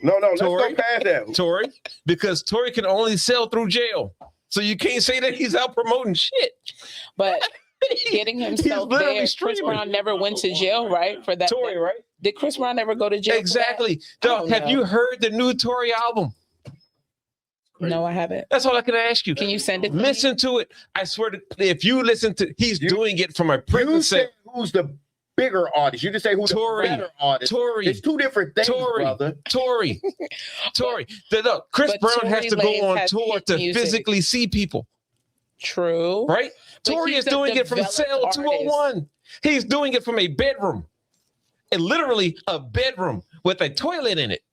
E: No, let's go past that.
C: Tory, because Tory can only sell through jail, so you can't say that he's out promoting shit.
D: But getting himself there, Chris Brown never went to jail, right? For that,
C: Tory, right?
D: Did Chris Brown ever go to jail?
C: Exactly. Dog, have you heard the new Tory album?
D: No, I haven't.
C: That's all I can ask you.
D: Can you send it?
C: Listen to it. I swear to, if you listen to, he's doing it from a prison.
E: Who's the bigger artist? You just say who's the better artist.
C: Tory.
E: It's two different things, brother.
C: Tory. Look, Chris Brown has to go on tour to physically see people.
D: True.
C: Right? Tory is doing it from cell 201. He's doing it from a bedroom. And literally a bedroom with a toilet in it.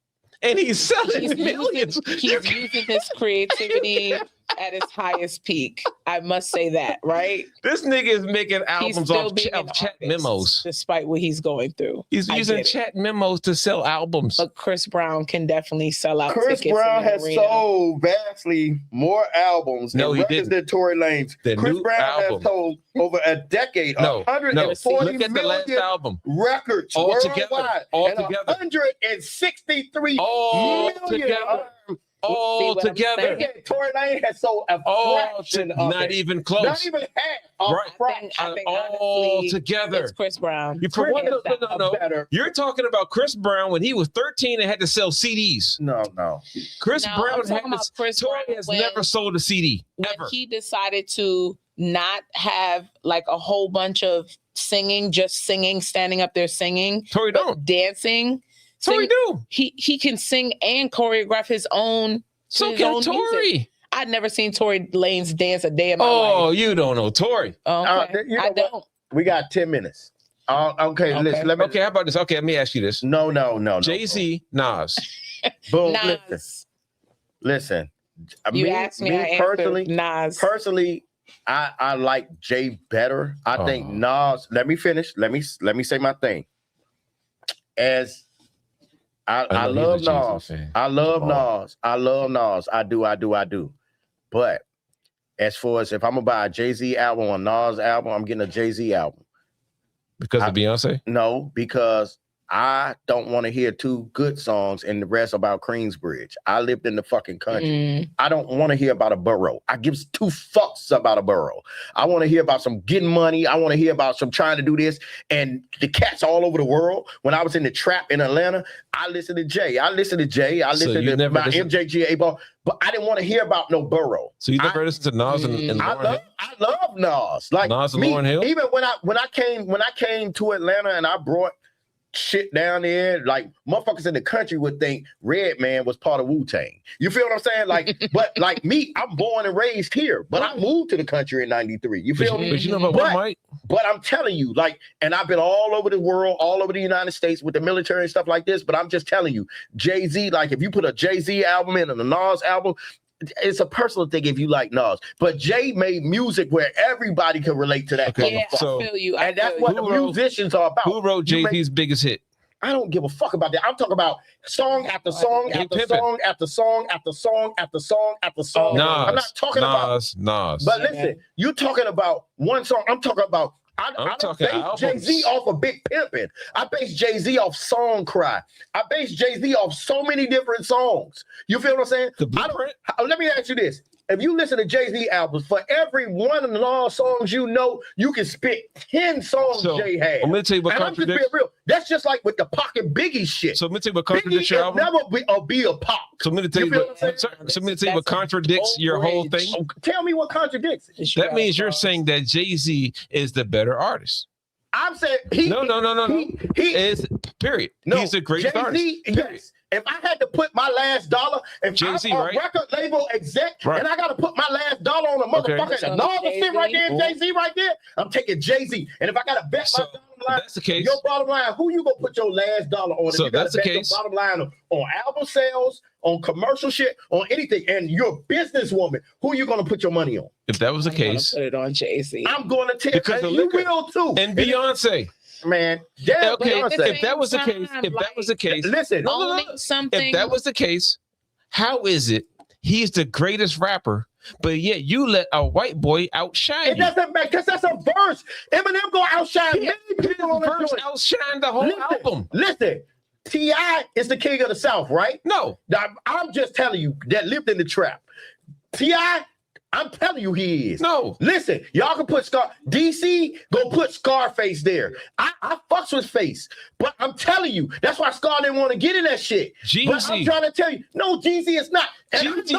C: And he's selling millions.
D: He's using his creativity at its highest peak. I must say that, right?
C: This nigga is making albums off chat memos.
D: Despite what he's going through.
C: He's using chat memos to sell albums.
D: But Chris Brown can definitely sell out
E: tickets. Chris Brown has sold vastly more albums than Tory Lanez. Chris Brown has sold over a decade, 140
C: Look at the last album.
E: Records worldwide.
C: Altogether.
E: 163 million.
C: All together.
E: Tory Lanez has sold a fraction of
C: not even close.
E: Not even half.
C: Right.
D: I think
C: all together.
D: It's Chris Brown.
C: No. You're talking about Chris Brown when he was 13 and had to sell CDs.
E: No.
C: Tory has never sold a CD. Ever.
D: He decided to not have like a whole bunch of singing, just singing, standing up there singing.
C: Tory don't.
D: Dancing.
C: Tory do.
D: He can sing and choreograph his own.
C: So can Tory.
D: Music. I'd never seen Tory Lanez dance a day in my life.
C: Oh, you don't know Tory.
D: Okay. I don't.
E: We got 10 minutes. Okay. Listen. Let me.
C: Okay, how about this? Okay, let me ask you this.
E: No.
C: Jay-Z, Nas.
E: Boom. Listen.
D: You asked me. I personally, Nas.
E: Personally, I like Jay better. I think Nas. Let me finish. Let me say my thing. I love Nas. I love Nas. I do. But as far as if I'm gonna buy a Jay-Z album or a Nas album, I'm getting a Jay-Z album.
C: Because of Beyonce?
E: No, because I don't want to hear two good songs and the rest about Queensbridge. I lived in the fucking country. I don't want to hear about a borough. I give two fucks about a borough. I want to hear about some getting money. I want to hear about some trying to do this. And the cats all over the world. When I was in the trap in Atlanta, I listened to Jay. I listened to my MJGA ball, but I didn't want to hear about no borough.
C: So you never listened to Nas and Lauryn Hill?
E: I love Nas. Like
C: Nas and Lauryn Hill?
E: Even when I came to Atlanta and I brought shit down there, like motherfuckers in the country would think Redman was part of Wu-Tang. You feel what I'm saying? Like, but like me, I'm born and raised here, but I moved to the country in '93. You feel me?
C: But you know about what, Mike?
E: But I'm telling you, like, and I've been all over the world, all over the United States with the military and stuff like this. But I'm just telling you, Jay-Z, like, if you put a Jay-Z album in and a Nas album, it's a personal thing if you like Nas. But Jay made music where everybody can relate to that.
D: Okay. Yeah, I feel you.
E: And that's what the musicians are about.
C: Who wrote Jay-Z's biggest hit?
E: I don't give a fuck about that. I'm talking about song after song after song after song after song after song after song. I'm not talking about
C: Nas.
E: But listen, you talking about one song. I'm talking about. I base Jay-Z off of Big Pimpin'. I base Jay-Z off Song Cry. I base Jay-Z off so many different songs. You feel what I'm saying? Let me ask you this. If you listen to Jay-Z albums, for every one of the long songs you know, you can spit 10 songs Jay had.
C: I'm going to tell you what
E: contradicts. I'm just being real. That's just like with the Pac and Biggie shit.
C: So I'm going to tell you what contradicts your album.
E: Never be a Pac.
C: So I'm going to tell you what contradicts your whole thing.
E: Tell me what contradicts it.
C: That means you're saying that Jay-Z is the better artist.
E: I'm saying
C: no. He is, period. No, he's the greatest artist.
E: Yes. If I had to put my last dollar, if
C: Jay-Z,
E: I'm a record label exec, and I got to put my last dollar on a motherfucker, and all the shit right there, Jay-Z right there, I'm taking Jay-Z. And if I got to bet my bottom line,
C: that's the case.
E: Your bottom line, who you gonna put your last dollar on?
C: So
E: if you
C: that's the case.
E: Your bottom line on album sales, on commercial shit, on anything, and you're a businesswoman, who you gonna put your money on?
C: If that was the case,
D: put it on Jay-Z.
E: I'm gonna tell you, you will too.
C: And Beyonce.
E: Man,
C: okay. If that was the case,
E: listen.
C: If that was the case, how is it he's the greatest rapper, but yet you let a white boy outshine you?
E: It doesn't make because that's a verse. Eminem go outshine many people on the verse.
C: Outshine the whole album.
E: Listen, T.I. is the king of the South, right?
C: No,
E: I'm just telling you that lived in the trap. T.I. I'm telling you he is.
C: No.
E: Listen, y'all can put DC, go put Scarface there. I fucks with Face, but I'm telling you, that's why Scar didn't want to get in that shit.
C: Jeezy.
E: But I'm trying to tell you, no, Jeezy is not.
C: Jeezy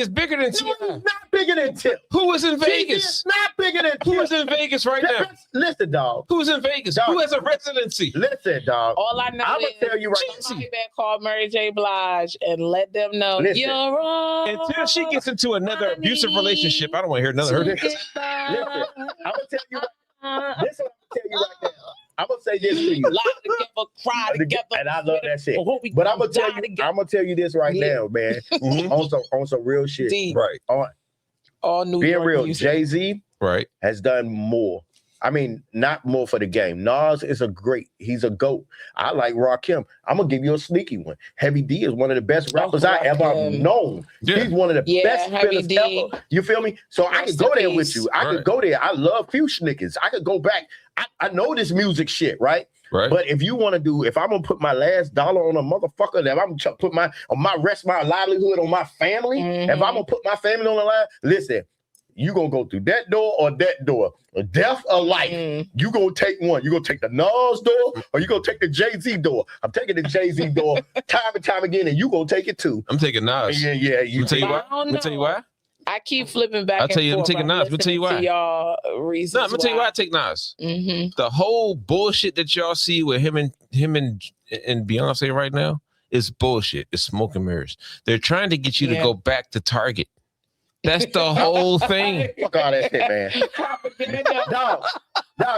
C: is bigger than T.I.
E: No, he's not bigger than Tip.
C: Who is in Vegas?
E: Jeezy is not bigger than Tip.
C: Who is in Vegas right now?
E: Listen, dog.
C: Who's in Vegas?
E: Dog.
C: Who has a residency?
E: Listen, dog.
D: All I know
E: I'm gonna tell you right
D: now. Somebody that called Mary J. Blige and let them know you're wrong.
C: Until she gets into another abusive relationship, I don't want to hear another.
E: Listen, I'm gonna tell you. This is what I'm gonna tell you right now. I'm gonna say this to you.
D: Lie together, cry together,
E: and I love that shit. But I'm gonna tell you this right now, man. On some real shit.
C: Right.
D: All New
E: Being
D: York
E: real,
D: music.
E: Jay-Z has done more. I mean, not more for the game. Nas is he's a GOAT. I like Rakim. I'm gonna give you a sneaky one. Heavy D is one of the best rappers I ever known. Yeah. He's one of the best spinners ever. You feel me? So I could go there with you. I could go there. I love Fuchsia niggas. I could go back. I know this music shit, right?
C: Right.
E: But if I'm gonna put my last dollar on a motherfucker, if I'm gonna put my livelihood on my family, if I'm gonna put my family on the line, listen. You gonna go through that door or that door, death or life. You gonna take one. You gonna take the Nas door or you gonna take the Jay-Z door. I'm taking the Jay-Z door time and time again, and you gonna take it too.
C: I'm taking Nas.
E: Yeah.
C: I'm tell you why.
D: I keep flipping back.
C: I'll tell you. I'm taking Nas. I'm gonna tell you why.
D: Y'all reasons.
C: No, I'm gonna tell you why I take Nas. The whole bullshit that y'all see with him and Beyonce right now is bullshit. It's smoke and mirrors. They're trying to get you to go back to Target. That's the whole thing.
E: Fuck all that shit, man. Dog,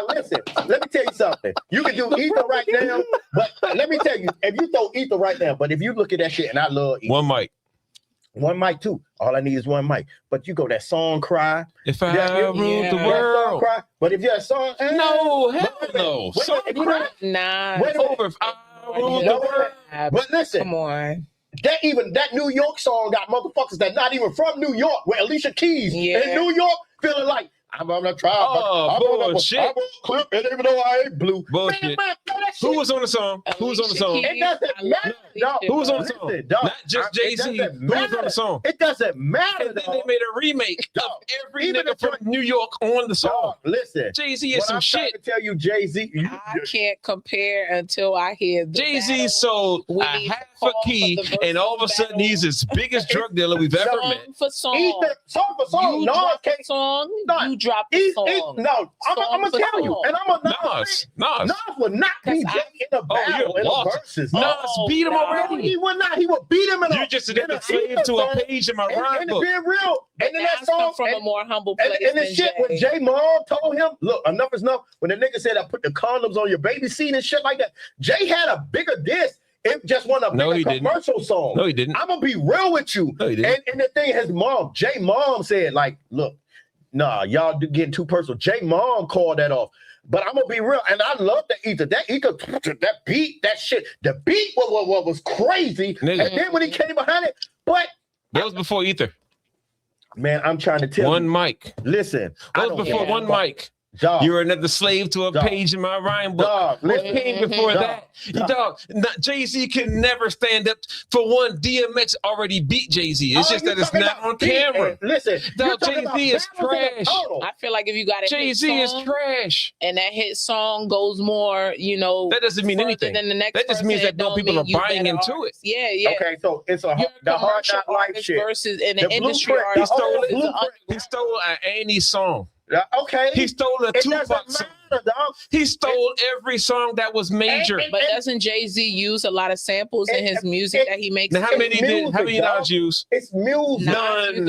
E: listen. Let me tell you something. You can do ether right now, but let me tell you, if you throw ether right now, but if you look at that shit, and I love ether. One mic too. All I need is one mic. But you go that song cry.
C: If I ruled the world.
E: Cry. But if you're a song,
C: no, hell no.
D: Song cry. Nah.
E: Wait over. If I ruled the world. But listen.
D: Come on.
E: That New York song got motherfuckers that not even from New York, where Alicia Keys in New York feeling like I'm gonna try.
C: Bullshit.
E: I'm gonna clip it even though I ain't blue.
C: Bullshit. Who was on the song? Who was on the song?
E: It doesn't matter.
C: Who was on the song? Not just Jay-Z. Who was on the song?
E: It doesn't matter.
C: And then they made a remake of every nigga from New York on the song.
E: Listen,
C: Jay-Z is some shit.
E: To tell you, Jay-Z.
D: I can't compare until I hear
C: Jay-Z sold a half a key, and all of a sudden he's the biggest drug dealer we've ever met.
D: Song for song. You drop the song.
E: No, I'm gonna tell you, and I'm a Nas will not be Jay in a battle in the verses.
C: Nas beat him already.
E: He would not. He would beat him in a.
C: You're just a slave to a page in my rhyme book.
E: And being real, and then that song
D: from a more humble place.
E: And the shit when Jay Mom told him, "Look, enough is enough." When the nigga said, "I put the condoms on your baby seat and shit like that," Jay had a bigger diss. It just wasn't a bigger commercial song.
C: No, he didn't.
E: I'm gonna be real with you.
C: No, he didn't.
E: And the thing, Jay Mom said, like, look. Nah, y'all getting too personal. J Mom called that off. But I'm gonna be real, and I love the ether. That beat, that shit. The beat was crazy.
C: Nigga.
E: And then when he came behind it, but
C: that was before Ether.
E: Man, I'm trying to tell
C: one
E: you.
C: mic.
E: Listen,
C: that was before one mic.
E: Dog.
C: You were another slave to a page in my rhyme book.
E: Dog,
C: What came before that? Dog, Jay-Z can never stand up. For one, DMX already beat Jay-Z. It's just that it's not on camera.
E: Listen,
C: dog, Jay-Z is trash.
D: I feel like if you got a
C: Jay-Z is trash.
D: And that hit song goes more,
C: that doesn't mean anything.
D: Than the next
C: that just means that people are buying into it.
D: Yeah, yeah.
E: Okay, so it's the Hard Knock Life shit.
D: Versus in the industry
E: He
C: stole an Annie song.
E: Okay.
C: He stole a Tupac song. He stole every song that was major.
D: But doesn't Jay-Z use a lot of samples in his music that he makes?
C: Now, how many Nas use?
E: It's music.
C: None.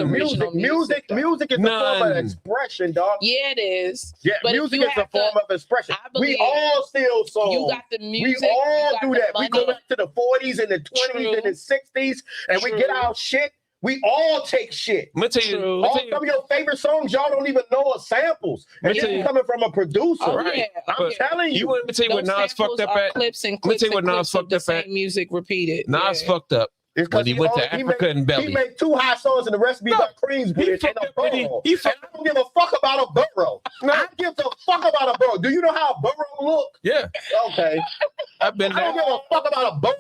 E: Music is a form of expression, dog.
D: Yeah, it is.
E: Yeah,
D: but
E: music is a form of expression. We all steal songs.
D: You got the music.
E: We all do that. We go back to the 40s and the 20s and the 60s, and we get our shit. We all take shit.
C: I'm gonna tell you,
E: some of your favorite songs, y'all don't even know are samples. And it's coming from a producer.
D: Right.
E: I'm telling you.
C: You want me to tell you what Nas fucked up at?
D: Clips and
C: clips. Let me tell you what Nas fucked up at.
D: Music repeated.
C: Nas fucked up. When he went to Africa and Belly.
E: He made 2 hot songs and the rest be about Queensbridge and a borough. I don't give a fuck about a borough. I give a fuck about a borough. Do you know how a borough look?
C: Yeah.
E: Okay.
C: I've been there.
E: I don't give a fuck about a borough.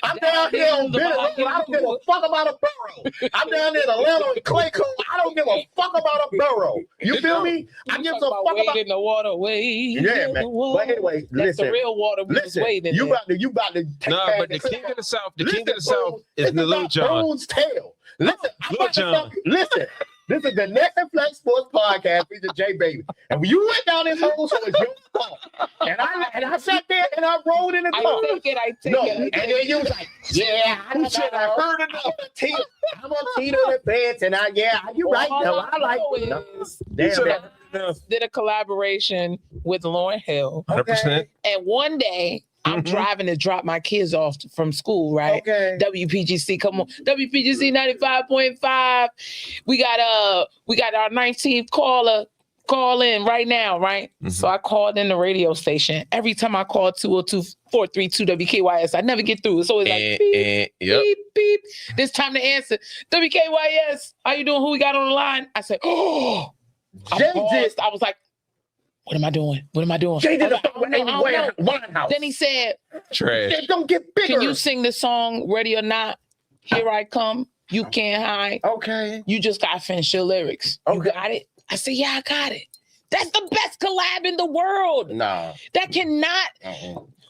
E: I'm down here on Bennett. I don't give a fuck about a borough. I'm down there in Atlanta in Clayco. I don't give a fuck about a borough. You feel me? I give a fuck about
D: in the water.
E: Yeah, man. But anyway,
D: that's
E: listen.
D: the real water.
E: Listen, you about to take
C: but the king of the South, is the Lil Jon.
E: Boon's Tale. Listen,
C: Lil Jon.
E: Listen. This is the Next2Flex Sports Podcast featuring JayBaby. And when you went down this hole, so it's your fault. And I sat there and I rolled in the car.
D: I take it.
E: And then you was like, yeah, I heard enough. I'm on Tito the fence, and you're right. No, I like it. Damn,
D: did a collaboration with Lauryn Hill.
C: 100%.
D: And one day, I'm driving to drop my kids off from school, right?
E: Okay.
D: WPGC, come on. WPGC 95.5. We got our 19th caller call in right now, right? Mm-hmm. So I called in the radio station. Every time I call 202-432 WKYS, I never get through. It's always like beep, beep, beep. This time to answer. WKYS, how you doing? Who we got on the line? I said, oh. I was like, what am I doing?
E: Jay did a song with Amy Winehouse.
D: Then he said,
C: trash.
E: They don't get bigger.
D: Can you sing the song Ready or Not? Here I Come. You Can't Hide.
E: Okay.
D: You just got to finish your lyrics. Okay. You got it? I said, yeah, I got it. That's the best collab in the world.
E: Nah.
D: That cannot.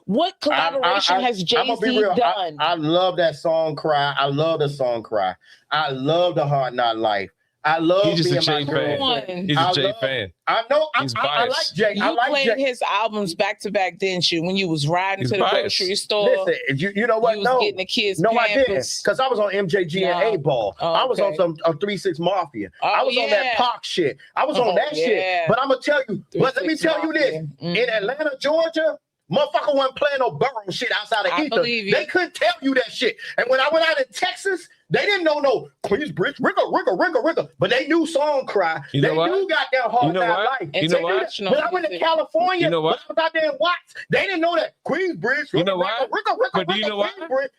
D: What collaboration has Jay-Z done?
E: I love that song Cry. I love the song Cry. I love the Hard Knock Life. I love
C: He's just
E: being
C: a Jay fan. He's a Jay fan.
E: I know.
C: I
E: like Jay.
D: You played his albums back to back, didn't you? When you was riding to the grocery store.
E: Listen, you know what?
D: You was getting the kids.
E: No,
D: Pampers.
E: I didn't. Because I was on MJG and A-Ball. I was on some 3-6 Mafia. I was on that Pac shit. I was on that shit. But I'm gonna tell you. But let me tell you this: in Atlanta, Georgia. Motherfucker wasn't playing no borough shit outside of Ether. They couldn't tell you that shit. And when I went out in Texas, they didn't know no Queensbridge, rigger. But they knew Song Cry. They knew goddamn Hard Knock Life.
C: You know what?
E: When I went to California, when I was out there in Watts, they didn't know that Queensbridge,
C: you know what?
E: But do you know what?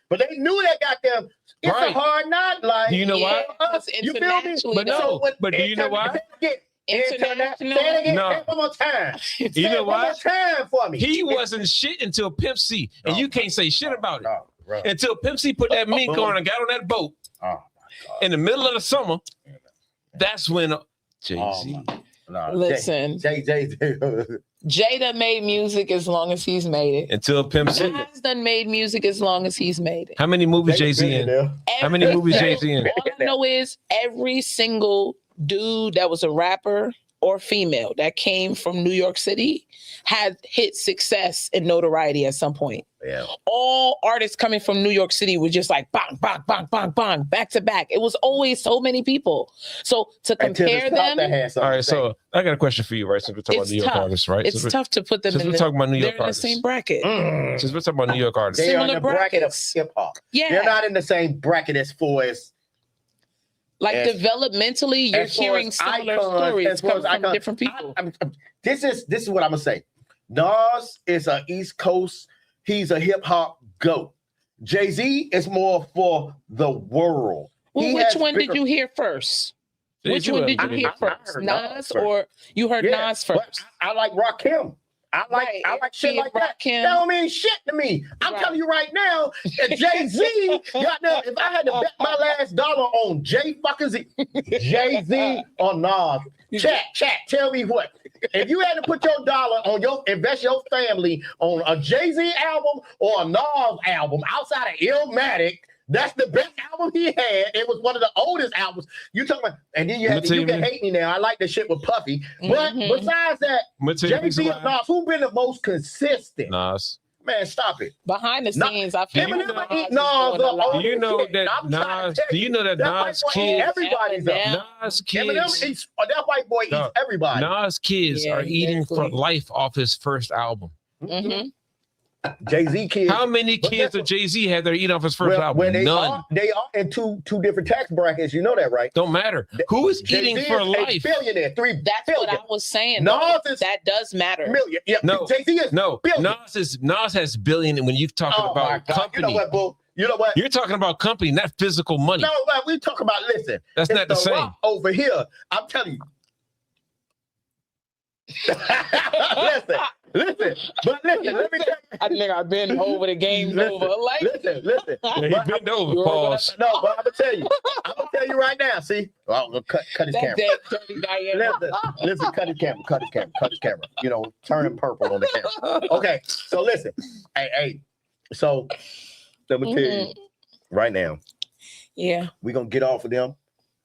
E: But they knew that goddamn it's a Hard Knock Life.
C: Do you know what?
E: You feel me?
C: But do you know what?
E: International. Say it again. One more time.
C: You know what?
E: One more time for me.
C: He wasn't shit until Pimp C, and you can't say shit about it until Pimp C put that mink on and got on that boat in the middle of the summer. That's when Jay-Z.
D: Listen, Jay done made music as long as he's made it.
C: Until Pimp C.
D: Has done made music as long as he's made it.
C: How many movies Jay-Z in? How many movies Jay-Z in?
D: All I know is every single dude that was a rapper or female that came from New York City had hit success and notoriety at some point.
E: Yeah.
D: All artists coming from New York City were just like bang, bang, bang, bang, bang, back to back. It was always so many people. So to compare them.
C: All right, so I got a question for you, right? Since we're talking about New York artists, right?
D: It's tough to put them in the same bracket.
C: Since we're talking about New York artists.
E: They are in the bracket of hip hop.
D: Yeah.
E: They're not in the same bracket as far as
D: Like developmentally, you're hearing similar stories coming from different people.
E: This is what I'm gonna say. Nas is an East Coast. He's a hip hop goat. Jay-Z is more for the world.
D: Well, which one did you hear first? Which one did you hear first? Nas or you heard Nas first?
E: I like Rakim. I like shit like that. That don't mean shit to me. I'm telling you right now, Jay-Z got there. If I had to bet my last dollar on Jay-Z or Nas, chat, tell me what. If you had to put your dollar on invest your family on a Jay-Z album or a Nas album outside of Illmatic, that's the best album he had. It was one of the oldest albums. You talking about, and then you can hate me now. I like the shit with Puffy. But besides that, Jay-Z and Nas, who been the most consistent?
C: Nas.
E: Man, stop it.
D: Behind the scenes, I feel
C: Do you know that Nas kids?
E: Everybody's
C: Nas kids.
E: That white boy eats everybody.
C: Nas kids are eating for life off his first album.
E: Jay-Z kids.
C: How many kids did Jay-Z have that eat off his first album? None.
E: They are in two different tax brackets. You know that, right?
C: Don't matter. Who is eating for life?
E: Billionaire,
D: That's what I was saying. That does matter.
E: Million. Yeah.
C: No.
E: Jay-Z is billion.
C: Nas has billion when you're talking about company.
E: You know what, boo? You know what?
C: You're talking about company, not physical money.
E: No, but we talk about listen.
C: That's not the same.
E: Rock over here, I'm telling you. Listen, let me tell you.
D: I think I've been over the game's over. Like,
E: listen.
C: Yeah, he been over. Pause.
E: No, but I'm gonna tell you right now. See, well, cut his camera. Listen, cut his camera. You know, turn him purple on the camera. Okay, so listen, hey. So let me tell you right now.
D: Yeah,
E: we're gonna get off of them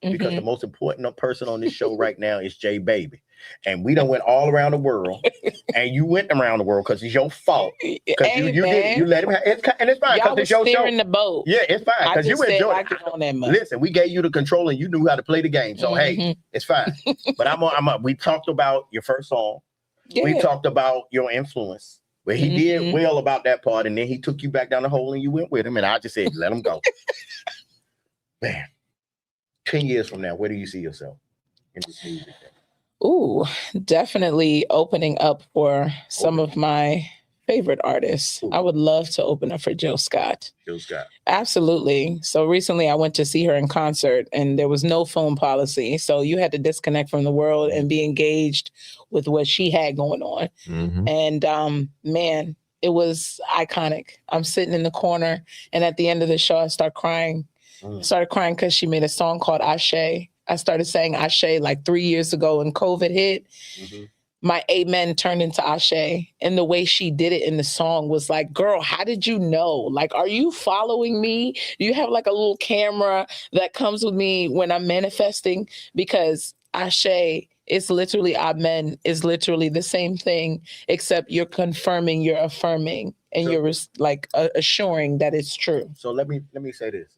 E: because the most important person on this show right now is JayBaby. And we done went all around the world, and you went around the world because it's your fault. Because you let him have it, and it's fine because it's your show.
D: In the boat.
E: Yeah, it's fine because you enjoyed it. Listen, we gave you the control, and you knew how to play the game. So hey, it's fine. But we talked about your first song. Yeah. We talked about your influence. Well, he did well about that part, and then he took you back down the hole, and you went with him. And I just said, let him go. Man, 10 years from now, where do you see yourself in this music thing?
D: Ooh, definitely opening up for some of my favorite artists. I would love to open up for Jill Scott. Absolutely. So recently I went to see her in concert and there was no phone policy. So you had to disconnect from the world and be engaged with what she had going on. And man, it was iconic. I'm sitting in the corner and at the end of the show, I started crying because she made a song called Ashe. I started saying Ashe like 3 years ago when COVID hit. My amen turned into Ashe. And the way she did it in the song was like, girl, how did you know? Like, are you following me? Do you have like a little camera that comes with me when I'm manifesting? Because Ashe is literally amen, is literally the same thing, except you're confirming, you're affirming, and you're like assuring that it's true.
E: So let me say this.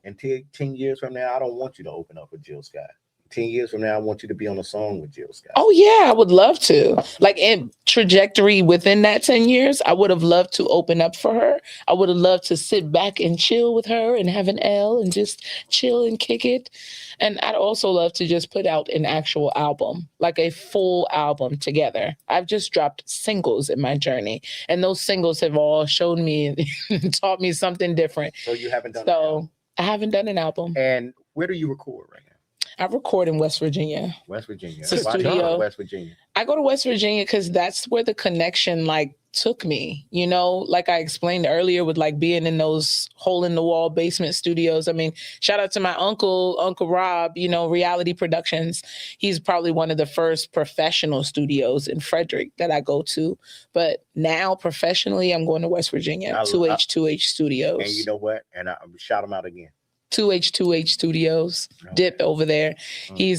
E: And 10 years from now, I don't want you to open up with Jill Scott. 10 years from now, I want you to be on a song with Jill Scott.
D: Oh, yeah, I would love to. Like in trajectory within that 10 years, I would have loved to open up for her. I would have loved to sit back and chill with her and have an L and just chill and kick it. And I'd also love to just put out an actual album, like a full album together. I've just dropped singles in my journey, and those singles have all shown me and taught me something different.
E: So you haven't done an album?
D: I haven't done an album.
E: And where do you record right now?
D: I record in West Virginia.
E: West Virginia.
D: It's a studio.
E: West Virginia.
D: I go to West Virginia because that's where the connection like took me, you know, like I explained earlier with like being in those hole in the wall basement studios. I mean, shout out to my Uncle Rob, you know, Reality Productions. He's probably one of the first professional studios in Frederick that I go to. But now professionally, I'm going to West Virginia, 2H Studios.
E: And you know what? And I shout him out again.
D: 2H Studios, okay. Dip over there. He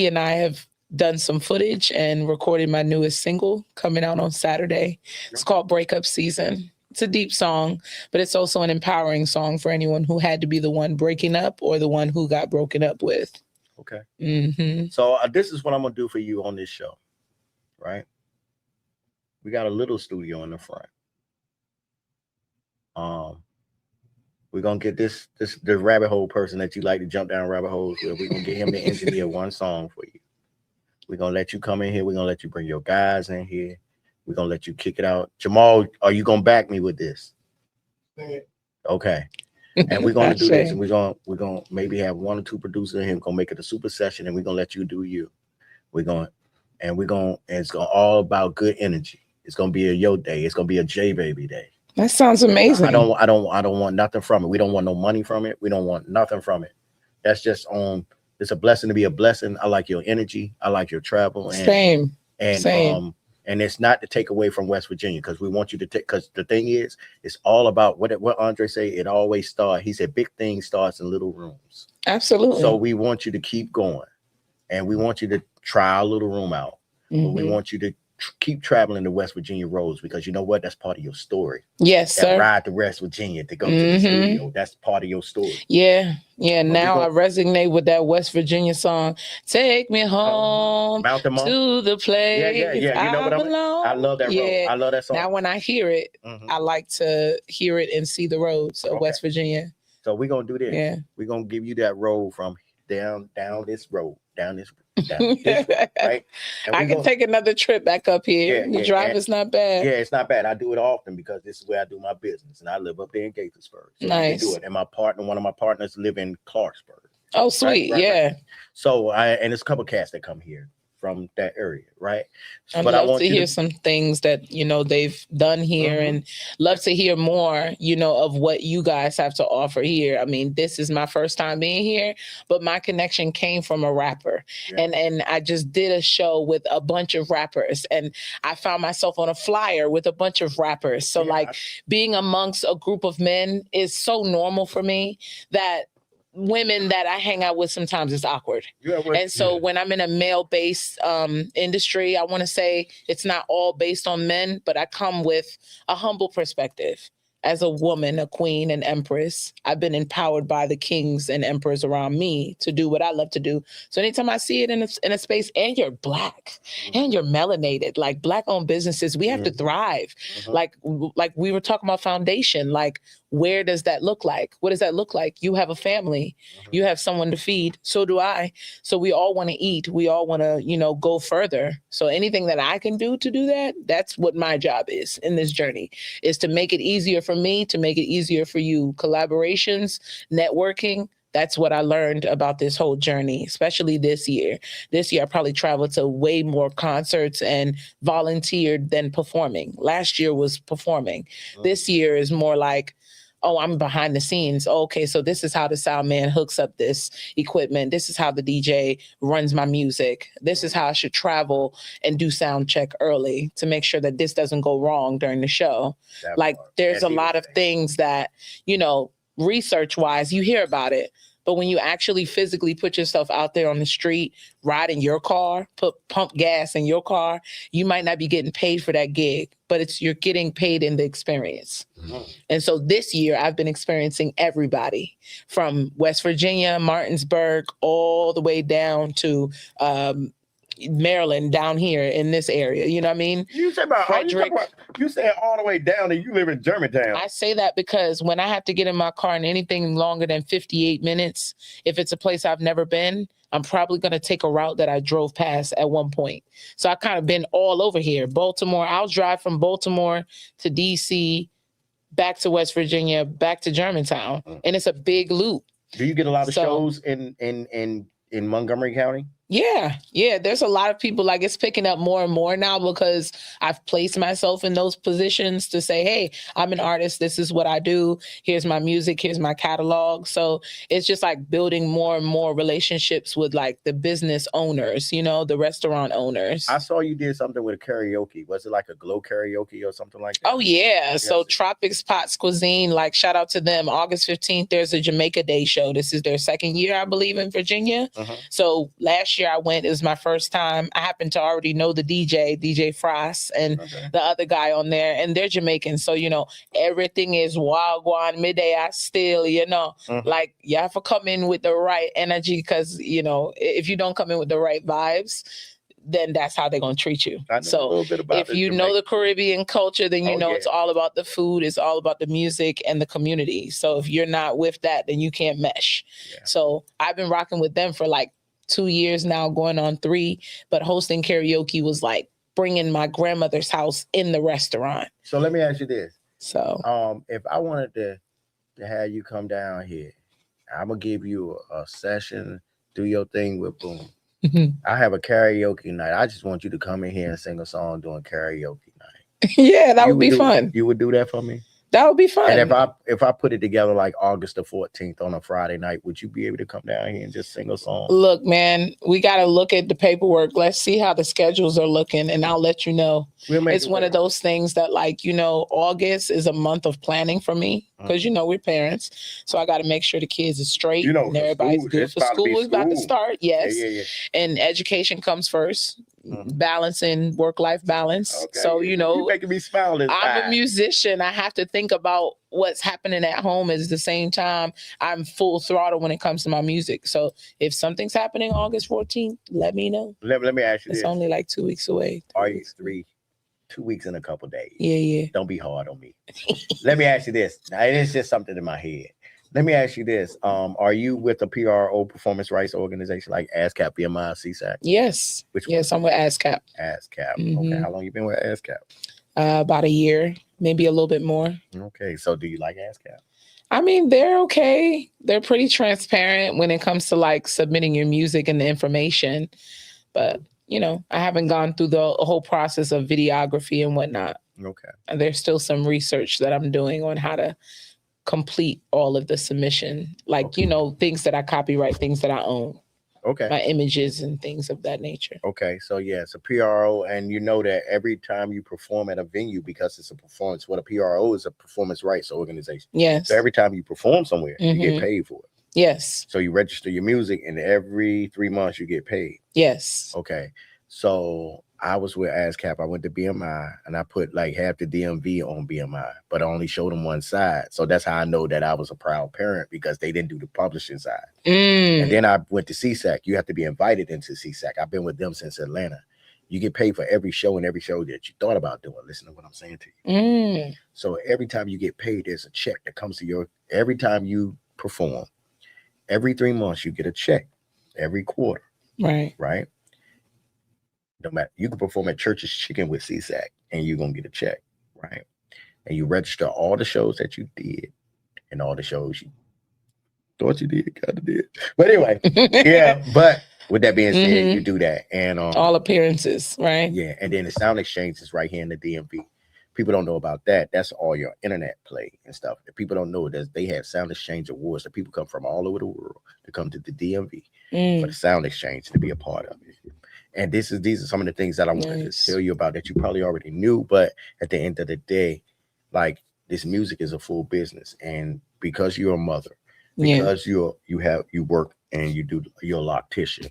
D: and I have done some footage and recorded my newest single coming out on Saturday. It's called Breakup Season. It's a deep song, but it's also an empowering song for anyone who had to be the one breaking up or the one who got broken up with.
E: Okay. So this is what I'm going to do for you on this show, right? We got a little studio in the front. We're gonna get the rabbit hole person that you like to jump down rabbit holes with. We're gonna get him to engineer one song for you. We're gonna let you come in here. We're gonna let you bring your guys in here. We're gonna let you kick it out. Jamal, are you gonna back me with this? Okay. And we're gonna do this, and we're gonna maybe have 1 or 2 producers in here. We're gonna make it a super session, and we're gonna let you do you. And it's gonna all about good energy. It's gonna be a yo day. It's gonna be a JayBaby day.
D: That sounds amazing.
E: I don't want nothing from it. We don't want no money from it. We don't want nothing from it. That's just it's a blessing to be a blessing. I like your energy. I like your travel.
D: Same.
E: And it's not to take away from West Virginia, because we want you to take, because the thing is, it's all about what Andre say. It always starts. He said big things starts in little rooms.
D: Absolutely.
E: So we want you to keep going, and we want you to try our little room out. But we want you to keep traveling the West Virginia roads, because you know what? That's part of your story.
D: Yes, sir.
E: Ride to West Virginia to go to the studio. That's part of your story.
D: Yeah. Now I resonate with that West Virginia song. Take me home to the place.
E: Yeah. You know what I love that road. I love that song.
D: Now when I hear it, I like to hear it and see the roads of West Virginia.
E: So we're gonna do this.
D: Yeah.
E: We're gonna give you that road from down this road, down this right?
D: I can take another trip back up here. The drive is not bad.
E: Yeah, it's not bad. I do it often because this is where I do my business, and I live up there in Gaithersburg. So
D: nice.
E: I do it. And one of my partners live in Clarksburg.
D: Oh, sweet. Right.
E: So and there's a couple cats that come here from that area, right?
D: I'd love to hear some things that they've done here, and love to hear more of what you guys have to offer here. I mean, this is my first time being here, but my connection came from a rapper, and I just did a show with a bunch of rappers, and I found myself on a flyer with a bunch of rappers. So like being amongst a group of men is so normal for me that women that I hang out with sometimes it's awkward. And so when I'm in a male-based industry, I want to say it's not all based on men, but I come with a humble perspective. As a woman, a queen, an empress, I've been empowered by the kings and emperors around me to do what I love to do. So anytime I see it in a space, and you're Black, and you're melanated, like Black-owned businesses, we have to thrive. Like we were talking about foundation, like where does that look like? What does that look like? You have a family, you have someone to feed, so do I. So we all want to eat. We all want to, go further. So anything that I can do to do that, that's what my job is in this journey, is to make it easier for me, to make it easier for you. Collaborations, networking, that's what I learned about this whole journey, especially this year. This year, I probably traveled to way more concerts and volunteered than performing. Last year was performing. This year is more like, oh, I'm behind the scenes. Oh, okay, so this is how the sound man hooks up this equipment. This is how the DJ runs my music. This is how I should travel and do sound check early to make sure that this doesn't go wrong during the show. There's a lot of things that, research-wise, you hear about it. But when you actually physically put yourself out there on the street, ride in your car, pump gas in your car, you might not be getting paid for that gig, but you're getting paid in the experience. And so this year I've been experiencing everybody from West Virginia, Martinsburg, all the way down to Maryland, down here in this area. You know what I mean?
E: You say all the way down and you live in Germantown.
D: I say that because when I have to get in my car and anything longer than 58 minutes, if it's a place I've never been, I'm probably going to take a route that I drove past at one point. So I kind of been all over here. Baltimore, I'll drive from Baltimore to DC, back to West Virginia, back to Germantown. And it's a big loop.
E: Do you get a lot of shows in Montgomery County?
D: Yeah. There's a lot of people, like, it's picking up more and more now because I've placed myself in those positions to say, hey, I'm an artist. This is what I do. Here's my music. Here's my catalog. So it's just like building more and more relationships with like the business owners, the restaurant owners.
E: I saw you did something with a karaoke. Was it like a glow karaoke or something like that?
D: Oh, yeah. So Tropics Pots Cuisine, like, shout out to them. August 15th, there's a Jamaica Day show. This is their second year, I believe, in Virginia. So last year I went, it was my first time. I happened to already know the DJ Frost, and the other guy on there, and they're Jamaican. So, everything is wagwan, midday, I still, like, you have to come in with the right energy because, if you don't come in with the right vibes, then that's how they're going to treat you.
E: I know a
D: So
E: little bit about
D: if you know the Caribbean culture, then you know it's all about the food, it's all about the music and the community. So if you're not with that, then you can't mesh. Yeah. So I've been rocking with them for like 2 years now, going on 3, but hosting karaoke was like bringing my grandmother's house in the restaurant.
E: So let me ask you this.
D: So
E: if I wanted to have you come down here, I'm going to give you a session, do your thing with Boom. I have a karaoke night. I just want you to come in here and sing a song during karaoke night.
D: Yeah, that would be fun.
E: You would do that for me?
D: That would be fun.
E: And if I put it together like August the 14th on a Friday night, would you be able to come down here and just sing a song?
D: Look, man, we got to look at the paperwork. Let's see how the schedules are looking, and I'll let you know. It's one of those things that, like, you know, August is a month of planning for me because, you know, we're parents. So I got to make sure the kids are straight and everybody's good for school. Is about to start. Yes. Yeah. And education comes first. Balancing work-life balance. Okay. So, you know,
E: you're making me smile.
D: I'm a musician. I have to think about what's happening at home at the same time. I'm full throttle when it comes to my music. So if something's happening August 14th, let me know.
E: Let me ask you
D: this. It's only like 2 weeks away.
E: Are you 2 weeks in a couple days?
D: Yeah.
E: Don't be hard on me. Let me ask you this. Now, it's just something in my head. Let me ask you this. Are you with a PRO, performance rights organization like ASCAP, BMI, CSAC?
D: Yes. Yes, I'm with ASCAP.
E: ASCAP. Okay. How long you been with ASCAP?
D: About a year, maybe a little bit more.
E: Okay. So do you like ASCAP?
D: I mean, they're okay. They're pretty transparent when it comes to like submitting your music and the information. But, you know, I haven't gone through the whole process of videography and whatnot.
E: Okay.
D: And there's still some research that I'm doing on how to complete all of the submission, like, you know, things that I copyright, things that I own.
E: Okay.
D: My images and things of that nature.
E: Okay. So yeah, it's a PRO, and you know that every time you perform at a venue, because it's a performance, what a PRO is, a performance rights organization.
D: Yes.
E: So every time you perform somewhere, you get paid for it.
D: Yes.
E: So you register your music, and every 3 months you get paid.
D: Yes.
E: Okay. So I was with ASCAP. I went to BMI, and I put like half the DMV on BMI, but I only showed them one side. So that's how I know that I was a proud parent, because they didn't do the publishing side. And then I went to CSAC. You have to be invited into CSAC. I've been with them since Atlanta. You get paid for every show and every show that you thought about doing. Listen to what I'm saying to you. So every time you get paid, there's a check that comes to every time you perform. Every 3 months, you get a check every quarter.
D: Right.
E: Right. No matter, you can perform at Church's Chicken with CSAC and you're going to get a check, right? And you register all the shows that you did and all the shows you thought you did, kind of did. But anyway, yeah. But with that being said, you do that. And
D: all appearances, right?
E: Yeah. And then the sound exchange is right here in the DMV. People don't know about that. That's all your internet play and stuff. If people don't know that they have sound exchange awards, that people come from all over the world to come to the DMV for the sound exchange to be a part of it. And these are some of the things that I wanted to tell you about that you probably already knew, but at the end of the day, like, this music is a full business. And because you're a mother, because you work and you're a loctician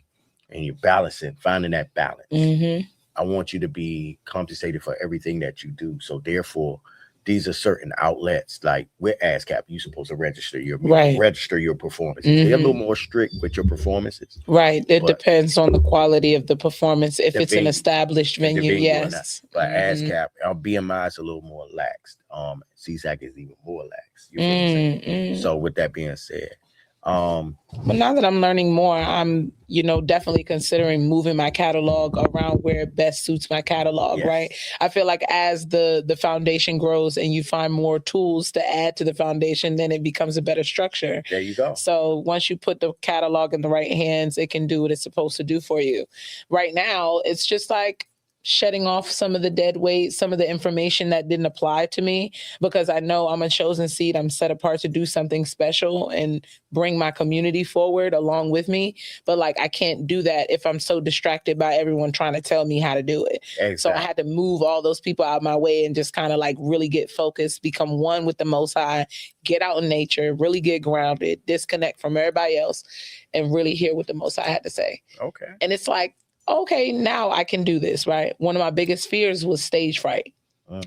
E: and you're balancing, finding that balance. I want you to be compensated for everything that you do. So therefore, these are certain outlets, like with ASCAP, you're supposed to register your performances. They're a little more strict with your performances.
D: Right. It depends on the quality of the performance. If it's an established venue, yes.
E: But ASCAP, our BMI is a little more lax. CSAC is even more lax. You know what I'm saying? So with that being said,
D: but now that I'm learning more, I'm, you know, definitely considering moving my catalog around where it best suits my catalog, right? I feel like as the foundation grows and you find more tools to add to the foundation, then it becomes a better structure.
E: There you go.
D: So once you put the catalog in the right hands, it can do what it's supposed to do for you. Right now, it's just like shedding off some of the dead weight, some of the information that didn't apply to me, because I know I'm a chosen seed. I'm set apart to do something special and bring my community forward along with me. But like, I can't do that if I'm so distracted by everyone trying to tell me how to do it. Exactly. So I had to move all those people out of my way and just kind of like really get focused, become one with the Most High, get out in nature, really get grounded, disconnect from everybody else, and really hear what the Most High had to say.
E: Okay.
D: And it's like, okay, now I can do this, right? One of my biggest fears was stage fright.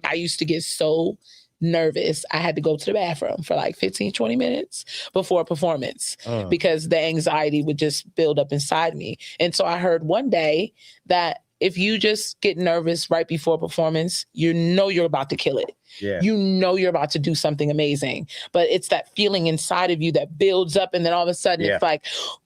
D: I used to get so nervous. I had to go to the bathroom for like 15, 20 minutes before a performance because the anxiety would just build up inside me. And so I heard one day that if you just get nervous right before performance, you know you're about to kill it.
B: Yeah.
D: You know you're about to do something amazing. But it's that feeling inside of you that builds up, and then all of a sudden it's like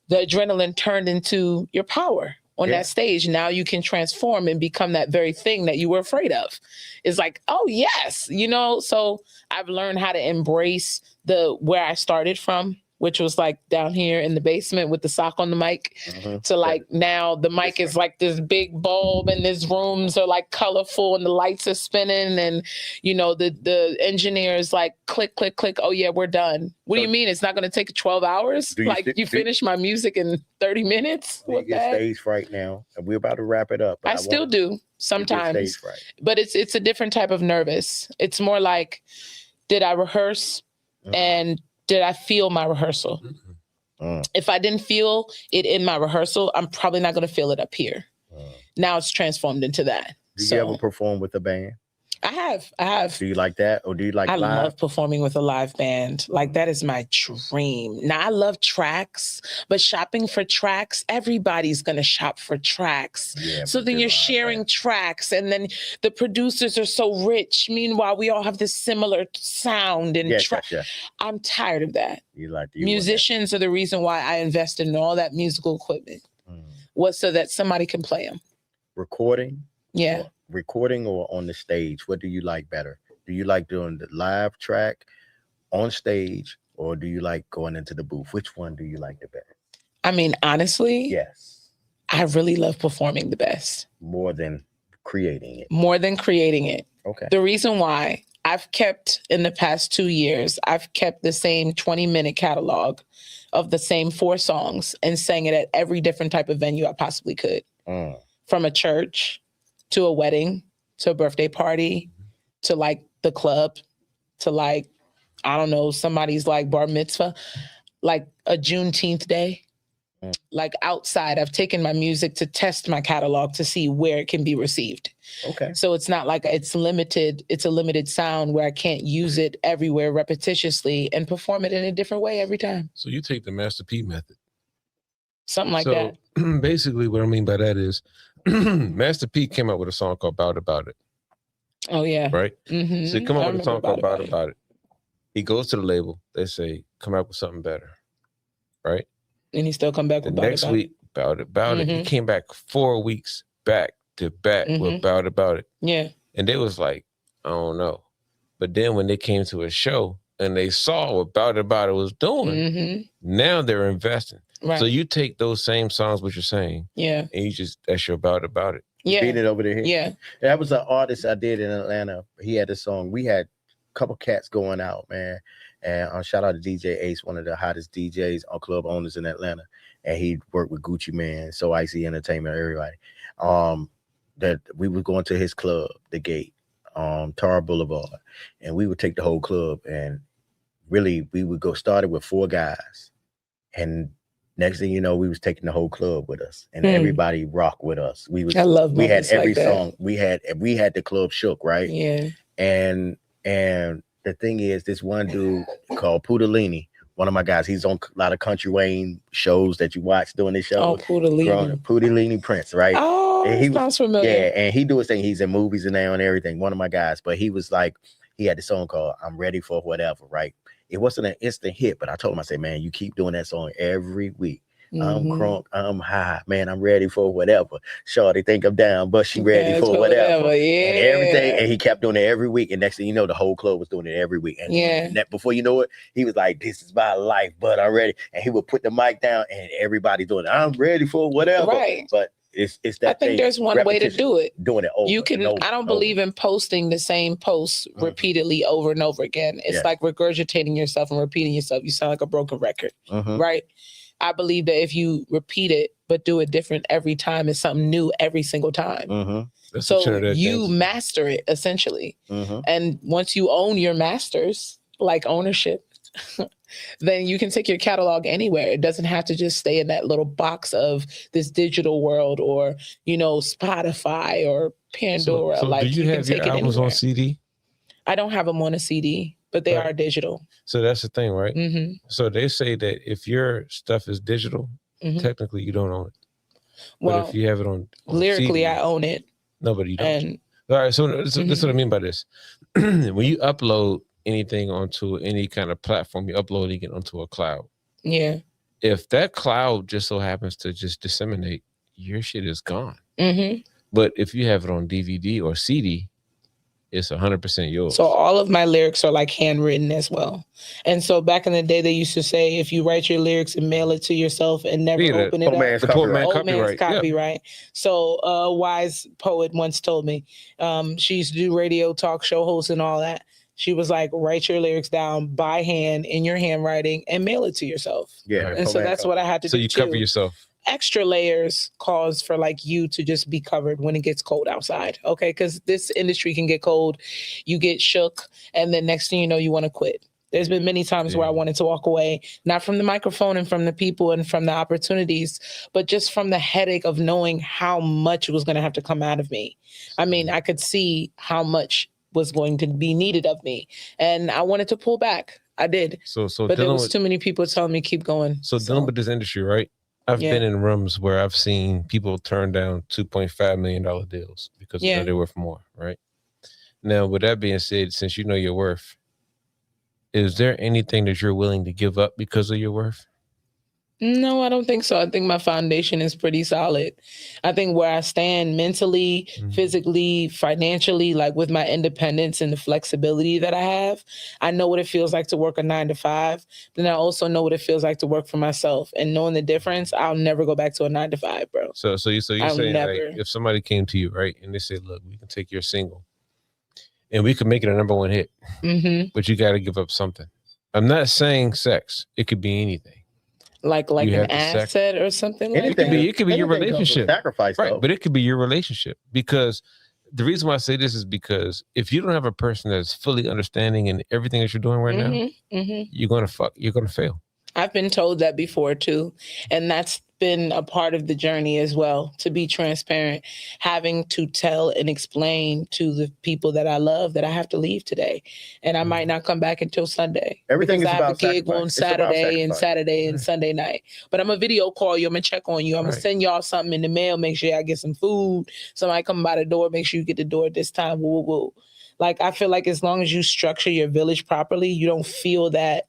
D: the adrenaline turned into your power on that stage. Now you can transform and become that very thing that you were afraid of. It's like, oh yes, you know. So I've learned how to embrace where I started from, which was like down here in the basement with the sock on the mic, to like now the mic is like this big bulb and these rooms are like colorful and the lights are spinning and, you know, the engineer is like, click, click, click. Oh yeah, we're done. What do you mean? It's not going to take 12 hours? You finish my music in 30 minutes?
B: You get stage fright now, and we're about to wrap it up.
D: I still do sometimes, but it's a different type of nervous. It's more like, did I rehearse and did I feel my rehearsal? If I didn't feel it in my rehearsal, I'm probably not going to feel it up here. Now it's transformed into that.
B: Do you ever perform with a band?
D: I have.
B: Do you like that, or do you like
D: I
B: live?
D: love performing with a live band. Like, that is my dream. Now, I love tracks, but shopping for tracks, everybody's going to shop for tracks.
B: Yeah,
D: so then you're sharing tracks, and then the producers are so rich. Meanwhile, we all have this similar sound and I'm tired of that.
B: You like
D: musicians are the reason why I invested in all that musical equipment. Was so that somebody can play them.
B: Recording?
D: Yeah.
B: Recording or on the stage? What do you like better? Do you like doing the live track on stage, or do you like going into the booth? Which one do you like the best?
D: I mean, honestly,
B: yes,
D: I really love performing the best.
B: More than creating it.
D: More than creating it.
B: Okay.
D: The reason why I've kept, in the past 2 years, I've kept the same 20-minute catalog of the same 4 songs and sang it at every different type of venue I possibly could. From a church to a wedding, to a birthday party, to like the club, to like, I don't know, somebody's like bar mitzvah, like a Juneteenth day. Like outside, I've taken my music to test my catalog to see where it can be received.
B: Okay.
D: So it's not like it's limited. It's a limited sound where I can't use it everywhere repetitiously and perform it in a different way every time.
C: So you take the Master P method.
D: Something like that.
C: Basically what I mean by that is Master P came out with a song called Bout About It.
D: Oh, yeah.
C: Right? So he come out with a song called Bout About It. He goes to the label. They say, come out with something better. Right?
D: And he still come back with
C: next week, Bout It. He came back 4 weeks back to back with Bout It.
D: Yeah.
C: And they was like, I don't know. But then when they came to a show and they saw what Bout It was doing, now they're investing.
D: Right.
C: So you take those same songs, what you're saying,
D: and
C: you just, that's your Bout It.
D: Yeah.
B: Beat it over the head.
D: Yeah.
B: That was an artist I did in Atlanta. He had a song. We had a couple cats going out, man. And shout out to DJ Ace, one of the hottest DJs on club owners in Atlanta. And he worked with Gucci Man, So Icy Entertainment, everybody. That we were going to his club, The Gate, Tar Boulevard. And we would take the whole club, and really we would go started with 4 guys. And next thing you know, we was taking the whole club with us, and everybody rocked with us. We had every song. We had the club shook, right?
D: Yeah.
B: And the thing is, this one dude called Pudalini, one of my guys, he's on a lot of Country Wayne shows that you watch doing this show.
D: Oh,
B: Pudalini Prince, right?
D: Oh,
B: and he
D: sounds familiar.
B: Yeah, and he do his thing. He's in movies and now and everything. One of my guys, but he was like, he had the song called "I'm Ready for Whatever," right? It wasn't an instant hit, but I told him, I said, man, you keep doing that song every week. I'm crunk, I'm high, man, I'm ready for whatever. Shorty think I'm down, but she ready for whatever.
D: Yeah.
B: And everything, and he kept doing it every week. And next thing you know, the whole club was doing it every week. And before you know it, he was like, this is my life, but I'm ready. And he would put the mic down and everybody doing it. I'm ready for whatever.
D: Right.
B: But it's that
D: I think there's one way to do it.
B: Doing it over.
D: You can. I don't believe in posting the same posts repeatedly over and over again. It's like regurgitating yourself and repeating yourself. You sound like a broken record, right? I believe that if you repeat it but do it different every time, it's something new every single time. So you master it essentially, and once you own your masters, like ownership, then you can take your catalog anywhere. It doesn't have to just stay in that little box of this digital world or, you know, Spotify or Pandora.
C: So do you have your albums on CD?
D: I don't have them on a CD, but they are digital.
C: So that's the thing, right? So they say that if your stuff is digital, technically you don't own it.
D: Well,
C: but if you have it on
D: lyrically,
C: CD,
D: I own it.
C: Nobody don't.
D: And
C: all right, so this is what I mean by this. When you upload anything onto any kind of platform, you're uploading it onto a cloud.
D: Yeah.
C: If that cloud just so happens to just disseminate, your shit is gone.
D: Mm-hmm.
C: But if you have it on DVD or CD, it's 100% yours.
D: So all of my lyrics are like handwritten as well. And so back in the day, they used to say, if you write your lyrics and mail it to yourself and never open it up,
E: the poor man's
D: old man's copyright.
C: Yeah.
D: So a wise poet once told me, she used to do radio talk show hosts and all that. She was like, write your lyrics down by hand in your handwriting and mail it to yourself.
E: Yeah.
D: And so that's what I had to do.
C: So you cover yourself.
D: Extra layers cause for like you to just be covered when it gets cold outside. Okay. Because this industry can get cold. You get shook. And then next thing you know, you want to quit. There's been many times where I wanted to walk away, not from the microphone and from the people and from the opportunities, but just from the headache of knowing how much was going to have to come out of me. I mean, I could see how much was going to be needed of me. And I wanted to pull back. I did. But there was too many people telling me keep going.
C: So dealing with this industry, right? I've been in rooms where I've seen people turn down $2.5 million deals because they're worth more, right? Now, with that being said, since you know your worth, is there anything that you're willing to give up because of your worth?
D: No, I don't think so. I think my foundation is pretty solid. I think where I stand mentally, physically, financially, like with my independence and the flexibility that I have, I know what it feels like to work a 9-to-5. Then I also know what it feels like to work for myself. And knowing the difference, I'll never go back to a 9-to-5, bro.
C: So you're saying like, if somebody came to you, right, and they said, look, we can take your single and we could make it a #1 hit, but you got to give up something. I'm not saying sex. It could be anything.
D: Like an asset or something like that?
C: It could be your relationship.
E: Sacrifice,
C: right? But it could be your relationship. Because the reason why I say this is because if you don't have a person that's fully understanding in everything that you're doing right now, you're going to fail.
D: I've been told that before too. And that's been a part of the journey as well, to be transparent, having to tell and explain to the people that I love that I have to leave today. And I might not come back until Sunday.
E: Everything is
D: I have
E: about
D: a gig on Saturday and Sunday night. But I'm a video call you. I'm going to check on you. I'm going to send y'all something in the mail. Make sure I get some food. Somebody come by the door. Make sure you get the door at this time. Woo, woo, woo. Like, I feel like as long as you structure your village properly, you don't feel that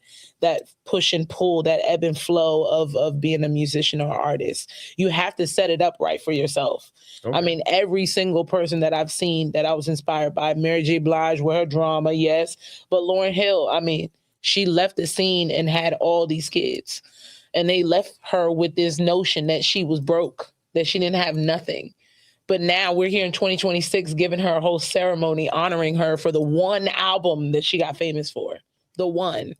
D: push and pull, that ebb and flow of being a musician or artist. You have to set it up right for yourself. Okay. I mean, every single person that I've seen that I was inspired by, Mary J. Blige with her drama, yes. But Lauryn Hill, I mean, she left the scene and had all these kids. And they left her with this notion that she was broke, that she didn't have nothing. But now we're here in 2026 giving her a whole ceremony honoring her for the one album that she got famous for. The one.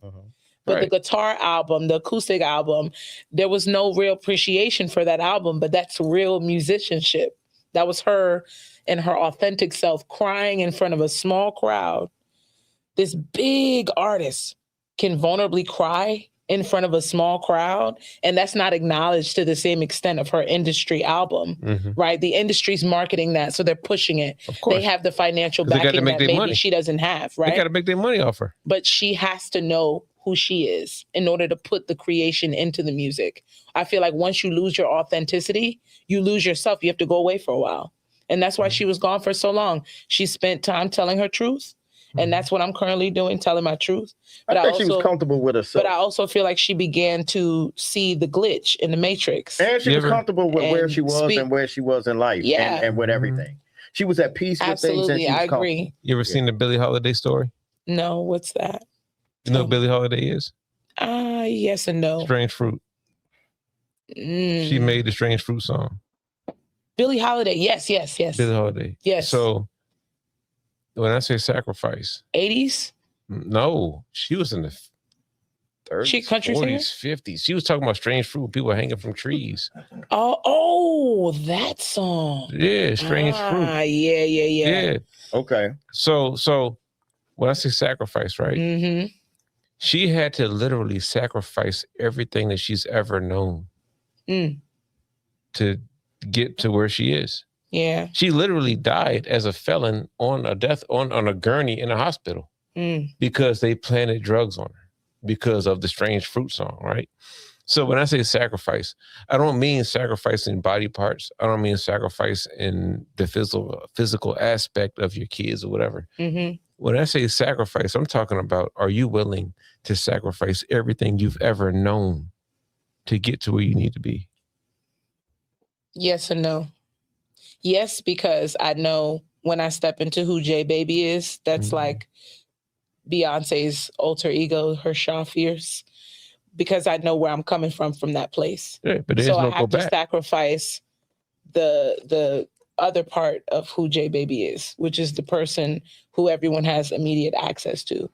D: But the guitar album, the acoustic album, there was no real appreciation for that album, but that's real musicianship. That was her and her authentic self crying in front of a small crowd. This big artist can vulnerably cry in front of a small crowd, and that's not acknowledged to the same extent of her industry album, right? The industry's marketing that, so they're pushing it. Of course. They have the financial backing that maybe she doesn't have, right?
C: They got to make their money off her.
D: But she has to know who she is in order to put the creation into the music. I feel like once you lose your authenticity, you lose yourself. You have to go away for a while. And that's why she was gone for so long. She spent time telling her truth. And that's what I'm currently doing, telling my truth. But
E: I think she was comfortable with herself.
D: But I also feel like she began to see the glitch in the matrix.
E: And she was comfortable with where she was and where she was in life and with everything. She was at peace with things. And she was
D: I agree.
C: You ever seen the Billie Holiday story?
D: No, what's that?
C: You know what Billie Holiday is?
D: Yes and no.
C: Strange Fruit. She made the Strange Fruit song.
D: Billie Holiday, yes.
C: Billie Holiday.
D: Yes.
C: So when I say sacrifice.
D: 80s?
C: No, she was in the 30s,
D: she country
C: 40s,
D: singer?
C: 50s. She was talking about strange fruit. People hanging from trees.
D: Oh, that song.
C: Yeah, Strange Fruit.
D: Yeah.
E: Okay.
C: So when I say sacrifice, right? She had to literally sacrifice everything that she's ever known to get to where she is.
D: Yeah.
C: She literally died as a felon on a gurney in a hospital because they planted drugs on her because of the Strange Fruit song, right? So when I say sacrifice, I don't mean sacrificing body parts. I don't mean sacrifice in the physical aspect of your kids or whatever.
D: Mm-hmm.
C: When I say sacrifice, I'm talking about, are you willing to sacrifice everything you've ever known to get to where you need to be?
D: Yes and no. Yes, because I know when I step into who JayBaby is, that's like Beyonce's alter ego, her Shaw Fierce. Because I know where I'm coming from that place.
C: Yeah, but there's
D: so
C: no
D: I have to sacrifice the other part of who JayBaby is, which is the person who everyone has immediate access to,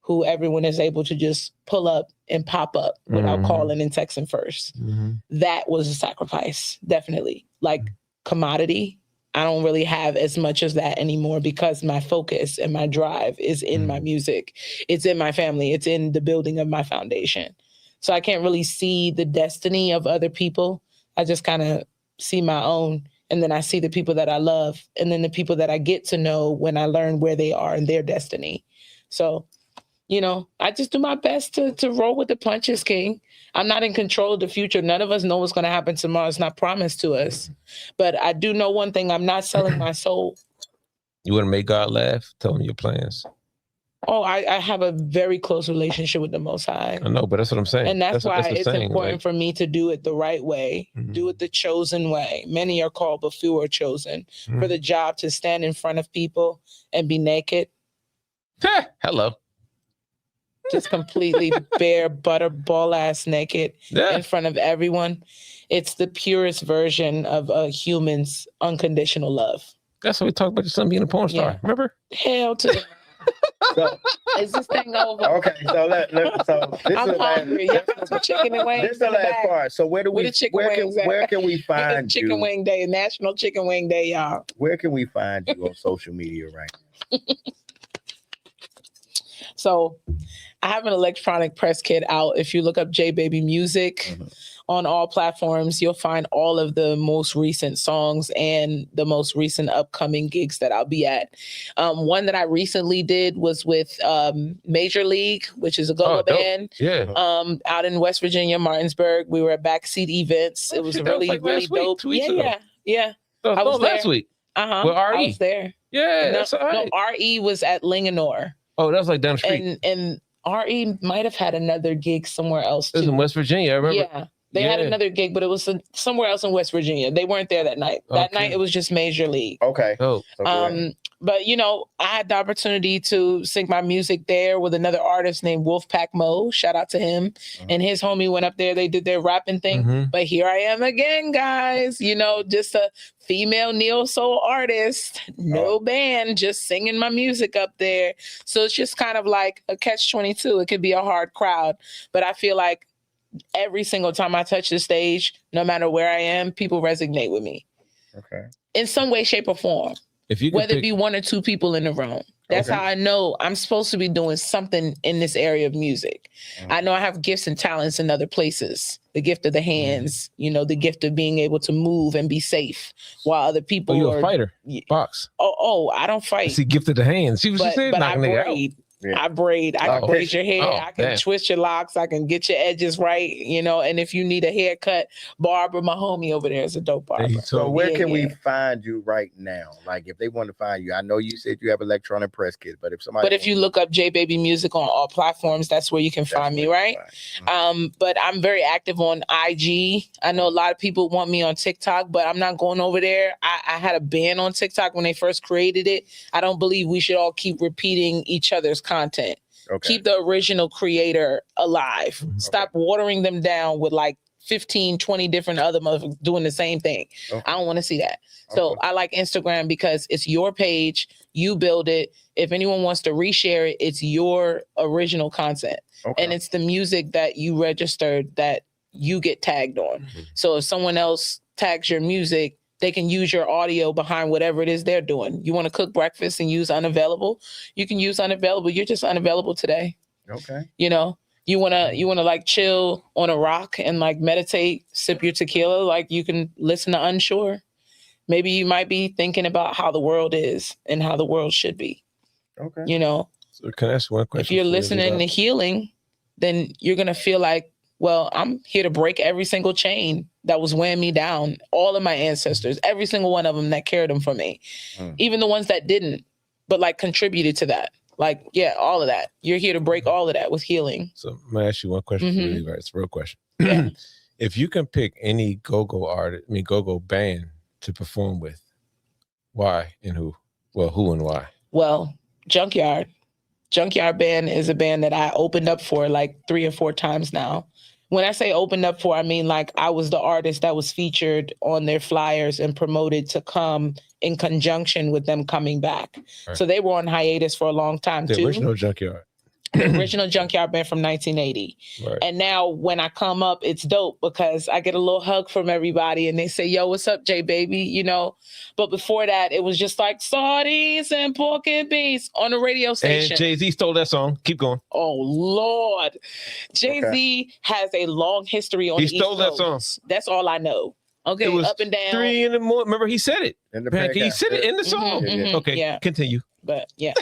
D: who everyone is able to just pull up and pop up without calling and texting first. That was a sacrifice, definitely. Like commodity, I don't really have as much as that anymore because my focus and my drive is in my music. It's in my family. It's in the building of my foundation. So I can't really see the destiny of other people. I just kind of see my own. And then I see the people that I love. And then the people that I get to know when I learn where they are in their destiny. So, you know, I just do my best to roll with the punches, King. I'm not in control of the future. None of us know what's going to happen tomorrow. It's not promised to us. But I do know one thing. I'm not selling my soul.
C: You want to make God laugh? Tell him your plans.
D: Oh, I have a very close relationship with the Most High.
C: I know, but that's what I'm saying.
D: And that's why it's
C: saying,
D: important for me to do it the right way, do it the chosen way. Many are called, but few are chosen. For the job to stand in front of people and be naked.
C: Hello.
D: Just completely bare, butterball ass naked in front of everyone. It's the purest version of a human's unconditional love.
C: That's what we talked about your son being a porn star. Remember?
D: Hell to the... So, is this thing over?
E: Okay, so so this
D: I'm
E: is
D: hungry. Some chicken and wings.
E: This is the last part. So where can we find
D: Chicken
E: you?
D: Wing Day, National Chicken Wing Day, y'all.
E: Where can we find you on social media right now?
D: So I have an electronic press kit out. If you look up JayBaby Music on all platforms, you'll find all of the most recent songs and the most recent upcoming gigs that I'll be at. One that I recently did was with Major League, which is a go-go band. Out in West Virginia, Martinsburg. We were at Backseat Events. It was really dope. Yeah.
C: I was last week. With RE.
D: I was there.
C: Yeah,
D: no, RE was at Linganore.
C: Oh, that was like down the street.
D: And RE might have had another gig somewhere else too.
C: It was in West Virginia, I remember.
D: Yeah. They had another gig, but it was somewhere else in West Virginia. They weren't there that night. That night, it was just Major League.
E: Okay.
C: Oh.
D: But, you know, I had the opportunity to sing my music there with another artist named Wolfpack Mo. Shout out to him. And his homie went up there. They did their rapping thing. But here I am again, guys. You know, just a female neo-soul artist. No band, just singing my music up there. So it's just kind of like a catch-22. It could be a hard crowd. But I feel like every single time I touch the stage, no matter where I am, people resonate with me. Okay. In some way, shape, or form. Whether it be one or two people in the room. That's how I know I'm supposed to be doing something in this area of music. I know I have gifts and talents in other places. The gift of the hands, you know, the gift of being able to move and be safe while other people
C: you're a fighter. Box.
D: Oh, I don't fight.
C: See, gift of the hands. See what she said?
D: But I braid. Yeah. I braid. I can braid your hair. I can twist your locks. I can get your edges right, you know. And if you need a haircut, Barbara, my homie over there, is a dope barber.
E: So where can we find you right now? Like if they want to find you, I know you said you have electronic press kit, but if you
D: look up JayBaby Music on all platforms, that's where you can find me, right? But I'm very active on IG. I know a lot of people want me on TikTok, but I'm not going over there. I had a ban on TikTok when they first created it. I don't believe we should all keep repeating each other's content. Keep the original creator alive. Stop watering them down with like 15, 20 different other motherfuckers doing the same thing. I don't want to see that. So I like Instagram because it's your page. You build it. If anyone wants to reshare it, it's your original content. And it's the music that you registered that you get tagged on. So if someone else tags your music, they can use your audio behind whatever it is they're doing. You want to cook breakfast and use unavailable? You can use unavailable. You're just unavailable today. You know, you wanna like chill on a rock and like meditate, sip your tequila. Like you can listen to Unsure. Maybe you might be thinking about how the world is and how the world should be. You know.
C: So can I ask one question?
D: If you're listening to healing, then you're gonna feel like Well, I'm here to break every single chain that was weighing me down. All of my ancestors, every single one of them that cared them for me, even the ones that didn't, but like contributed to that. Like, yeah, all of that. You're here to break all of that with healing.
C: So I'm gonna ask you one question. Really, right? It's a real question. Yeah. If you can pick any go-go artist, go-go band to perform with, why and who? Well, who and why? Well,
D: Junkyard. Junkyard Band is a band that I opened up for like 3 or 4 times now. When I say opened up for, I mean like I was the artist that was featured on their flyers and promoted to come in conjunction with them coming back. Right. So they were on hiatus for a long time too.
C: The original Junkyard.
D: The original Junkyard Band from 1980. Right. And now when I come up, it's dope because I get a little hug from everybody and they say, yo, what's up, JayBaby? You know, but before that, it was just like sardines and pork and beans on the radio station.
C: And Jay-Z stole that song. Keep going.
D: Oh, Lord. Jay-Z has a long history on the East Coast. He stole that song. That's all I know. Okay,
C: it was
D: up and down.
C: 3 in the morning. Remember, he said it. He said it in the song. Okay, yeah. Continue.
D: But yeah.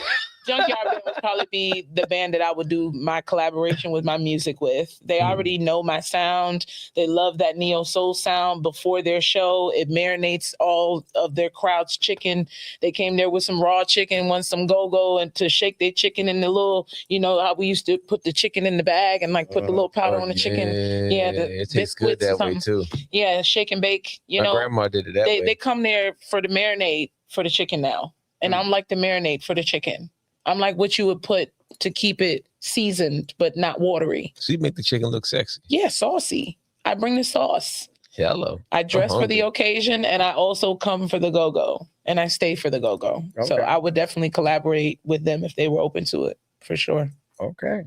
D: Junkyard Band would probably be the band that I would do my collaboration with my music with. They already know my sound. They love that neo soul sound before their show. It marinates all of their crowd's chicken. They came there with some raw chicken, want some go-go, and to shake their chicken in the little, you know, how we used to put the chicken in the bag and like put the little powder on the chicken. Yeah,
C: it tastes good that way too.
D: Yeah, shake and bake. You know,
C: my grandma did it that way.
D: They come there for the marinade for the chicken now. And I'm like the marinade for the chicken. I'm like what you would put to keep it seasoned, but not watery.
C: So you make the chicken look sexy.
D: Yeah, saucy. I bring the sauce.
C: Hello.
D: I dress for the occasion, and I also come for the go-go, and I stay for the go-go. Okay. So I would definitely collaborate with them if they were open to it, for sure.
E: Okay.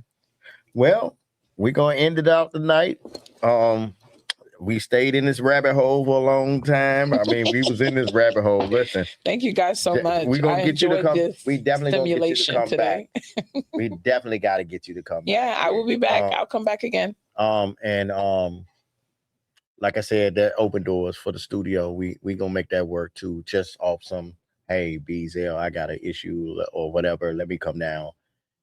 E: Well, we're going to end it out tonight. We stayed in this rabbit hole for a long time. I mean, we was in this rabbit hole. Listen.
D: Thank you guys so much.
E: We're going to get you to come. We definitely going to get you to come
D: today.
E: back. We definitely got to get you to come back.
D: Yeah, I will be back. I'll come back again.
E: Like I said, the open doors for the studio. We going to make that work too. Just off some, hey, Bzell, I got an issue or whatever. Let me come down.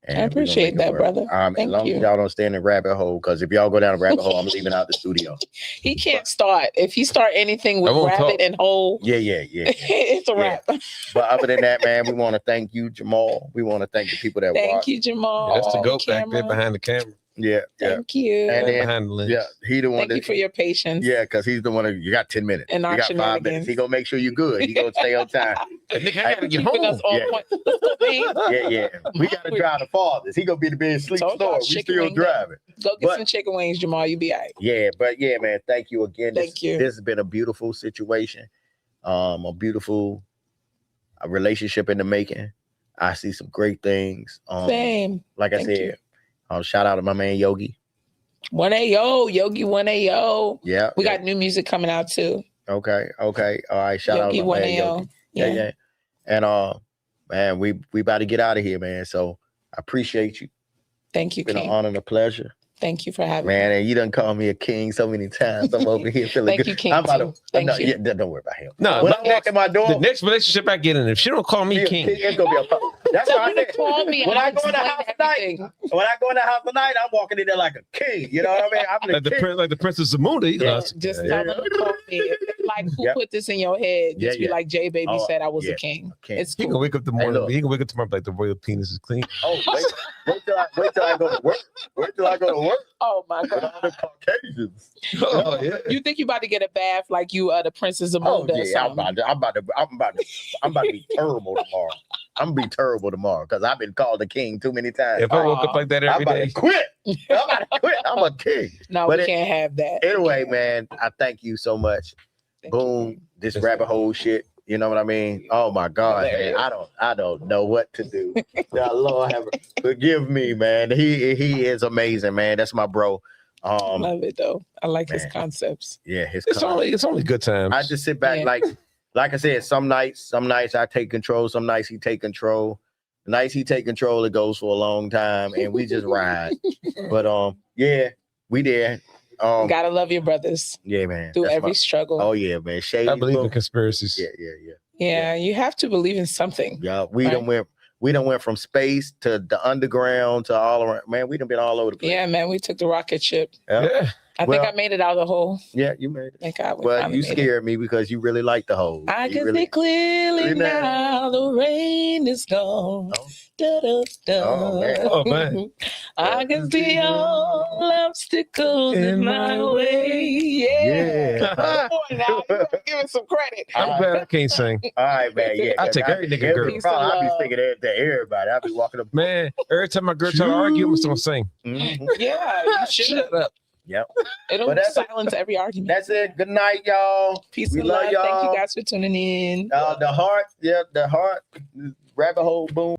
D: And I appreciate that, brother.
E: As long as y'all don't stay in the rabbit hole, because if y'all go down the rabbit hole, I'm leaving out the studio.
D: He can't start. If he start anything with rabbit and hole,
E: yeah.
D: It's a wrap.
E: But other than that, man, we want to thank you, Jamal. We want to thank the people that watch.
D: Thank you, Jamal.
C: Yeah, that's the goat back there behind the camera.
E: Yeah.
D: Thank you.
E: And then,
C: behind the lens.
E: Yeah, he the one.
D: Thank you for your patience.
E: Yeah, because he's the one that you got 10 minutes.
D: And
E: you got 5 minutes. He gonna make sure you're good. He gonna stay on time.
C: Nick, I gotta get home.
E: Yeah. We gotta drive the farthest. He gonna be the big sleep store. We still driving.
D: Go get some chicken wings, Jamal. You be all right.
E: Yeah, but yeah, man. Thank you again.
D: Thank you.
E: This has been a beautiful situation. A beautiful relationship in the making. I see some great things.
D: Same.
E: Like I said. Shout out to my man Yogi.
D: 1AO, Yogi 1AO.
E: Yeah.
D: We got new music coming out too.
E: Okay. All right. Shout out to my man Yogi. Yeah. And man, we about to get out of here, man. So I appreciate you.
D: Thank you,
E: It's been
D: King.
E: an honor and a pleasure.
D: Thank you for having me.
E: Man, and you done called me a king so many times. I'm over here feeling
D: Thank
E: good.
D: you, King.
E: I'm about to,
D: Thank you.
E: Yeah, don't worry about him.
C: No,
E: when I walk in my door,
C: the next relationship I get in, if she don't call me king,
E: it's gonna be a that's what I said.
D: Call me
E: When I go in the house tonight, I'm walking in there like a king. You know what I mean? I'm the king.
C: Like the Princess Zamunda.
D: Just tell them to call me. Like who put this in your head? Just be like JayBaby said I was a king. It's cool.
C: He can wake up tomorrow. He can wake up tomorrow like the royal penis is clean.
E: Oh, wait till I go to work. Wait till I go to work.
D: Oh my God.
E: All the Caucasians.
C: Oh, yeah.
D: You think you about to get a bath like you are the Princess Zamunda?
E: Oh yeah, I'm about to be terrible tomorrow. I'm gonna be terrible tomorrow because I've been called a king too many times.
C: If I woke up like that every day,
E: I'm about to quit. I'm a king.
D: No, we can't have that.
E: Anyway, man, I thank you so much. Boom, this rabbit hole shit. You know what I mean? Oh my God, man. I don't know what to do. Lord forgive me, man. He is amazing, man. That's my bro.
D: Love it though. I like his concepts.
E: Yeah,
C: it's only good times.
E: I just sit back like I said, some nights I take control, some nights he take control. The nights he take control, it goes for a long time and we just ride. But yeah, we there.
D: Gotta love your brothers.
E: Yeah, man.
D: Through every struggle.
E: Oh yeah, man.
C: I believe in conspiracies.
D: Yeah, you have to believe in something.
E: Yeah, we We done went from space to the underground to all around. Man, we done been all over the place.
D: Yeah, man, we took the rocket ship.
C: Yeah.
D: I think I made it out of the hole.
E: Yeah, you made it.
D: Thank God.
E: Well, you scared me because you really like the hole.
D: I
E: You
D: can
E: really,
D: see clearly now the rain is gone.
E: Oh.
D: Da, da, da.
E: Oh, man.
C: Oh, man.
D: I can see all obstacles in my way. Yeah. Come on now. You gotta give it some credit.
C: I'm glad I can't sing.
E: All right, man. Yeah,
C: I take every nigga girl.
E: I'll be singing that to everybody. I'll be walking up.
C: Man, every time my girl try to argue, I'm just gonna sing.
E: Mhm.
D: Yeah, you should.
C: Shut up.
E: Yep.
D: It'll
E: But that's
D: silence every argument.
E: That's it. Good night, y'all.
D: Peace
E: We
D: and
E: love
D: love.
E: y'all.
D: Thank you guys for tuning in.
E: The heart, the heart, rabbit hole, boom.